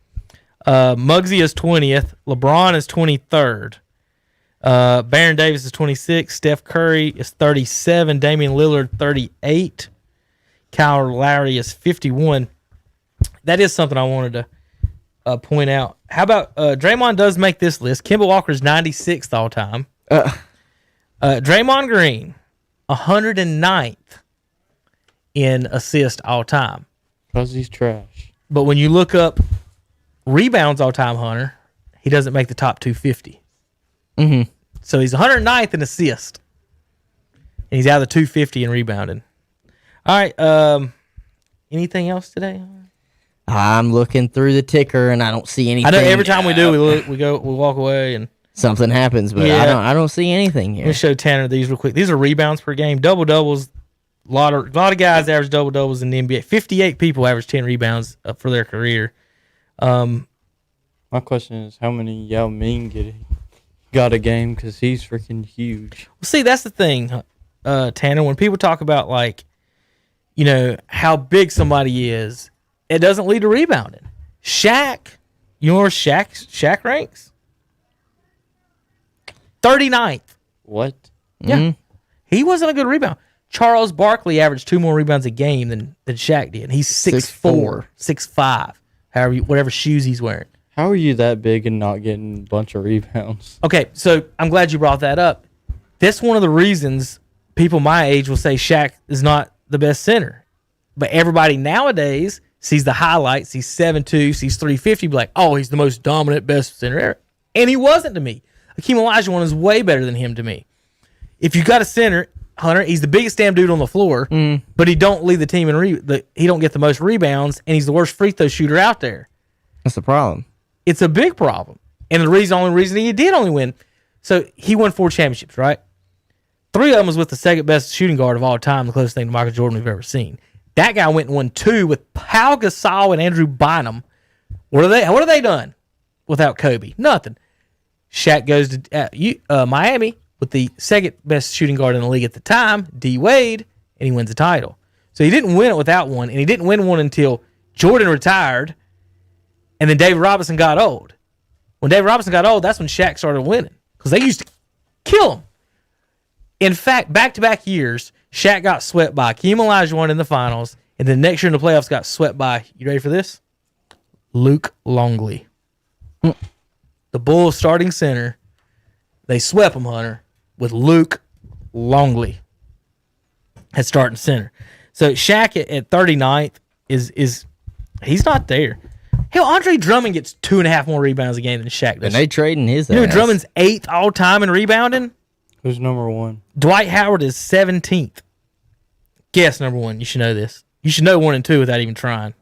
Muggsy is 20th. LeBron is 23rd. Baron Davis is 26. Steph Curry is 37. Damian Lillard, 38. Kyle Lowry is 51. That is something I wanted to point out. How about Draymond does make this list. Kemba Walker is 96th all time. Draymond Green, 109th in assist all time. Because he's trash. But when you look up rebounds all time, Hunter, he doesn't make the top 250. Mm-hmm. So he's 109th in assist. And he's out of the 250 in rebounding. All right. Anything else today? I'm looking through the ticker and I don't see anything. I know every time we do, we walk away and something happens, but Yeah. I don't see anything let me here. show Tanner these real quick. These are rebounds per game, double doubles. A lot of guys average double doubles in the NBA. 58 people average 10 rebounds for their career. My question is, how many Yao Ming got a game? Because he's freaking huge. Well, see, that's the thing, Tanner. When people talk about how big somebody is, it doesn't lead to rebounding. Shaq, you know where Shaq ranks? 39th. What? Yeah. He wasn't a good rebound. Charles Barkley averaged 2 more rebounds a game than Shaq did. He's 6'4", 6'5", whatever shoes he's wearing. How are you that big and not getting a bunch of rebounds? Okay, so I'm glad you brought that up. That's one of the reasons people my age will say Shaq is not the best center. But everybody nowadays sees the highlights, sees 7'2", sees 350, be like, oh, he's the most dominant, best center ever. And he wasn't to me. Hakeem Olajuwon is way better than him to me. If you got a center, Hunter, he's the biggest damn dude on the floor, but he don't lead the team in he don't get the most rebounds, and he's the worst free throw shooter out there. That's the problem. It's a big problem. And the only reason he did only win, so he won 4 championships, right? 3 of them was with the second best shooting guard of all time, the closest thing to Michael Jordan we've ever seen. That guy went and won 2 with Pau Gasol and Andrew Bynum. What have they done without Kobe? Nothing. Shaq goes to Miami with the second best shooting guard in the league at the time, D. Wade, and he wins the title. So he didn't win it without one, and he didn't win one until Jordan retired, and then David Robinson got old. When David Robinson got old, that's when Shaq started winning because they used to kill him. In fact, back-to-back years, Shaq got swept by Hakeem Olajuwon in the finals, and then next year in the playoffs got swept by, you ready for this? Luke Longley. The Bulls starting center. They swept him, Hunter, with Luke Longley at starting center. So Shaq at 39th is he's not there. Hell, Andre Drummond gets 2.5 more rebounds a game than Shaq does. And they trading his You know ass. Drummond's 8th all-time in rebounding? Who's number 1? Dwight Howard is 17th. Guess number 1. You should know this. You should know 1 and 2 without even trying.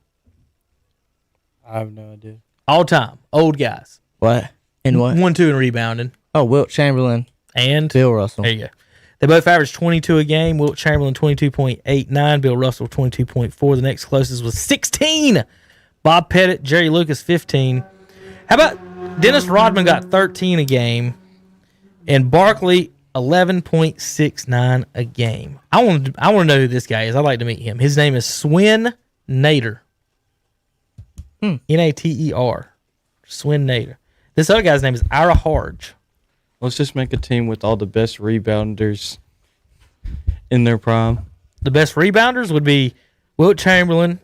I have no idea. All time. Old guys. What? In what? 1, 2 in rebounding. Oh, Wilt Chamberlain, And Bill Russell. there you go. They both averaged 22 a game. Wilt Chamberlain 22.89. Bill Russell 22.4. The next closest was 16. Bob Pettit, Jerry Lucas 15. How about Dennis Rodman got 13 a game, and Barkley 11.69 a game. I want to know who this guy is. I'd like to meet him. His name is Swin Nader. Nater. Swin Nader. This other guy's name is Ira Harge. Let's just make a team with all the best rebounders in their prime. The best rebounders would be Wilt Chamberlain,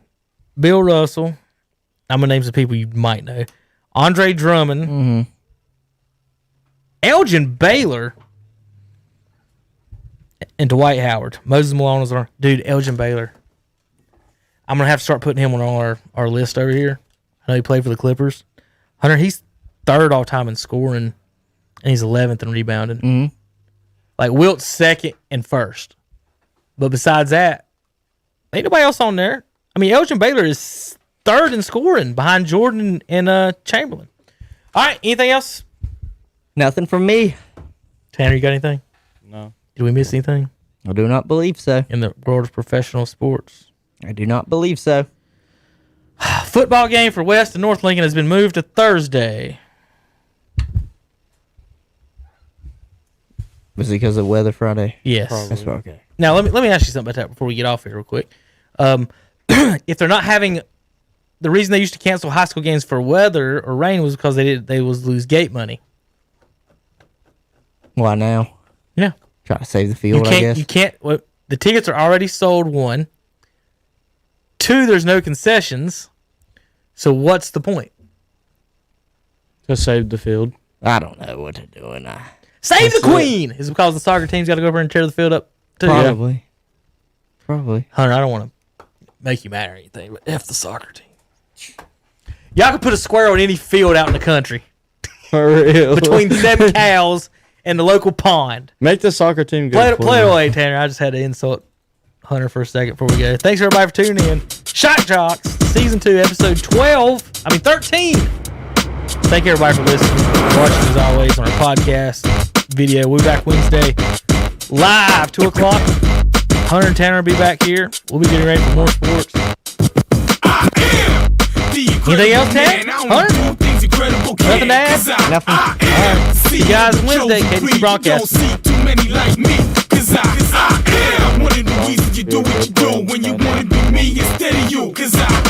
Bill Russell. I'm going to name some people you might know. Andre Drummond. Elgin Baylor. And Dwight Howard. Moses Malone is our dude. Elgin Baylor. I'm going to have to start putting him on our list over here. I know he played for the Clippers. Hunter, he's 3rd all time in scoring, and he's 11th in rebounding. Like Wilt's 2nd and 1st. But besides that, ain't nobody else on there. I mean, Elgin Baylor is 3rd in scoring behind Jordan and Chamberlain. All right, anything else? Nothing from me. Tanner, you got anything? No. Did we miss anything I do not believe so. in the world of professional sports? I do not believe so. Football game for West and North Lincoln has been moved to Thursday. Was it because of weather Friday? Yes. Probably. That's okay. Now let me ask you something about that before we get off here real quick. If they're not having, the reason they used to cancel high school games for weather or rain was because they was lose gate money. Why now? Yeah. Try to save the field, I guess. You can't. Well, the tickets are already sold. 1. 2, there's no concessions. So what's the point? To save the field. I don't know what they're doing. Save the queen! Is it because the soccer team's got to go over and tear the field up too? Probably. Probably. Hunter, I don't want to make you mad or anything, but F the soccer team. Y'all can put a square on any field out in the country For real. between 7 cows and the local pond. Make the soccer team go. Play it away, Tanner. I just had to insult Hunter for a second before we go. Thanks everybody for tuning in. Shot Joxx, season 2, episode 13. Thank you everybody for listening, watching as always on our podcast video. We'll be back Wednesday live 2 o'clock. Hunter and Tanner will be back here. We'll be getting ready for more sports. Anything else, Tanner? Hunter? Nothing to add? Nothing. All right. See you guys Wednesday, KBC Broadcast. One of the reasons you do what you do when you wanna be me instead of you. 'Cause I